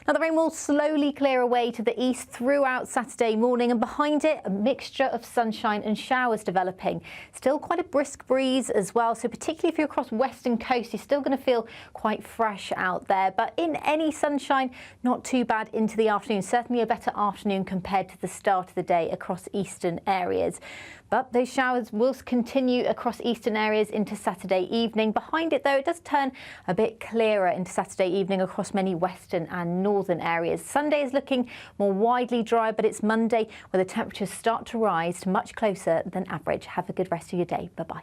Now, the rain will slowly clear away to the east throughout Saturday morning, and behind it, a mixture of sunshine and showers developing. Still quite a brisk breeze as well, so particularly if you're across western coast, you're still going to feel quite fresh out there. But in any sunshine, not too bad into the afternoon. Certainly a better afternoon compared to the start of the day across eastern areas. But those showers will continue across eastern areas into Saturday evening. Behind it, though, it does turn a bit clearer into Saturday evening across many western and northern areas. Sunday is looking more widely dry, but it's Monday where the temperatures start to rise to much closer than average. Have a good rest of your day. Bye-bye.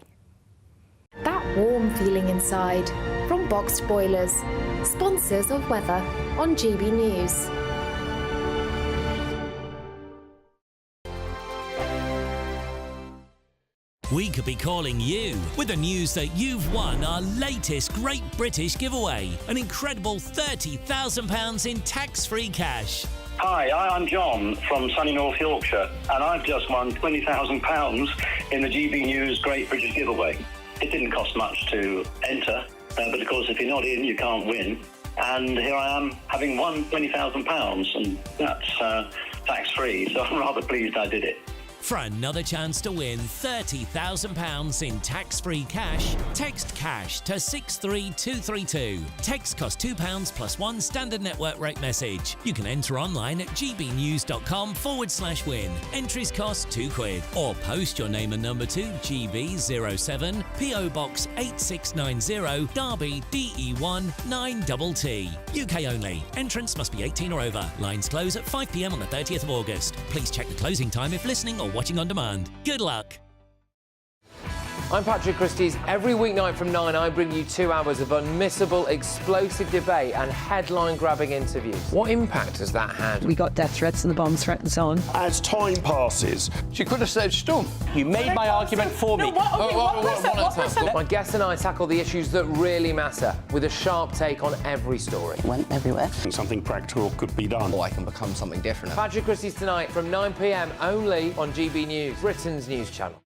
That warm feeling inside from Boxed Boilers, sponsors of weather on GB News.
We could be calling you with the news that you've won our latest Great British giveaway, an incredible £30,000 in tax-free cash.
Hi, I'm John from sunny North Yorkshire, and I've just won £20,000 in the GB News Great British giveaway. It didn't cost much to enter, but of course if you're not in, you can't win. And here I am, having won £20,000, and that's tax-free, so I'm rather pleased I did it.
For another chance to win £30,000 in tax-free cash, text cash to 63232. Text costs £2 plus one standard network rate message. You can enter online at gbnews.com/win. Entries cost £2, or post your name and number to GB07 PO Box 8690 Derby DE1 9TT. UK only. Entrance must be 18 or over. Lines close at 5 p.m. on the 30th of August. Please check the closing time if listening or watching on demand. Good luck.
I'm Patrick Christie's. Every weeknight from 9, I bring you 2 hours of unmissable, explosive debate and headline-grabbing interviews. What impact has that had?
We got death threats and the bomb threat and so on.
As time passes,
She could have said storm.
You made my argument for me.
My guests and I tackle the issues that really matter with a sharp take on every story.
It went everywhere.
something practical could be done.
Or I can become something different.
Patrick Christie's tonight from 9 p.m. only on GB News, Britain's news channel.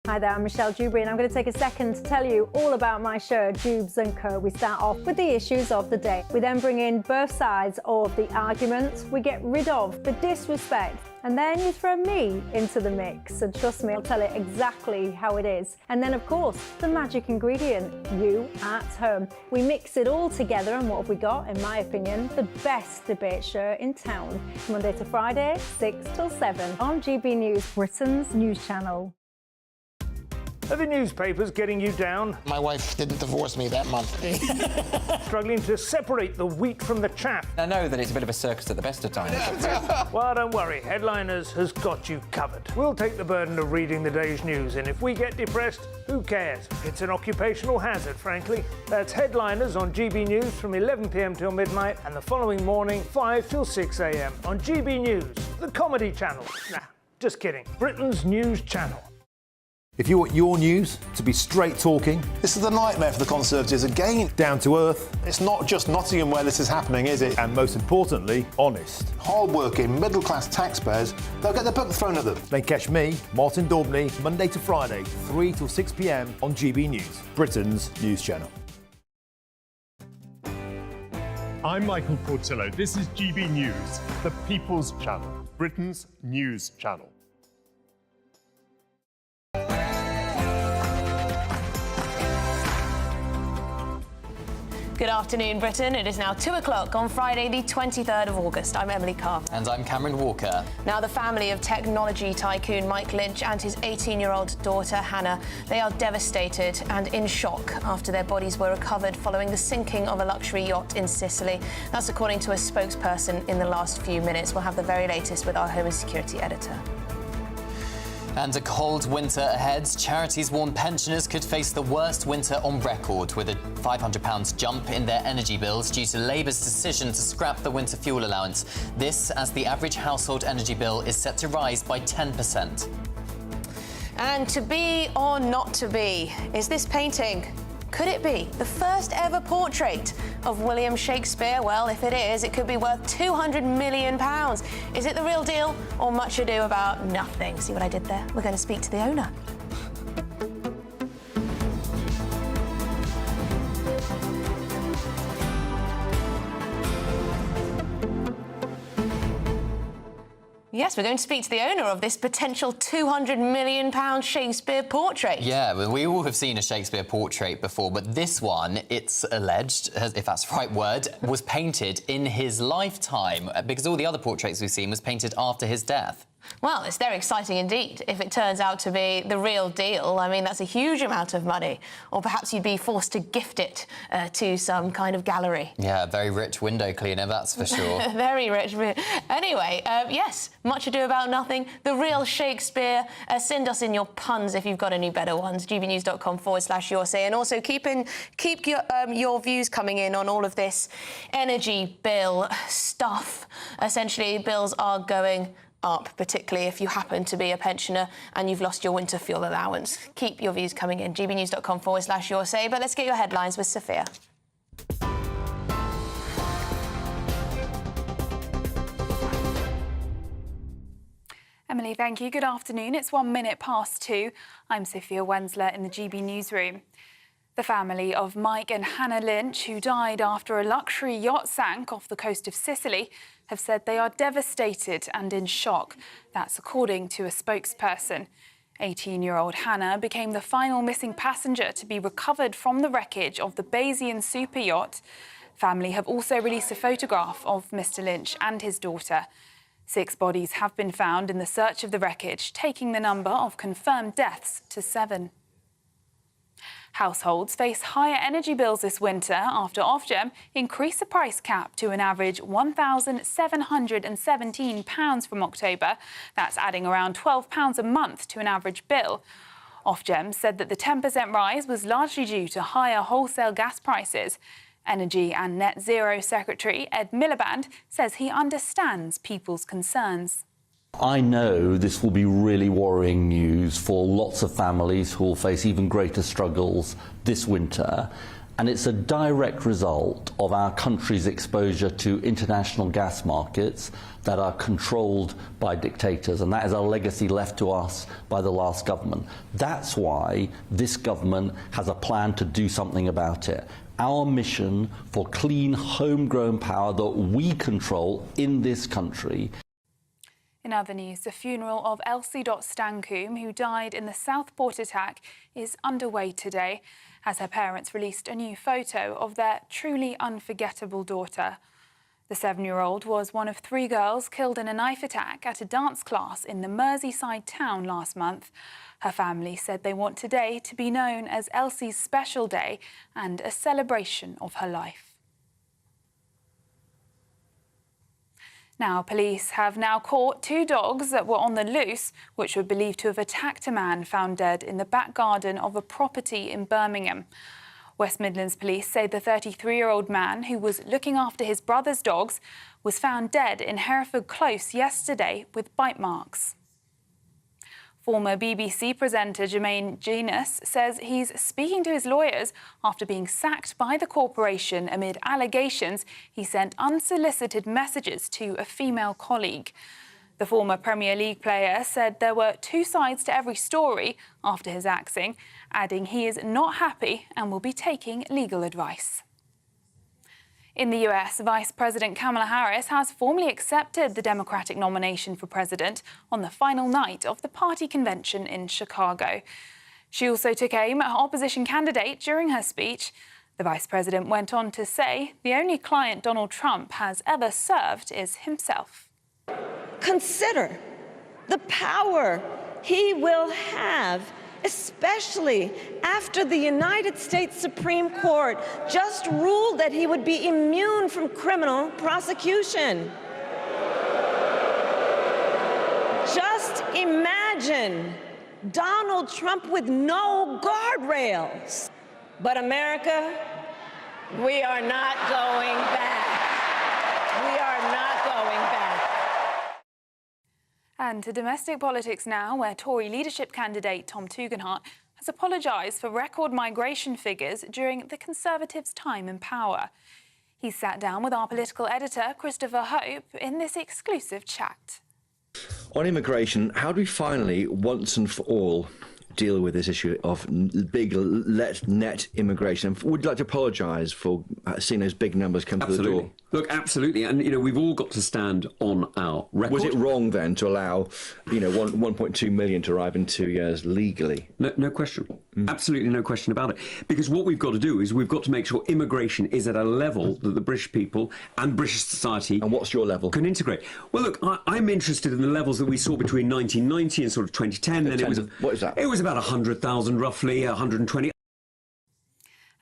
Hi there, I'm Michelle Dewberry and I'm going to take a second to tell you all about my show, Dubes & Co. We start off with the issues of the day. We then bring in both sides of the argument. We get rid of the disrespect. And then you throw me into the mix. And trust me, I'll tell it exactly how it is. And then, of course, the magic ingredient, you at home. We mix it all together and what have we got, in my opinion, the best debate show in town. Monday to Friday, 6 till 7 on GB News, Britain's news channel.
Are the newspapers getting you down?
My wife didn't divorce me that month.
Struggling to separate the wheat from the chaff?
I know that it's a bit of a circus at the best of times.
Well, don't worry, Headliners has got you covered. We'll take the burden of reading the day's news, and if we get depressed, who cares? It's an occupational hazard, frankly. That's Headliners on GB News from 11 p.m. till midnight, and the following morning, 5 till 6 a.m. on GB News, the comedy channel. Nah, just kidding. Britain's news channel.
If you want your news to be straight talking, this is the nightmare for the Conservatives again. Down to earth. It's not just Nottingham where this is happening, is it? And most importantly, honest. Hard-working, middle-class taxpayers, they'll get the book thrown at them. They catch me, Martin Daubney, Monday to Friday, 3 till 6 p.m. on GB News, Britain's news channel.
I'm Michael Portillo. This is GB News, the People's Channel, Britain's news channel.
Good afternoon, Britain. It is now 2 o'clock on Friday, the 23rd of August. I'm Emily Carr.
And I'm Cameron Walker.
Now, the family of technology tycoon Mike Lynch and his 18-year-old daughter, Hannah, they are devastated and in shock after their bodies were recovered following the sinking of a luxury yacht in Sicily. That's according to a spokesperson in the last few minutes. We'll have the very latest with our Home and Security editor.
And a cold winter ahead. Charities warn pensioners could face the worst winter on record, with a £500 jump in their energy bills due to Labour's decision to scrap the winter fuel allowance. This as the average household energy bill is set to rise by 10%.
And to be or not to be, is this painting? Could it be the first ever portrait of William Shakespeare? Well, if it is, it could be worth £200 million. Is it the real deal or much ado about nothing? See what I did there? We're going to speak to the owner. Yes, we're going to speak to the owner of this potential £200 million Shakespeare portrait.
Yeah, well, we all have seen a Shakespeare portrait before, but this one, it's alleged, if that's the right word, was painted in his lifetime, because all the other portraits we've seen was painted after his death.
Well, it's very exciting indeed if it turns out to be the real deal. I mean, that's a huge amount of money. Or perhaps you'd be forced to gift it to some kind of gallery.
Yeah, very rich window cleaner, that's for sure.
Very rich. Anyway, yes, much ado about nothing. The real Shakespeare. Send us in your puns if you've got any better ones. gbnews.com/your say. And also keep your views coming in on all of this energy bill stuff. Essentially, bills are going up, particularly if you happen to be a pensioner and you've lost your winter fuel allowance. Keep your views coming in, gbnews.com/your say. But let's get your headlines with Sophia.
Emily, thank you. Good afternoon. It's 1 minute past 2. I'm Sophia Wensler in the GB newsroom. The family of Mike and Hannah Lynch, who died after a luxury yacht sank off the coast of Sicily, have said they are devastated and in shock. That's according to a spokesperson. 18-year-old Hannah became the final missing passenger to be recovered from the wreckage of the Bayesian super yacht. Family have also released a photograph of Mr. Lynch and his daughter. 6 bodies have been found in the search of the wreckage, taking the number of confirmed deaths to 7. Households face higher energy bills this winter after Ofgem increased the price cap to an average £1,717 from October. That's adding around £12 a month to an average bill. Ofgem said that the 10% rise was largely due to higher wholesale gas prices. Energy and Net Zero Secretary Ed Miliband says he understands people's concerns.
I know this will be really worrying news for lots of families who will face even greater struggles this winter. And it's a direct result of our country's exposure to international gas markets that are controlled by dictators. And that is a legacy left to us by the last government. That's why this government has a plan to do something about it. Our mission for clean, homegrown power that we control in this country.
In other news, the funeral of Elsie Stancoombe, who died in the Southport attack, is underway today, as her parents released a new photo of their truly unforgettable daughter. The 7-year-old was one of 3 girls killed in a knife attack at a dance class in the Merseyside town last month. Her family said they want today to be known as Elsie's special day and a celebration of her life. Now, police have now caught 2 dogs that were on the loose, which were believed to have attacked a man found dead in the back garden of a property in Birmingham. West Midlands police say the 33-year-old man, who was looking after his brother's dogs, was found dead in Hereford Close yesterday with bite marks. Former BBC presenter Jermaine Jenas says he's speaking to his lawyers after being sacked by the corporation amid allegations he sent unsolicited messages to a female colleague. The former Premier League player said there were 2 sides to every story after his axing, adding he is not happy and will be taking legal advice. In the US, Vice President Kamala Harris has formally accepted the Democratic nomination for president on the final night of the party convention in Chicago. She also took aim at her opposition candidate during her speech. The Vice President went on to say the only client Donald Trump has ever served is himself.
Consider the power he will have, especially after the United States Supreme Court just ruled that he would be immune from criminal prosecution. Just imagine Donald Trump with no guardrails. But America, we are not going back. We are not going back.
And to domestic politics now, where Tory leadership candidate Tom Tugendhat has apologised for record migration figures during the Conservatives' time in power. He sat down with our political editor, Christopher Hope, in this exclusive chat.
On immigration, how do we finally, once and for all, deal with this issue of big net immigration? Would you like to apologise for seeing those big numbers come through the door?
Look, absolutely. And, we've all got to stand on our record.
Was it wrong then to allow, 1.2 million to arrive in 2 years legally?
No question. Absolutely no question about it. Because what we've got to do is we've got to make sure immigration is at a level that the British people and British society...
And what's your level?
...can integrate. Well, look, I'm interested in the levels that we saw between 1990 and sort of 2010. Then
what is that?
It was about 100,000, roughly, 120.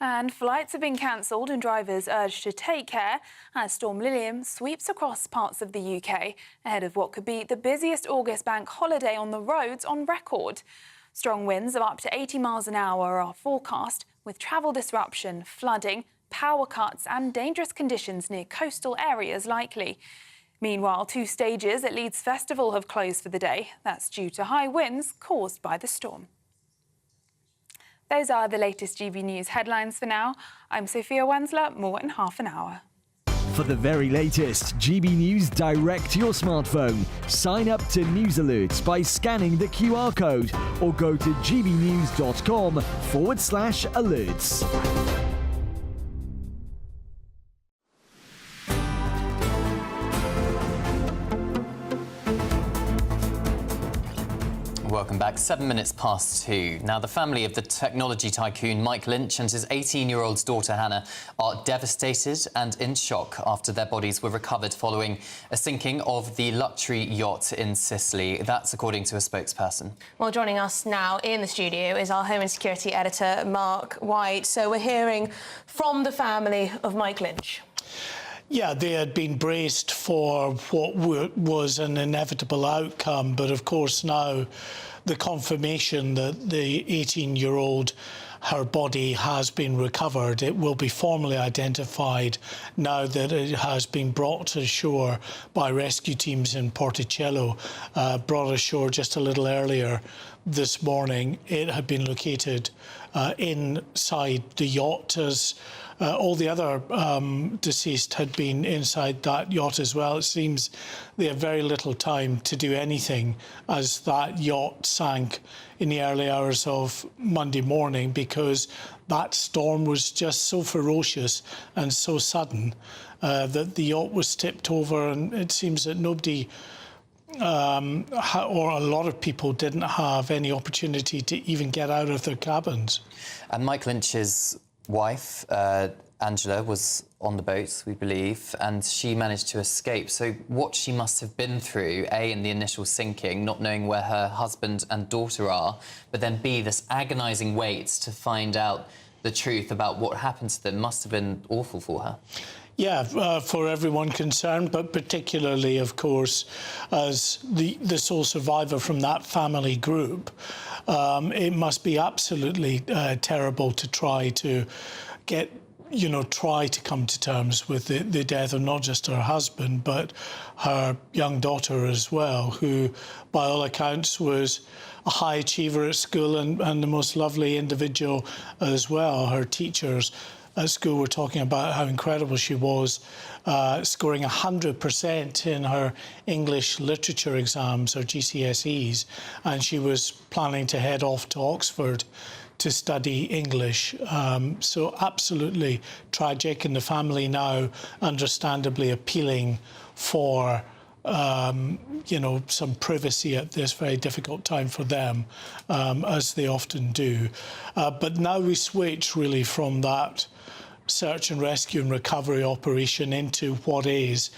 And flights have been cancelled and drivers urged to take care as Storm Lilium sweeps across parts of the UK ahead of what could be the busiest August bank holiday on the roads on record. Strong winds of up to 80 miles an hour are forecast, with travel disruption, flooding, power cuts and dangerous conditions near coastal areas likely. Meanwhile, 2 stages at Leeds Festival have closed for the day. That's due to high winds caused by the storm. Those are the latest GB News headlines for now. I'm Sophia Wensler, more in half an hour.
For the very latest GB News direct to your smartphone, sign up to News Alerts by scanning the QR code or go to gbnews.com/alerts.
Welcome back. 7 minutes past 2. Now, the family of the technology tycoon Mike Lynch and his 18-year-old daughter Hannah are devastated and in shock after their bodies were recovered following a sinking of the luxury yacht in Sicily. That's according to a spokesperson.
Well, joining us now in the studio is our Home and Security editor, Mark White. So we're hearing from the family of Mike Lynch.
Yeah, they had been braced for what was an inevitable outcome, but of course now the confirmation that the 18-year-old, her body has been recovered. It will be formally identified now that it has been brought to shore by rescue teams in Porticello, brought ashore just a little earlier this morning. It had been located inside the yacht, as all the other deceased had been inside that yacht as well. It seems they had very little time to do anything as that yacht sank in the early hours of Monday morning, because that storm was just so ferocious and so sudden that the yacht was tipped over, and it seems that nobody or a lot of people didn't have any opportunity to even get out of their cabins.
And Mike Lynch's wife, Angela, was on the boat, we believe, and she managed to escape. So what she must have been through, A, in the initial sinking, not knowing where her husband and daughter are, but then B, this agonising wait to find out the truth about what happened to them, must have been awful for her.
Yeah, for everyone concerned, but particularly, of course, as the sole survivor from that family group. It must be absolutely terrible to try to get, try to come to terms with the death of not just her husband, but her young daughter as well, who, by all accounts, was a high achiever at school and the most lovely individual as well. Her teachers at school were talking about how incredible she was, scoring 100% in her English literature exams, her GCSEs, and she was planning to head off to Oxford to study English. So absolutely tragic, and the family now understandably appealing for some privacy at this very difficult time for them, as they often do. But now we switch really from that search and rescue and recovery operation into what is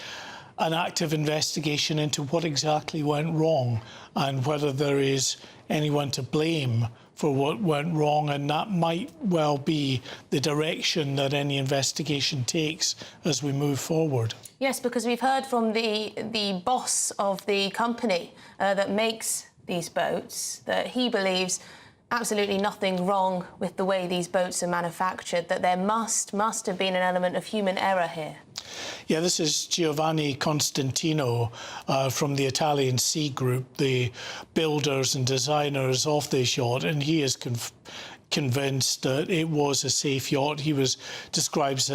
an active investigation into what exactly went wrong and whether there is anyone to blame for what went wrong, and that might well be the direction that any investigation takes as we move forward.
Yes, because we've heard from the boss of the company that makes these boats that he believes absolutely nothing wrong with the way these boats are manufactured, that there must have been an element of human error here.
Yeah, this is Giovanni Constantino from the Italian Sea Group, the builders and designers of this yacht, and he is convinced that it was a safe yacht. He was described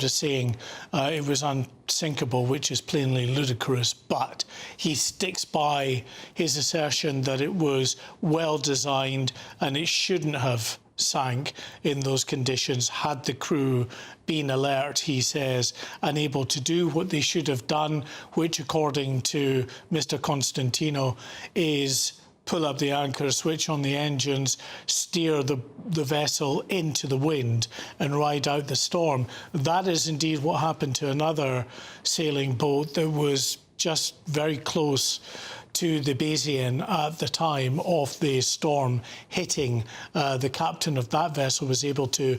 as saying it was unsinkable, which is plainly ludicrous, but he sticks by his assertion that it was well designed and it shouldn't have sank in those conditions had the crew been alert, he says, and able to do what they should have done, which, according to Mr. Constantino, is pull up the anchor, switch on the engines, steer the vessel into the wind and ride out the storm. That is indeed what happened to another sailing boat that was just very close to the Bayesian at the time of the storm hitting. The captain of that vessel was able to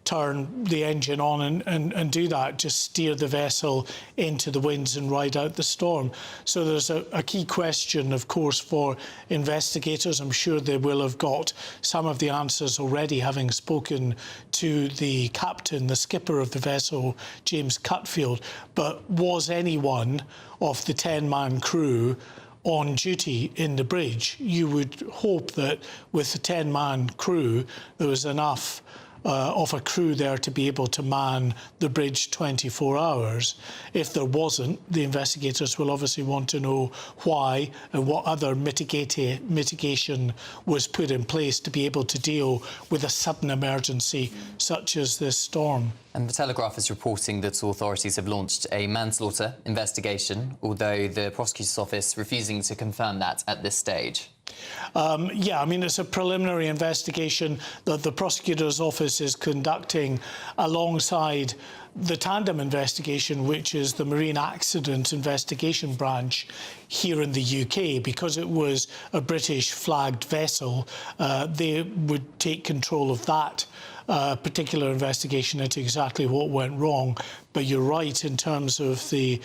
turn the engine on and do that, just steer the vessel into the winds and ride out the storm. So there's a key question, of course, for investigators. I'm sure they will have got some of the answers already, having spoken to the captain, the skipper of the vessel, James Cutfield. But was anyone of the 10-man crew on duty in the bridge? You would hope that with the 10-man crew, there was enough of a crew there to be able to man the bridge 24 hours. If there wasn't, the investigators will obviously want to know why and what other mitigation was put in place to be able to deal with a sudden emergency such as this storm.
And the Telegraph is reporting that authorities have launched a manslaughter investigation, although the prosecutor's office refusing to confirm that at this stage.
Yeah, I mean, it's a preliminary investigation that the prosecutor's office is conducting alongside the tandem investigation, which is the Marine Accident Investigation Branch here in the UK. Because it was a British flagged vessel, they would take control of that particular investigation into exactly what went wrong. But you're right in terms of the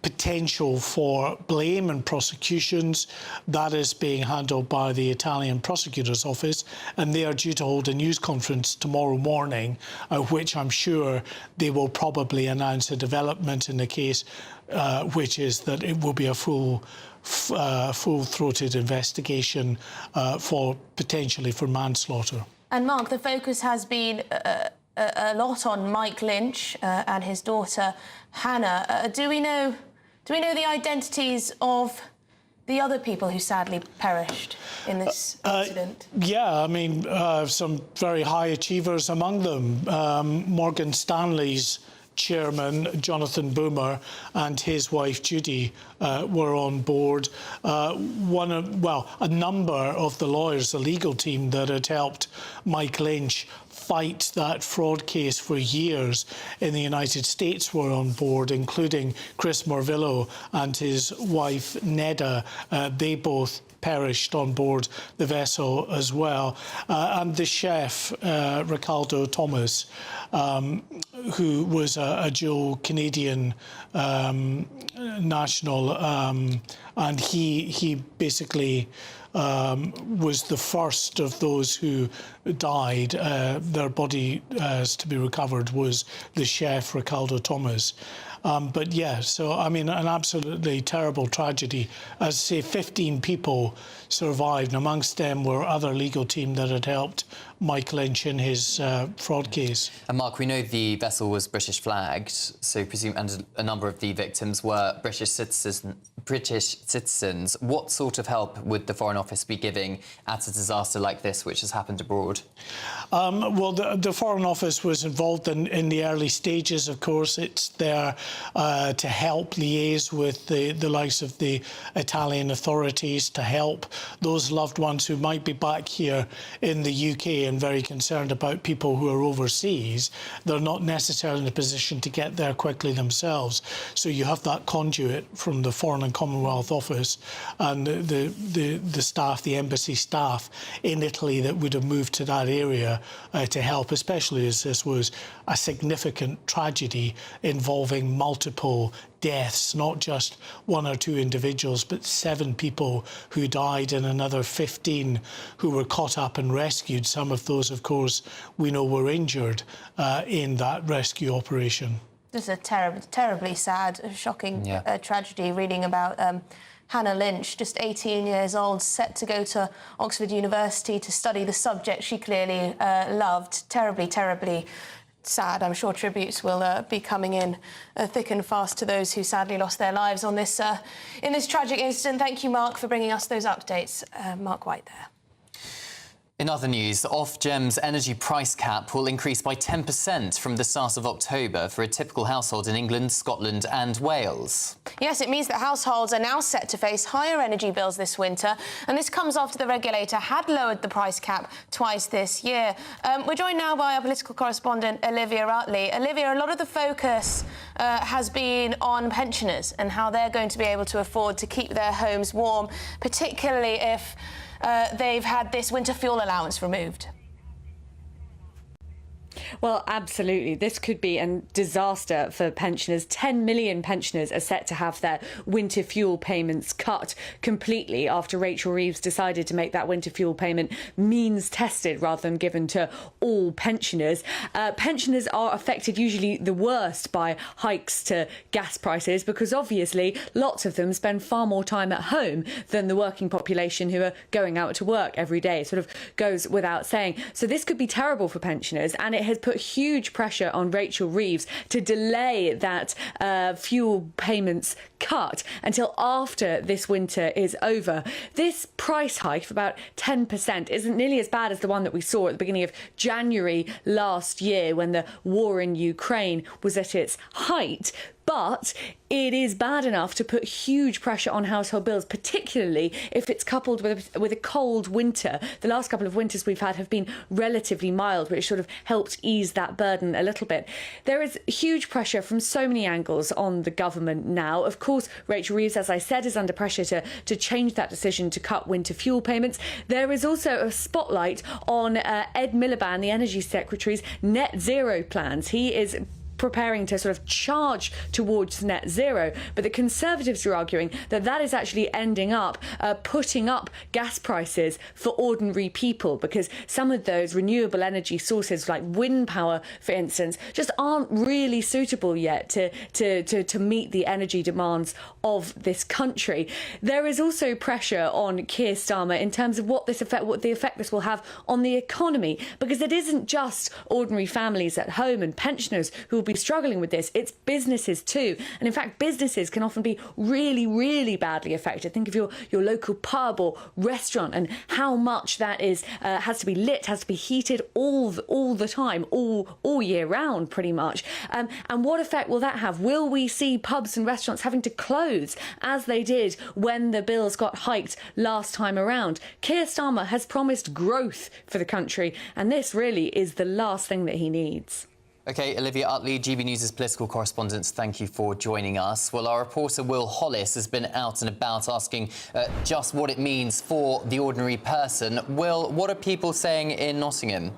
potential for blame and prosecutions. That is being handled by the Italian Prosecutor's Office, and they are due to hold a news conference tomorrow morning, which I'm sure they will probably announce a development in the case, which is that it will be a full-throated investigation potentially for manslaughter.
And Mark, the focus has been a lot on Mike Lynch and his daughter Hannah. Do we know the identities of the other people who sadly perished in this incident?
Yeah, I mean, some very high achievers among them. Morgan Stanley's chairman, Jonathan Boomer, and his wife, Judy, were on board. A number of the lawyers, the legal team that had helped Mike Lynch fight that fraud case for years in the United States were on board, including Chris Morvillo and his wife, Neda. They both perished on board the vessel as well. And the chef, Riccardo Thomas, who was a dual Canadian national, and he basically was the first of those who died. Their body to be recovered was the chef, Riccardo Thomas. But yeah, so I mean, an absolutely terrible tragedy. As I say, 15 people survived, and amongst them were other legal team that had helped Mike Lynch in his fraud case.
And Mark, we know the vessel was British flagged, so and a number of the victims were British citizens. What sort of help would the Foreign Office be giving at a disaster like this, which has happened abroad?
Well, the Foreign Office was involved in the early stages, of course. It's there to help liaise with the likes of the Italian authorities, to help those loved ones who might be back here in the UK and very concerned about people who are overseas. They're not necessarily in a position to get there quickly themselves. So you have that conduit from the Foreign and Commonwealth Office and the staff, the embassy staff in Italy that would have moved to that area to help, especially as this was a significant tragedy involving multiple deaths, not just one or two individuals, but 7 people who died and another 15 who were caught up and rescued. Some of those, of course, we know were injured in that rescue operation.
Just a terribly sad, shocking tragedy, reading about Hannah Lynch, just 18 years old, set to go to Oxford University to study the subject she clearly loved. Terribly, terribly sad. I'm sure tributes will be coming in thick and fast to those who sadly lost their lives on this in this tragic incident. Thank you, Mark, for bringing us those updates. Mark White there.
In other news, Ofgem's energy price cap will increase by 10% from the start of October for a typical household in England, Scotland and Wales.
Yes, it means that households are now set to face higher energy bills this winter, and this comes after the regulator had lowered the price cap twice this year. We're joined now by our political correspondent, Olivia Utley. Olivia, a lot of the focus has been on pensioners and how they're going to be able to afford to keep their homes warm, particularly if they've had this winter fuel allowance removed.
Well, absolutely. This could be a disaster for pensioners. 10 million pensioners are set to have their winter fuel payments cut completely after Rachel Reeves decided to make that winter fuel payment means tested rather than given to all pensioners. Pensioners are affected usually the worst by hikes to gas prices because obviously lots of them spend far more time at home than the working population who are going out to work every day. It sort of goes without saying. So this could be terrible for pensioners, and it has put huge pressure on Rachel Reeves to delay that fuel payments cut until after this winter is over. This price hike of about 10% isn't nearly as bad as the one that we saw at the beginning of January last year when the war in Ukraine was at its height. but it is bad enough to put huge pressure on household bills, particularly if it's coupled with a cold winter. The last couple of winters we've had have been relatively mild, which sort of helped ease that burden a little bit. There is huge pressure from so many angles on the government now. Of course, Rachel Reeves, as I said, is under pressure to change that decision to cut winter fuel payments. There is also a spotlight on Ed Miliband, the Energy Secretary's net zero plans. He is preparing to sort of charge towards net zero, but the Conservatives are arguing that that is actually ending up putting up gas prices for ordinary people, because some of those renewable energy sources like wind power, for instance, just aren't really suitable yet to meet the energy demands of this country. There is also pressure on Keir Starmer in terms of what the effect this will have on the economy, because it isn't just ordinary families at home and pensioners who will be struggling with this, it's businesses too. And in fact, businesses can often be really, really badly affected. Think of your local pub or restaurant and how much that is has to be lit, has to be heated all the time, all year round, pretty much. And what effect will that have? Will we see pubs and restaurants having to close as they did when the bills got hiked last time around? Keir Starmer has promised growth for the country, and this really is the last thing that he needs.
OK, Olivia Utley, GB News' political correspondent, thank you for joining us. Well, our reporter Will Hollis has been out and about asking just what it means for the ordinary person. Will, what are people saying in Nottingham?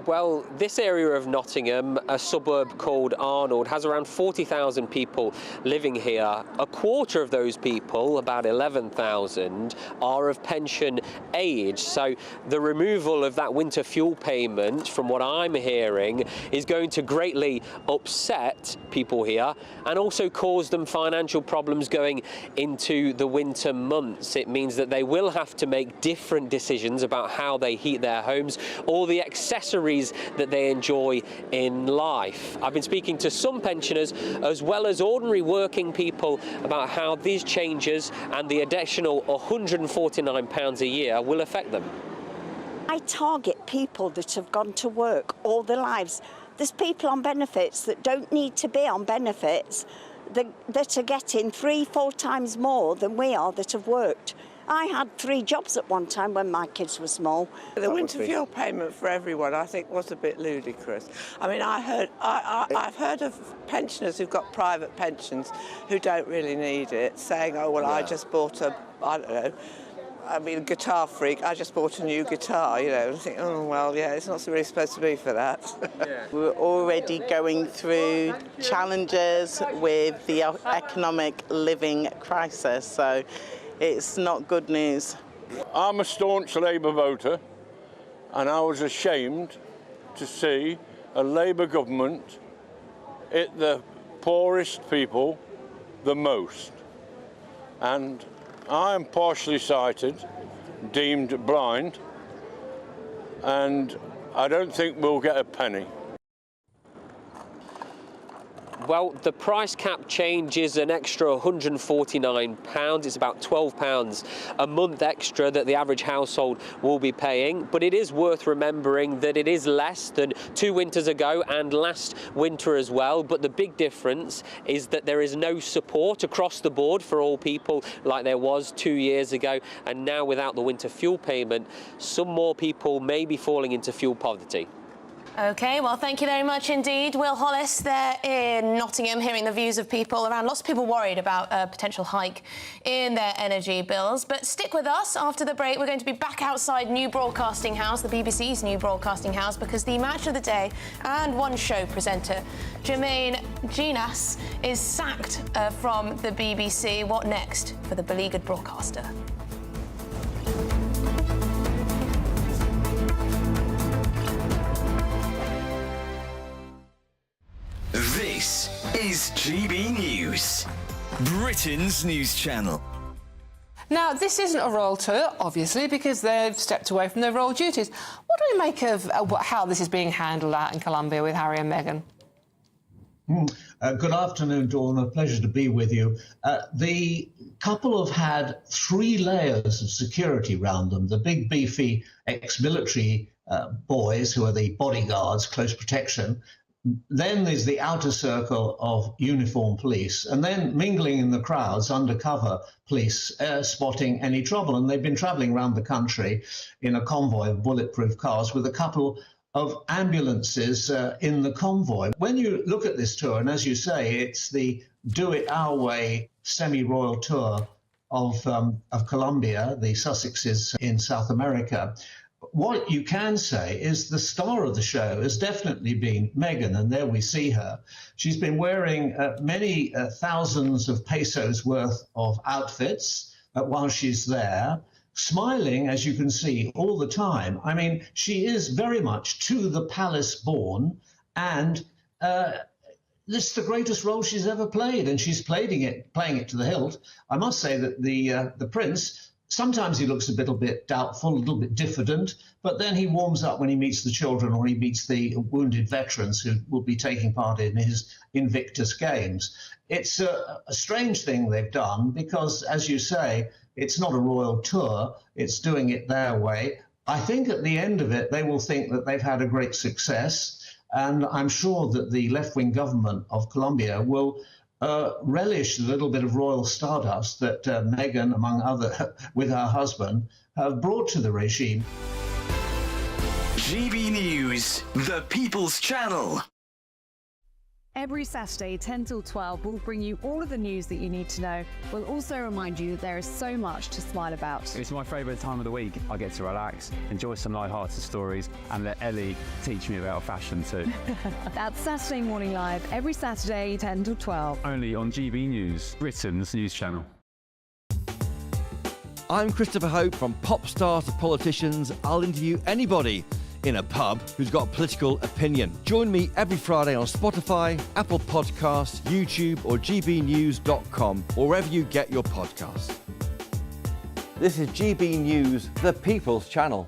Well, this area of Nottingham, a suburb called Arnold, has around 40,000 people living here. A quarter of those people, about 11,000, are of pension age. So the removal of that winter fuel payment, from what I'm hearing, is going to greatly upset people here and also cause them financial problems going into the winter months. It means that they will have to make different decisions about how they heat their homes, or the accessories that they enjoy in life. I've been speaking to some pensioners as well as ordinary working people about how these changes and the additional £149 a year will affect them.
I target people that have gone to work all their lives. There's people on benefits that don't need to be on benefits that are getting 3-4 times more than we are that have worked. I had 3 jobs at one time when my kids were small.
The winter fuel payment for everyone, I think, was a bit ludicrous. I mean, I've heard of pensioners who've got private pensions who don't really need it, saying, oh, well, I just bought I don't know, I mean, a guitar freak, I just bought a new guitar, you know, and I think, oh, well, yeah, it's not really supposed to be for that.
Yeah. We're already going through challenges with the economic living crisis, so it's not good news.
I'm a staunch Labour voter, and I was ashamed to see a Labour government hit the poorest people the most. And I am partially sighted, deemed blind, and I don't think we'll get a penny.
Well, the price cap change is an extra £149. It's about £12 a month extra that the average household will be paying. But it is worth remembering that it is less than 2 winters ago and last winter as well. But the big difference is that there is no support across the board for all people like there was 2 years ago. And now, without the winter fuel payment, some more people may be falling into fuel poverty.
OK, well, thank you very much indeed. Will Hollis there in Nottingham, hearing the views of people around. Lots of people worried about a potential hike in their energy bills. But stick with us. After the break, we're going to be back outside New Broadcasting House, the BBC's New Broadcasting House, because the match of the day and one show presenter, Jermaine Jenas, is sacked from the BBC. What next for the beleaguered broadcaster?
This is GB News, Britain's news channel.
Now, this isn't a royal tour, obviously, because they've stepped away from their royal duties. What do you make of how this is being handled out in Colombia with Harry and Meghan?
Good afternoon, Dawn. A pleasure to be with you. The couple have had 3 layers of security around them. The big, beefy ex-military boys, who are the bodyguards, close protection, Then there's the outer circle of uniformed police, and then mingling in the crowds, undercover police spotting any trouble. And they've been travelling around the country in a convoy of bulletproof cars with a couple of ambulances in the convoy. When you look at this tour, and as you say, it's the Do It Our Way semi-royal tour of Colombia, the Sussexes in South America. What you can say is the star of the show has definitely been Meghan, and there we see her. She's been wearing many thousands of pesos worth of outfits while she's there, smiling, as you can see, all the time. I mean, she is very much to the palace born, and this is the greatest role she's ever played, and she's playing it to the hilt. I must say that the prince, sometimes he looks a little bit doubtful, a little bit diffident, but then he warms up when he meets the children or he meets the wounded veterans who will be taking part in his Invictus Games. It's a strange thing they've done because, as you say, it's not a royal tour, it's doing it their way. I think at the end of it, they will think that they've had a great success, and I'm sure that the left-wing government of Colombia will relish the little bit of royal stardust that Meghan, among other, with her husband, have brought to the regime.
GB News, the People's Channel.
Every Saturday, 10 till 12, we'll bring you all of the news that you need to know. We'll also remind you that there is so much to smile about.
It's my favourite time of the week. I get to relax, enjoy some light-hearted stories, and let Ellie teach me about fashion too.
That's Saturday Morning Live, every Saturday, 10 till 12.
Only on GB News, Britain's news channel.
I'm Christopher Hope. From pop stars to politicians, I'll interview anybody in a pub who's got a political opinion. Join me every Friday on Spotify, Apple Podcasts, YouTube or gbnews.com, or wherever you get your podcasts. This is GB News, the People's Channel.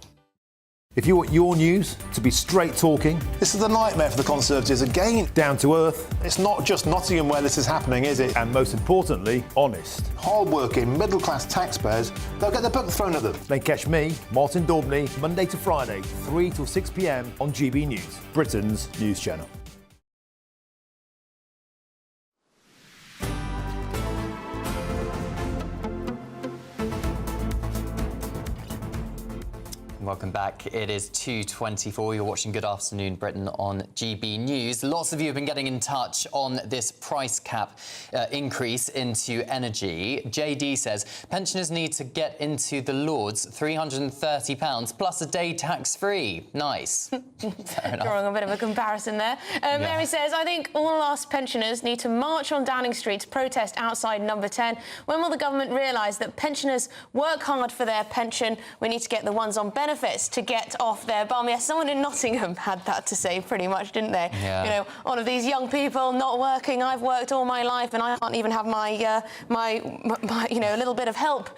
If you want your news to be straight talking, this is a nightmare for the Conservatives again. Down to earth. It's not just Nottingham where this is happening, is it? And most importantly, honest. Hard-working, middle-class taxpayers, they'll get their book thrown at them. They catch me, Martin Daubney, Monday to Friday, 3 till 6 p.m. on GB News, Britain's news channel.
Welcome back. It is 2:24. You're watching Good Afternoon Britain on GB News. Lots of you have been getting in touch on this price cap increase into energy. JD says pensioners need to get into the Lords £330 plus a day tax-free. Nice. Fair enough.
Drawing a bit of a comparison there. Mary says, I think all us pensioners need to march on Downing Street to protest outside Number 10. When will the government realise that pensioners work hard for their pension? We need to get the ones on benefits to get off their bum. Yes, someone in Nottingham had that to say pretty much, didn't they?
Yeah.
You know, all of these young people not working. I've worked all my life and I can't even have my you know, a little bit of help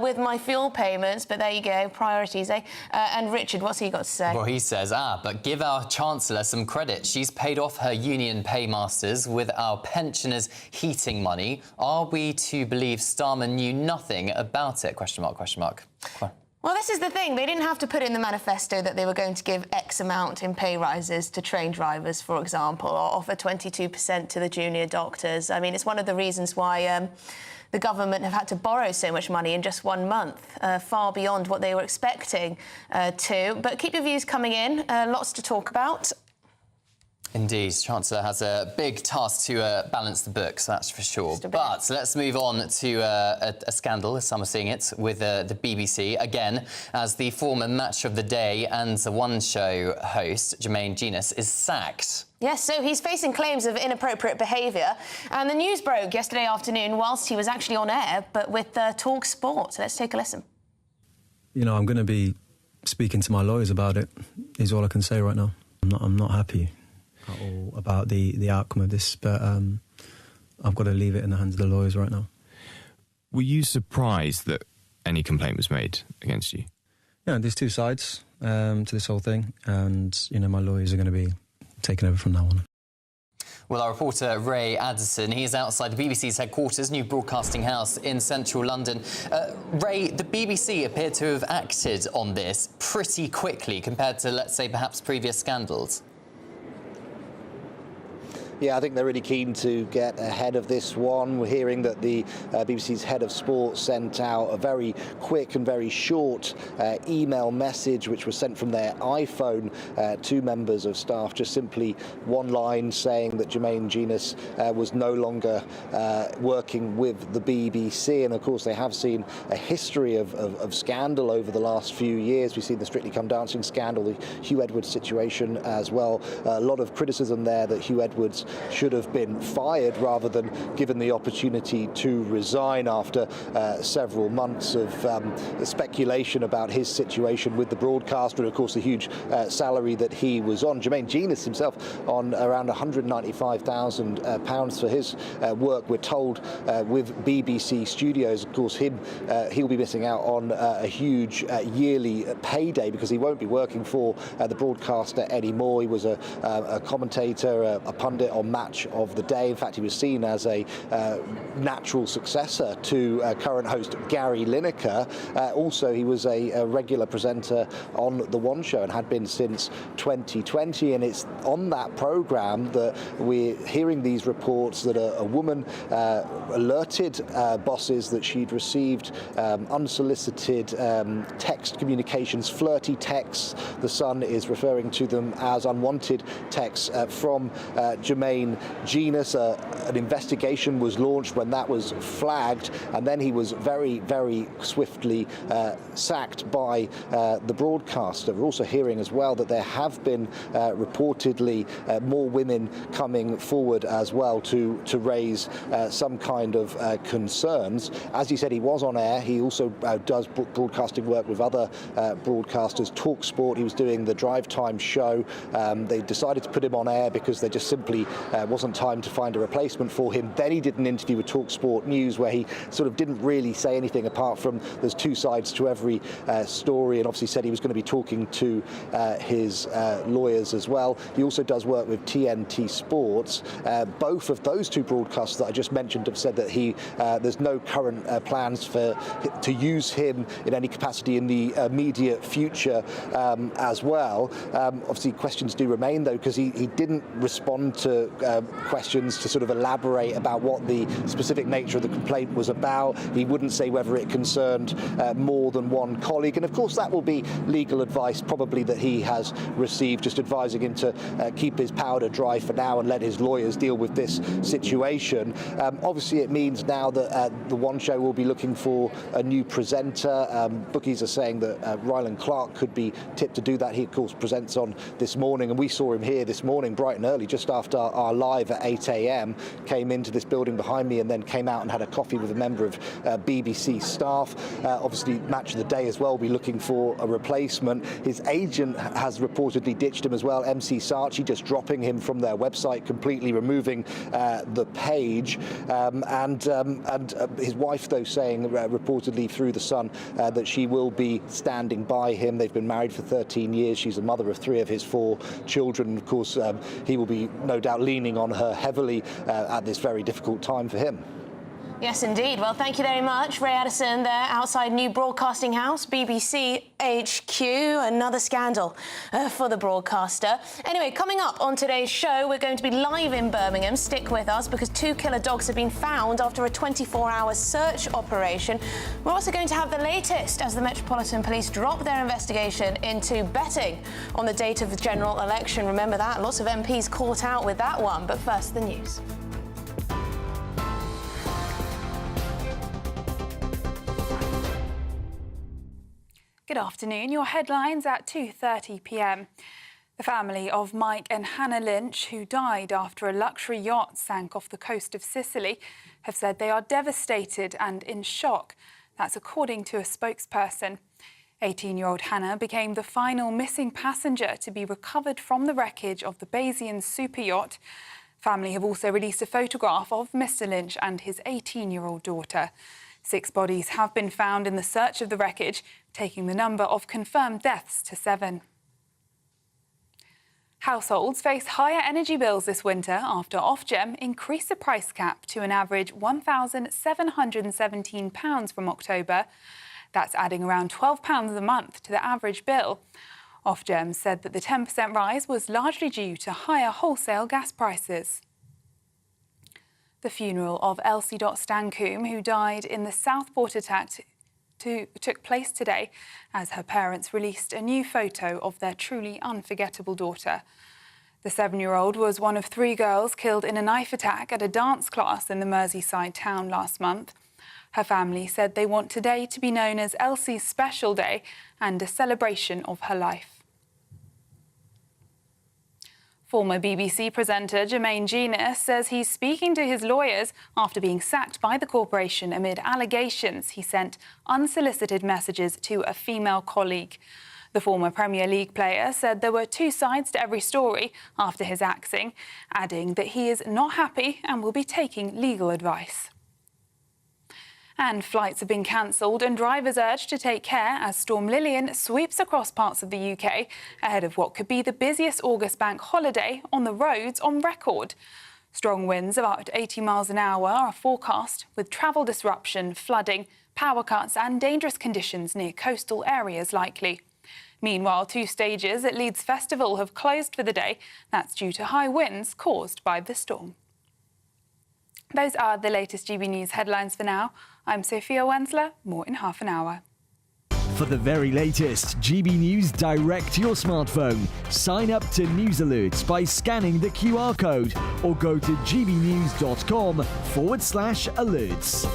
with my fuel payments. But there you go, priorities, eh? And Richard, what's he got to say?
Well, he says, but give our Chancellor some credit. She's paid off her union paymasters with our pensioners' heating money. Are we to believe Starmer knew nothing about it? Question mark, question mark.
Well, this is the thing. They didn't have to put in the manifesto that they were going to give X amount in pay rises to train drivers, for example, or offer 22% to the junior doctors. I mean, it's one of the reasons why the government have had to borrow so much money in just 1 month, far beyond what they were expecting to. But keep your views coming in. Lots to talk about.
Indeed, Chancellor has a big task to balance the books, that's for sure. But let's move on to a scandal, as some are seeing it, with the BBC, again, as the former Match of the Day and the One Show host, Jermaine Jenas, is sacked.
Yes, so he's facing claims of inappropriate behaviour. And the news broke yesterday afternoon whilst he was actually on air, but with Talk Sport. So let's take a listen.
You know, I'm going to be speaking to my lawyers about it, is all I can say right now. I'm not happy at all about the outcome of this, but I've got to leave it in the hands of the lawyers right now.
Were you surprised that any complaint was made against you?
Yeah, there's two sides to this whole thing, and, you know, my lawyers are going to be taking over from now on.
Well, our reporter Ray Addison, he is outside the BBC's headquarters, new broadcasting house in central London. Ray, the BBC appeared to have acted on this pretty quickly compared to, let's say, perhaps previous scandals.
Yeah, I think they're really keen to get ahead of this one. We're hearing that the BBC's head of sport sent out a very quick and very short email message, which was sent from their iPhone to members of staff, just simply one line saying that Jermaine Jenas was no longer working with the BBC. And of course, they have seen a history of scandal over the last few years. We've seen the Strictly Come Dancing scandal, the Hugh Edwards situation as well. A lot of criticism there that Hugh Edwards should have been fired rather than given the opportunity to resign after several months of speculation about his situation with the broadcaster and, of course, the huge salary that he was on. Jermaine Jenas himself on around £195,000 for his work, we're told, with BBC Studios. Of course, he'll be missing out on a huge yearly payday because he won't be working for the broadcaster anymore. He was a commentator, a pundit on Match of the Day. In fact, he was seen as a natural successor to current host Gary Lineker. Also, he was a regular presenter on The One Show and had been since 2020. And it's on that programme that we're hearing these reports that a woman alerted bosses that she'd received unsolicited text communications, flirty texts. The Sun is referring to them as unwanted texts from Jermaine Jenas. An investigation was launched when that was flagged, and then he was very, very swiftly sacked by the broadcaster. We're also hearing as well that there have been reportedly more women coming forward as well to raise some kind of concerns. As you said, he was on air. He also does broadcasting work with other broadcasters. Talk Sport, he was doing the drive time show. They decided to put him on air because there just simply wasn't time to find a replacement for him. Then he did an interview with Talk Sport News where he sort of didn't really say anything apart from there's two sides to every story, and obviously said he was going to be talking to his lawyers as well. He also does work with TNT Sports. Both of those two broadcasters that I just mentioned have said that there's no current plans to use him in any capacity in the immediate future as well. Obviously, questions do remain, though, because he didn't respond to questions to sort of elaborate about what the specific nature of the complaint was about. He wouldn't say whether it concerned more than one colleague. And of course, that will be legal advice probably that he has received, just advising him to keep his powder dry for now and let his lawyers deal with this situation. Obviously, it means now that The One Show will be looking for a new presenter. Bookies are saying that Ryland Clark could be tipped to do that. He, of course, presents on This Morning, and we saw him here this morning bright and early, just after our live at 8 a.m, came into this building behind me and then came out and had a coffee with a member of BBC staff. Obviously, Match of the Day as well will be looking for a replacement. His agent has reportedly ditched him as well, MC Saatchi, just dropping him from their website, completely removing the page. And his wife, though, saying reportedly through The Sun that she will be standing by him. They've been married for 13 years. She's the mother of 3 of his 4 children. Of course, he will be no doubt leaning on her heavily at this very difficult time for him.
Yes, indeed. Well, thank you very much, Ray Addison there outside New Broadcasting House, BBC HQ. Another scandal for the broadcaster. Anyway, coming up on today's show, we're going to be live in Birmingham. Stick with us because 2 killer dogs have been found after a 24-hour search operation. We're also going to have the latest as the Metropolitan Police drop their investigation into betting on the date of the general election. Remember that? Lots of MPs caught out with that one. But first, the news.
Good afternoon. Your headlines at 2:30 p.m. The family of Mike and Hannah Lynch, who died after a luxury yacht sank off the coast of Sicily, have said they are devastated and in shock. That's according to a spokesperson. 18-year-old Hannah became the final missing passenger to be recovered from the wreckage of the Bayesian super yacht. Family have also released a photograph of Mr. Lynch and his 18-year-old daughter. 6 bodies have been found in the search of the wreckage, taking the number of confirmed deaths to 7. Households face higher energy bills this winter after Ofgem increased the price cap to an average £1,717 from October. That's adding around £12 a month to the average bill. Ofgem said that the 10% rise was largely due to higher wholesale gas prices. The funeral of Elsie Stancoombe, who died in the Southport attack, took place today as her parents released a new photo of their truly unforgettable daughter. The 7-year-old was one of 3 girls killed in a knife attack at a dance class in the Merseyside town last month. Her family said they want today to be known as Elsie's special day and a celebration of her life. Former BBC presenter Jermaine Jenas says he's speaking to his lawyers after being sacked by the corporation amid allegations he sent unsolicited messages to a female colleague. The former Premier League player said there were 2 sides to every story after his axing, adding that he is not happy and will be taking legal advice. And flights have been cancelled and drivers urged to take care as Storm Lilian sweeps across parts of the UK ahead of what could be the busiest August bank holiday on the roads on record. Strong winds of up to 80 miles an hour are forecast, with travel disruption, flooding, power cuts and dangerous conditions near coastal areas likely. Meanwhile, 2 stages at Leeds Festival have closed for the day. That's due to high winds caused by the storm. Those are the latest GB News headlines for now. I'm Sophia Wensler. More in half an hour.
For the very latest GB News direct to your smartphone, sign up to News Alerts by scanning the QR code or go to gbnews.com/alerts.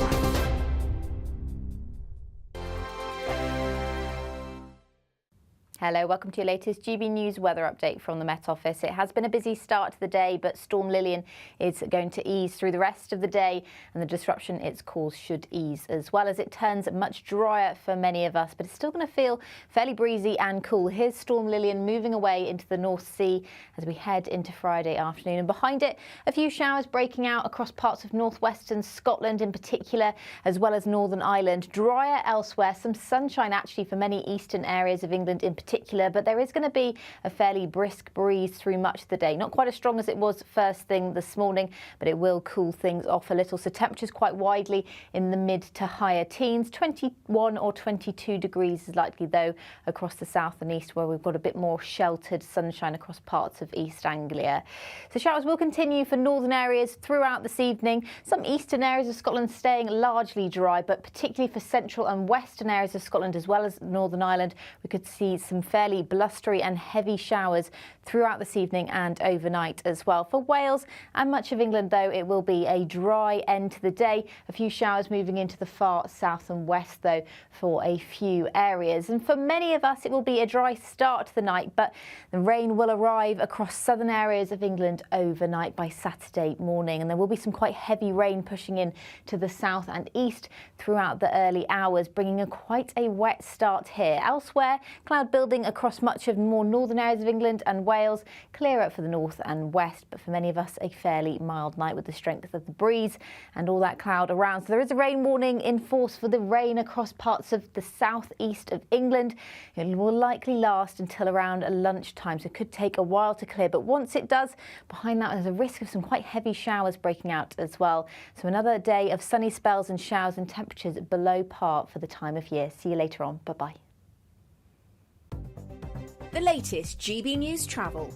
Hello, welcome to your latest GB News weather update from the Met Office. It has been a busy start to the day, but Storm Lilian is going to ease through the rest of the day, and the disruption it's caused should ease as well as it turns much drier for many of us, but it's still going to feel fairly breezy and cool. Here's Storm Lilian moving away into the North Sea as we head into Friday afternoon, and behind it, a few showers breaking out across parts of northwestern Scotland in particular, as well as Northern Ireland. Drier elsewhere, some sunshine actually for many eastern areas of England in particular, but there is going to be a fairly brisk breeze through much of the day. Not quite as strong as it was first thing this morning, but it will cool things off a little. So temperatures quite widely in the mid to higher teens. 21 or 22 degrees is likely, though, across the south and east, where we've got a bit more sheltered sunshine across parts of East Anglia. So showers will continue for northern areas throughout this evening. Some eastern areas of Scotland staying largely dry, but particularly for central and western areas of Scotland, as well as Northern Ireland, we could see some fairly blustery and heavy showers throughout this evening and overnight as well. For Wales and much of England, though, it will be a dry end to the day. A few showers moving into the far south and west, though, for a few areas. And for many of us, it will be a dry start to the night, but the rain will arrive across southern areas of England overnight by Saturday morning. And there will be some quite heavy rain pushing in to the south and east throughout the early hours, bringing quite a wet start here. Elsewhere, cloud building across much of more northern areas of England and Wales, clearer for the north and west, but for many of us a fairly mild night with the strength of the breeze and all that cloud around. So there is a rain warning in force for the rain across parts of the southeast of England. It will likely last until around lunchtime, so it could take a while to clear, but once it does, behind that there's a risk of some quite heavy showers breaking out as well. So another day of sunny spells and showers and temperatures below par for the time of year. See you later on. Bye-bye.
The latest GB News travel.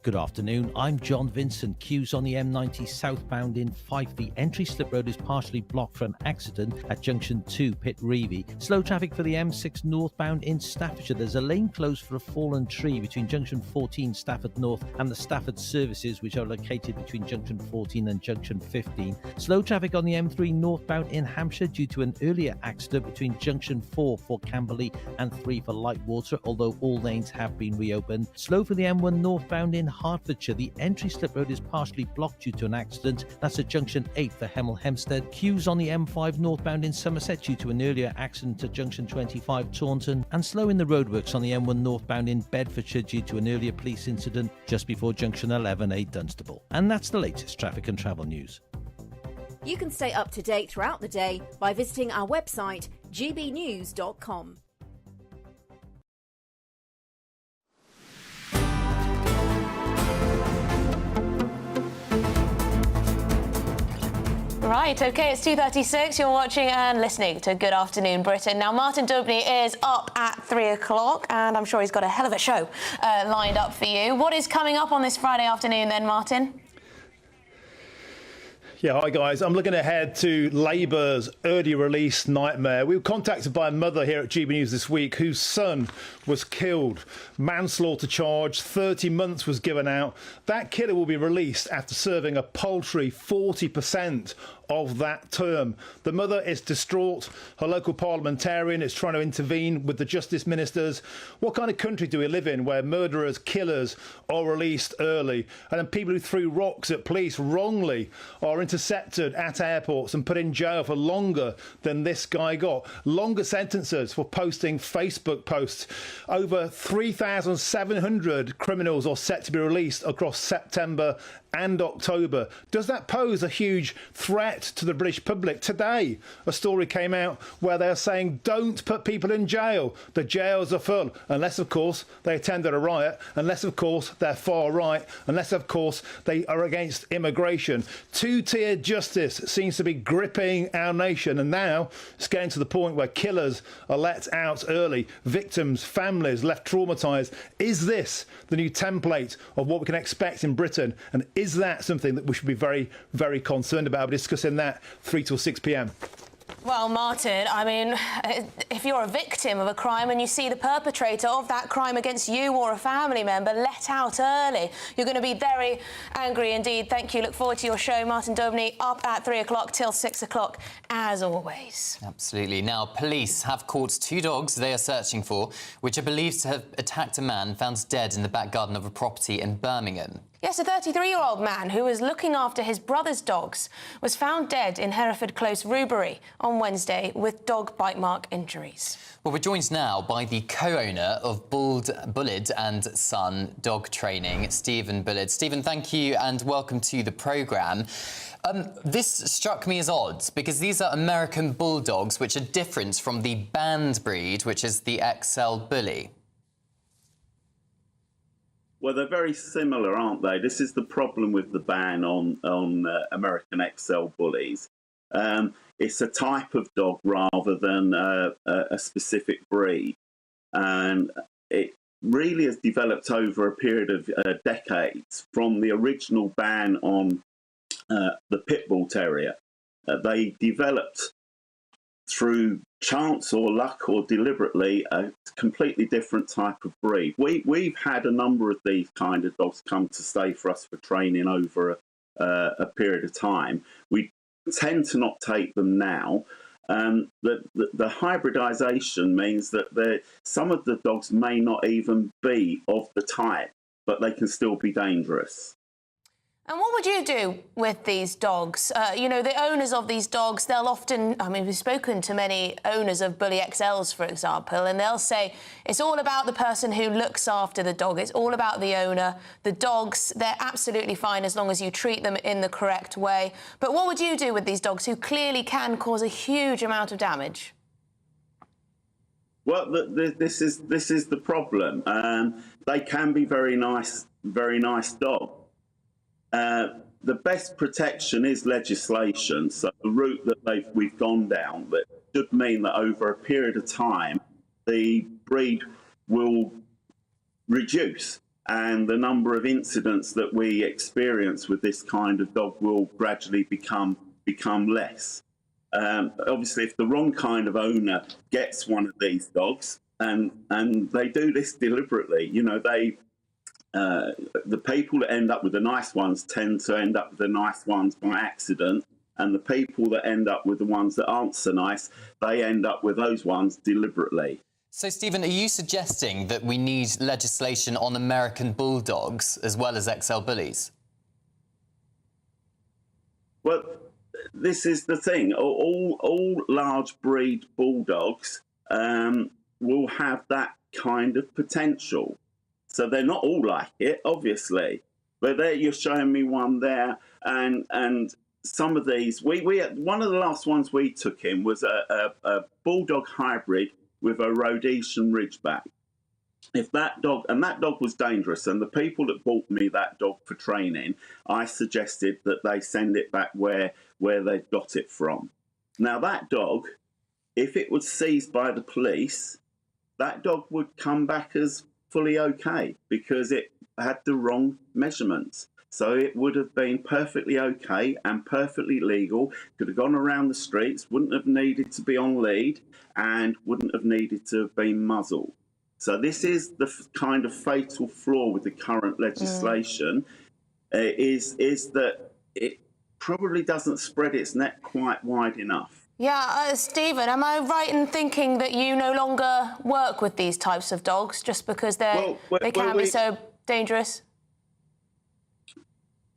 Good afternoon, I'm John Vincent. Queues on the M90 southbound in Fife. The entry slip road is partially blocked for an accident at junction 2 Pit Reevy. Slow traffic for the M6 northbound in Staffordshire. There's a lane closed for a fallen tree between junction 14 Stafford North and the Stafford services, which are located between junction 14 and junction 15. Slow traffic on the M3 northbound in Hampshire due to an earlier accident between junction 4 for Camberley and 3 for Lightwater, although all lanes have been reopened. Slow for the M1 northbound in Hertfordshire. The entry slip road is partially blocked due to an accident. That's at junction 8 for Hemel Hempstead. Queues on the M5 northbound in Somerset due to an earlier accident at junction 25 Taunton, and slow in the roadworks on the M1 northbound in Bedfordshire due to an earlier police incident just before junction 11A Dunstable. And that's the latest traffic and travel news.
You can stay up to date throughout the day by visiting our website gbnews.com.
Right, OK, it's 2:36. You're watching and listening to Good Afternoon Britain. Now, Martin Dubney is up at 3 o'clock, and I'm sure he's got a hell of a show lined up for you. What is coming up on this Friday afternoon then, Martin?
Yeah, hi guys. I'm looking ahead to Labour's early release nightmare. We were contacted by a mother here at GB News this week whose son was killed. Manslaughter charge, 30 months was given out. That killer will be released after serving a paltry 40% of that term. The mother is distraught. Her local parliamentarian is trying to intervene with the justice ministers. What kind of country do we live in where murderers, killers are released early, and then people who threw rocks at police wrongly are intercepted at airports and put in jail for longer than this guy got? Longer sentences for posting Facebook posts. Over 3,700 criminals are set to be released across September and October. Does that pose a huge threat to the British public? Today, a story came out where they're saying don't put people in jail. The jails are full, unless, of course, they attended a riot, unless, of course, they're far right, unless, of course, they are against immigration. Two-tiered justice seems to be gripping our nation, and now it's getting to the point where killers are let out early, victims, families left traumatised. Is this the new template of what we can expect in Britain? And is that something that we should be very, very concerned about? We're discussing that 3 till 6 p.m.
Well, Martin, I mean, if you're a victim of a crime and you see the perpetrator of that crime against you or a family member let out early, you're going to be very angry indeed. Thank you. Look forward to your show. Martin Dobney up at 3 o'clock till 6 o'clock, as always.
Absolutely. Now, police have caught 2 dogs they are searching for, which are believed to have attacked a man found dead in the back garden of a property in Birmingham.
Yes, a 33-year-old man who was looking after his brother's dogs was found dead in Hereford Close, Rubery, on Wednesday with dog bite mark injuries.
Well, we're joined now by the co-owner of Bullard and Son Dog Training, Stephen Bullard. Stephen, thank you and welcome to the programme. This struck me as odd because these are American bulldogs, which are different from the banned breed, which is the XL Bully.
Well, they're very similar, aren't they? This is the problem with the ban on American XL Bullies. It's a type of dog rather than a specific breed. And it really has developed over a period of decades from the original ban on the Pit Bull Terrier. They developed through chance or luck or deliberately a completely different type of breed. We've had a number of these kind of dogs come to stay for us for training over a period of time. We tend to not take them now. The hybridization means that some of the dogs may not even be of the type, but they can still be dangerous.
And what would you do with these dogs? You know, the owners of these dogs, they'll often... I mean, we've spoken to many owners of Bully XLs, for example, and they'll say it's all about the person who looks after the dog. It's all about the owner. The dogs, they're absolutely fine as long as you treat them in the correct way. But what would you do with these dogs who clearly can cause a huge amount of damage?
Well, this is the problem. They can be very nice dogs. The best protection is legislation. So the route that we've gone down, that should mean that over a period of time, the breed will reduce and the number of incidents that we experience with this kind of dog will gradually become less. Obviously, if the wrong kind of owner gets one of these dogs, and they do this deliberately, you know, the people that end up with the nice ones tend to end up with the nice ones by accident, and the people that end up with the ones that aren't so nice, they end up with those ones deliberately.
So, Stephen, are you suggesting that we need legislation on American bulldogs as well as XL Bullies?
Well, this is the thing. All large breed bulldogs will have that kind of potential. So they're not all like it, obviously, but there you're showing me one there, and some of these one of the last ones we took in was a bulldog hybrid with a Rhodesian Ridgeback. If that dog was dangerous, and the people that bought me that dog for training, I suggested that they send it back where they got it from. Now that dog, if it was seized by the police, that dog would come back as fully okay because it had the wrong measurements. So it would have been perfectly okay and perfectly legal, could have gone around the streets, wouldn't have needed to be on lead, and wouldn't have needed to have been muzzled. So this is the kind of fatal flaw with the current legislation, is that it probably doesn't spread its net quite wide enough.
Yeah, Stephen, am I right in thinking that you no longer work with these types of dogs just because they can be so dangerous?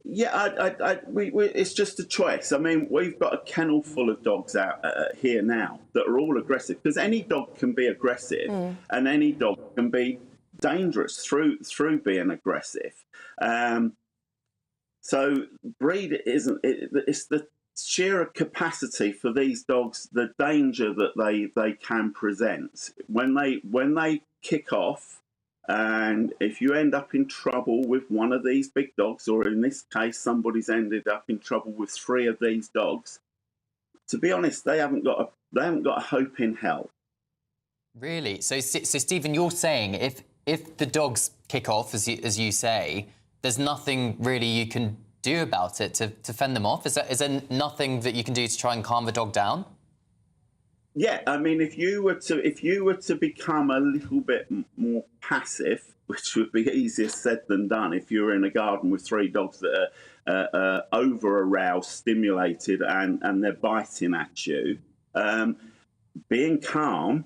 Yeah, it's just a choice. I mean, we've got a kennel full of dogs out here now that are all aggressive, because any dog can be aggressive and any dog can be dangerous through being aggressive. So breed isn't, it's the sheer capacity for these dogs, the danger that they can present. When they kick off, and if you end up in trouble with one of these big dogs, or in this case, somebody's ended up in trouble with 3 of these dogs, to be honest, they haven't got a hope in hell.
Really? So Stephen, you're saying if the dogs kick off, as you say, there's nothing really you can do about it to fend them off? Is there nothing that you can do to try and calm the dog down?
Yeah, I mean, if you were to become a little bit more passive, which would be easier said than done, if you were in a garden with 3 dogs that are over-aroused, stimulated, and they're biting at you, being calm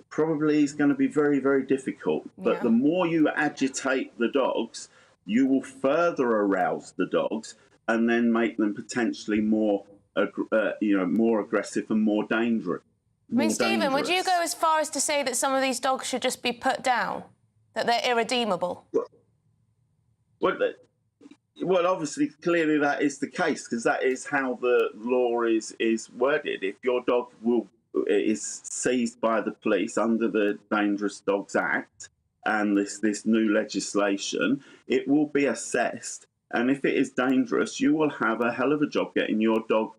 probably is going to be very, very difficult. But the more you agitate the dogs, you will further arouse the dogs and then make them potentially more aggressive and more dangerous.
I mean, Stephen, would you go as far as to say that some of these dogs should just be put down, that they're irredeemable?
Well, obviously, clearly that is the case, because that is how the law is worded. If your dog is seized by the police under the Dangerous Dogs Act and this new legislation, it will be assessed. And if it is dangerous, you will have a hell of a job getting your dog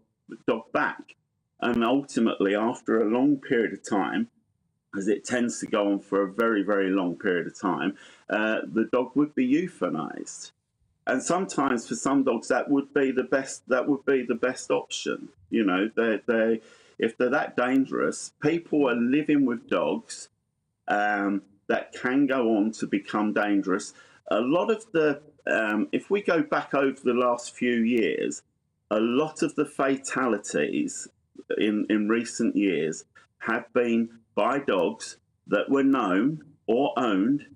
back. And ultimately, after a long period of time, as it tends to go on for a very, very long period of time, the dog would be euthanized. And sometimes, for some dogs, that would be the best option. You know, if they're that dangerous, people are living with dogs that can go on to become dangerous. A lot of the, if we go back over the last few years, a lot of the fatalities in recent years have been by dogs that were known or owned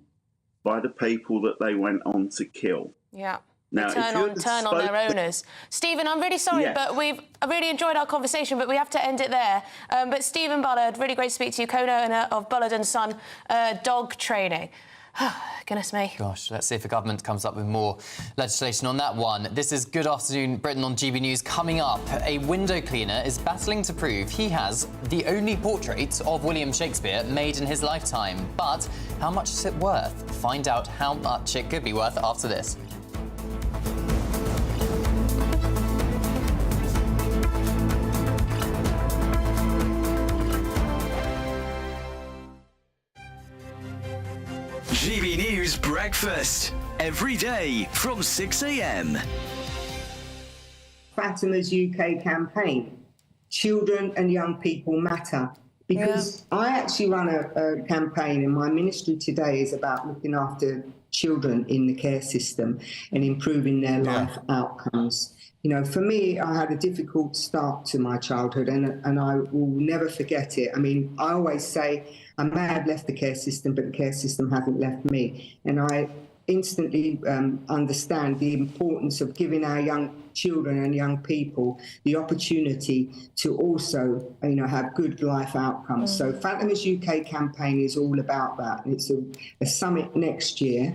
by the people that they went on to kill.
Yeah.
Now,
turn on their owners. Stephen, I'm really sorry, but I really enjoyed our conversation, but we have to end it there. But Stephen Bullard, really great to speak to you, co-owner of Bullard & Son Dog Training. Goodness me.
Gosh, let's see if the government comes up with more legislation on that one. This is Good Afternoon Britain on GB News. Coming up, a window cleaner is battling to prove he has the only portrait of William Shakespeare made in his lifetime. But how much is it worth? Find out how much it could be worth after this.
GB News Breakfast, every day from 6 a.m.
Fatima's UK campaign, Children and Young People Matter, because I actually run a campaign, and my ministry today is about looking after children in the care system and improving their life outcomes. You know, for me, I had a difficult start to my childhood, and I will never forget it. I mean, I always say I may have left the care system, but the care system hasn't left me. And I instantly understand the importance of giving our young children and young people the opportunity to also, you know, have good life outcomes. So Fatima's UK campaign is all about that. And it's a summit next year.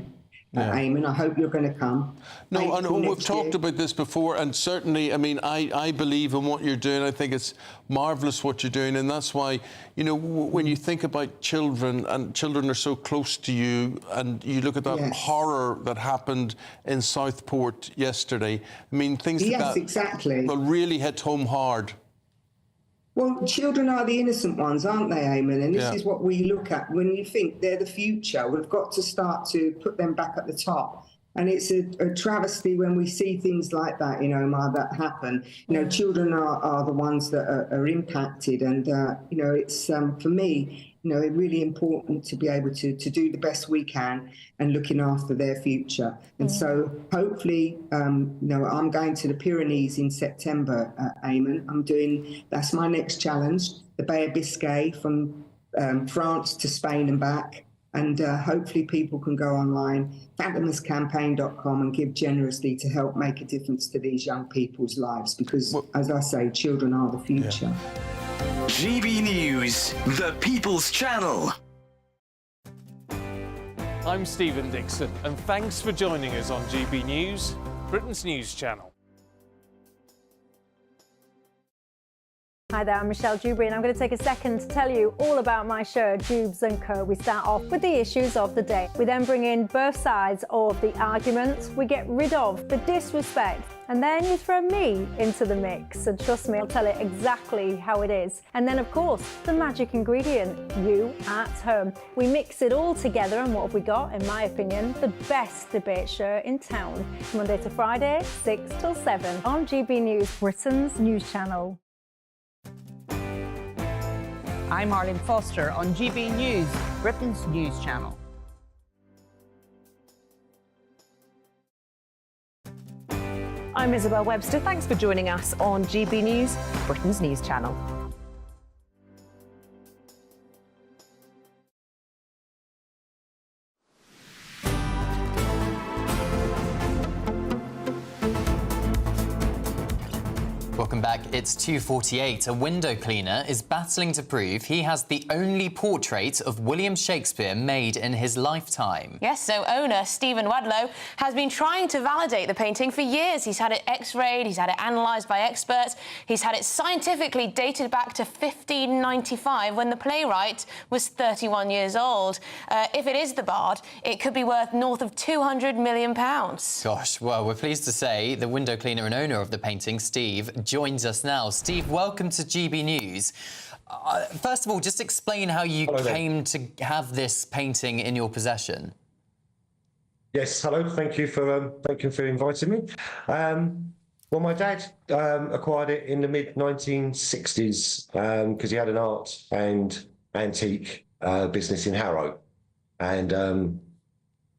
Eamon, I hope you're going to come.
No, and we've talked about this before, and certainly, I mean, I believe in what you're doing. I think it's marvellous what you're doing, and that's why, you know, when you think about children, and children are so close to you, and you look at that horror that happened in Southport yesterday, I mean, things like that
exactly.
will really hit home hard.
Well, children are the innocent ones, aren't they, Eamon? And this is what we look at when you think they're the future. We've got to start to put them back at the top And it's a travesty when we see things like that, you know, Omar, that happen. You know, children are the ones that are impacted. And, you know, it's, for me, you know, really important to be able to do the best we can and looking after their future. And so hopefully, you know, I'm going to the Pyrenees in September, Eamon. That's my next challenge, the Bay of Biscay from France to Spain and back. And hopefully people can go online, fabulous.campaign.com, and give generously to help make a difference to these young people's lives. Because, as I say, children are the future.
GB News, the People's Channel.
I'm Stephen Dixon, and thanks for joining us on GB News, Britain's news channel.
Hi there, I'm Michelle Dewberry, and I'm going to take a second to tell you all about my show, Dubes & Co. We start off with the issues of the day. We then bring in both sides of the argument. We get rid of the disrespect. And then you throw me into the mix. And trust me, I'll tell it exactly how it is. And then, of course, the magic ingredient, you at home. We mix it all together, and what have we got? In my opinion, the best debate show in town. Monday to Friday, 6 till 7 on GB News, Britain's news channel.
I'm Arlene Foster on GB News, Britain's news channel.
I'm Isabel Webster. Thanks for joining us on GB News, Britain's news channel.
Welcome back. It's 2:48. A window cleaner is battling to prove he has the only portrait of William Shakespeare made in his lifetime.
Yes, so owner Stephen Wadlow has been trying to validate the painting for years. He's had it x-rayed, he's had it analysed by experts, he's had it scientifically dated back to 1595 when the playwright was 31 years old. If it is the Bard, it could be worth north of £200 million.
Gosh, well, we're pleased to say the window cleaner and owner of the painting, Steve, joins us now. Steve, welcome to GB News. First of all, just explain how you came to have this painting in your possession.
Yes, hello. Thank you for inviting me. Well, my dad acquired it in the mid-1960s because he had an art and antique business in Harrow, and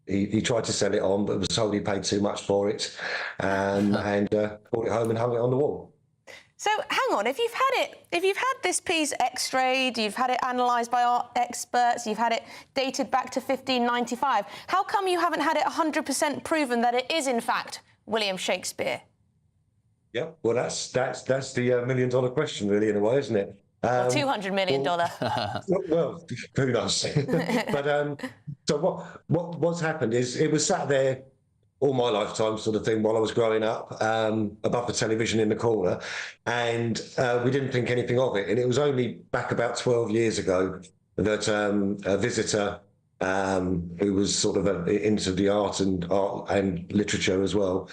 he tried to sell it on, but was told he paid too much for it, and brought it home and hung it on the wall.
So hang on, if you've had this piece x-rayed, you've had it analysed by art experts, you've had it dated back to 1595, how come you haven't had it 100% proven that it is in fact William Shakespeare?
Yeah, well, that's the million-dollar question, really, in a way, isn't it?
$200 million.
Well, who knows? But so what's happened is it was sat there all my lifetime, sort of thing, while I was growing up, above the television in the corner, and we didn't think anything of it. And it was only back about 12 years ago that a visitor who was sort of into the art and literature as well,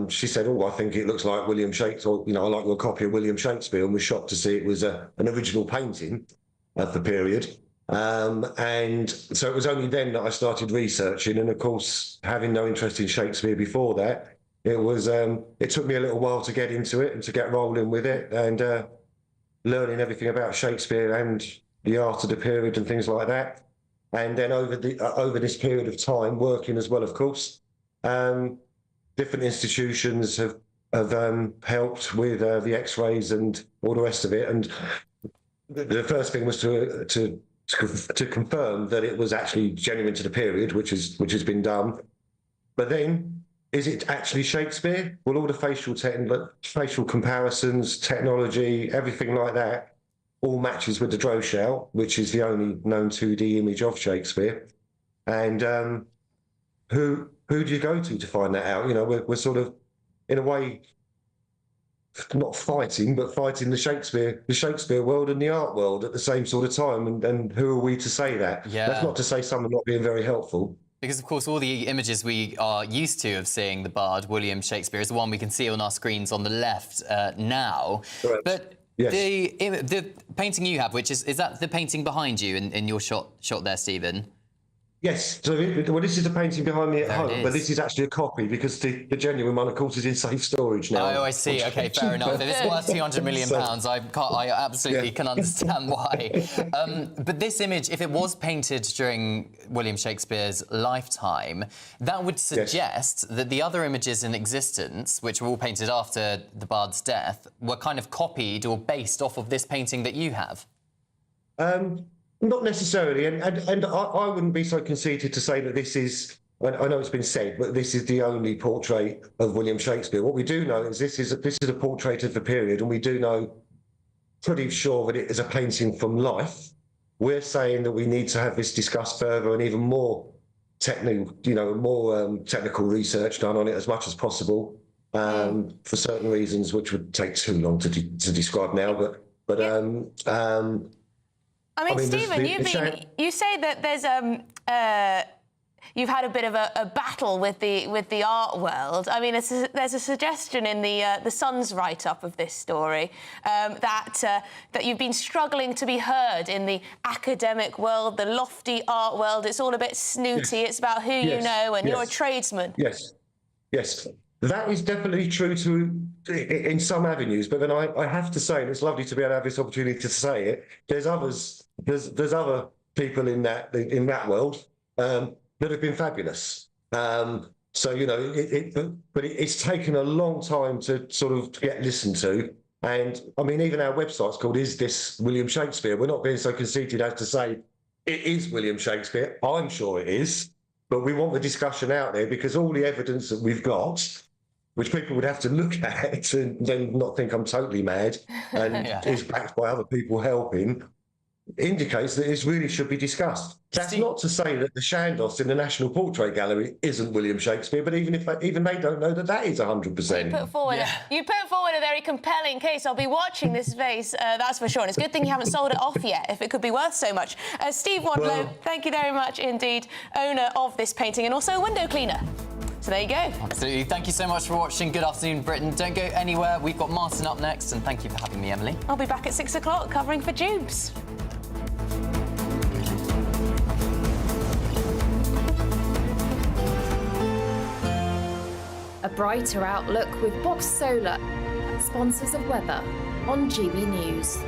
she said, "Oh, I think it looks like William Shakespeare. You know, I like your copy of William Shakespeare," and was shocked to see it was an original painting of the period. And so it was only then that I started researching, and of course, having no interest in Shakespeare before that, it took me a little while to get into it and to get rolling with it, and learning everything about Shakespeare and the art of the period and things like that. And then over this period of time, working as well, of course, different institutions have helped with the X-rays and all the rest of it. And the first thing was to confirm that it was actually genuine to the period, which has been done. But then, is it actually Shakespeare? Well, all the facial comparisons, technology, everything like that, all matches with the Droschau, which is the only known 2D image of Shakespeare. And who do you go to find that out? You know, we're sort of, in a way, not fighting, but fighting the Shakespeare world and the art world at the same sort of time. And who are we to say that?
Yeah.
That's not to say someone not being very helpful.
Because, of course, all the images we are used to of seeing the Bard, William Shakespeare, is the one we can see on our screens on the left now.
Correct.
But
yes.
The painting you have, which is that the painting behind you in your shot there, Stephen?
Yes, so this is the painting behind me at home, but this is actually a copy because the genuine one, of course, is in safe storage now.
Oh, I see. OK, fair enough. If it's worth £200 million, I absolutely can understand why. But this image, if it was painted during William Shakespeare's lifetime, that would suggest that the other images in existence, which were all painted after the bard's death, were kind of copied or based off of this painting that you have.
Not necessarily, and I wouldn't be so conceited to say that this is, I know it's been said, but this is the only portrait of William Shakespeare. What we do know is this is a portrait of the period, and we do know pretty sure that it is a painting from life. We're saying that we need to have this discussed further and even more technical, technical research done on it as much as possible, for certain reasons, which would take too long to describe now.
I mean, Stephen, you say that there's you've had a bit of a battle with the art world. I mean, there's a suggestion in the Sun's write-up of this story that you've been struggling to be heard in the academic world, the lofty art world. It's all a bit snooty. It's about who you know, and you're a tradesman.
Yes. That is definitely true in some avenues, but then I have to say, and it's lovely to be able to have this opportunity to say it, there's other people in that world that have been fabulous. So, but it's taken a long time to sort of get listened to. And I mean, even our website's called Is This William Shakespeare? We're not being so conceited as to say it is William Shakespeare. I'm sure it is, but we want the discussion out there because all the evidence that we've got, which people would have to look at and then not think I'm totally mad, and is backed by other people helping, indicates that this really should be discussed. That's not to say that the Chandos in the National Portrait Gallery isn't William Shakespeare, but even they don't know that is 100%.
You put forward a very compelling case. I'll be watching this space, that's for sure. And it's a good thing you haven't sold it off yet, if it could be worth so much. Steve Wadlow, thank you very much indeed, owner of this painting and also a window cleaner. So there you go.
Absolutely. Thank you so much for watching. Good afternoon, Britain. Don't go anywhere. We've got Martin up next, and thank you for having me, Emily.
I'll be back at 6 o'clock covering for Jubes.
A brighter outlook with Box Solar, sponsors of weather on GB News.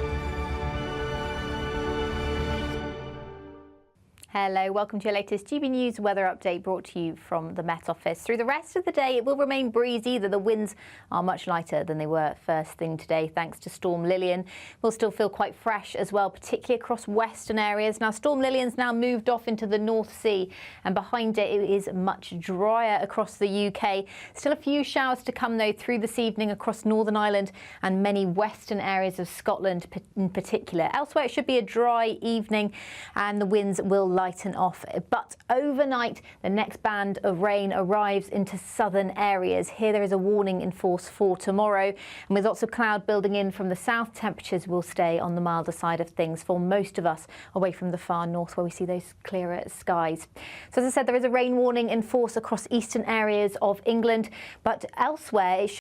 Hello, welcome to your latest GB News weather update brought to you from the Met Office. Through the rest of the day, it will remain breezy, though the winds are much lighter than they were first thing today, thanks to Storm Lillian. We'll still feel quite fresh as well, particularly across western areas. Now, Storm Lillian's now moved off into the North Sea, and behind it is much drier across the UK. Still a few showers to come, though, through this evening across Northern Ireland and many western areas of Scotland in particular. Elsewhere, it should be a dry evening, and the winds will lighten off. But overnight, the next band of rain arrives into southern areas. Here there is a warning in force for tomorrow, and with lots of cloud building in from the south, temperatures will stay on the milder side of things for most of us, away from the far north where we see those clearer skies. So as I said, there is a rain warning in force across eastern areas of England, but elsewhere it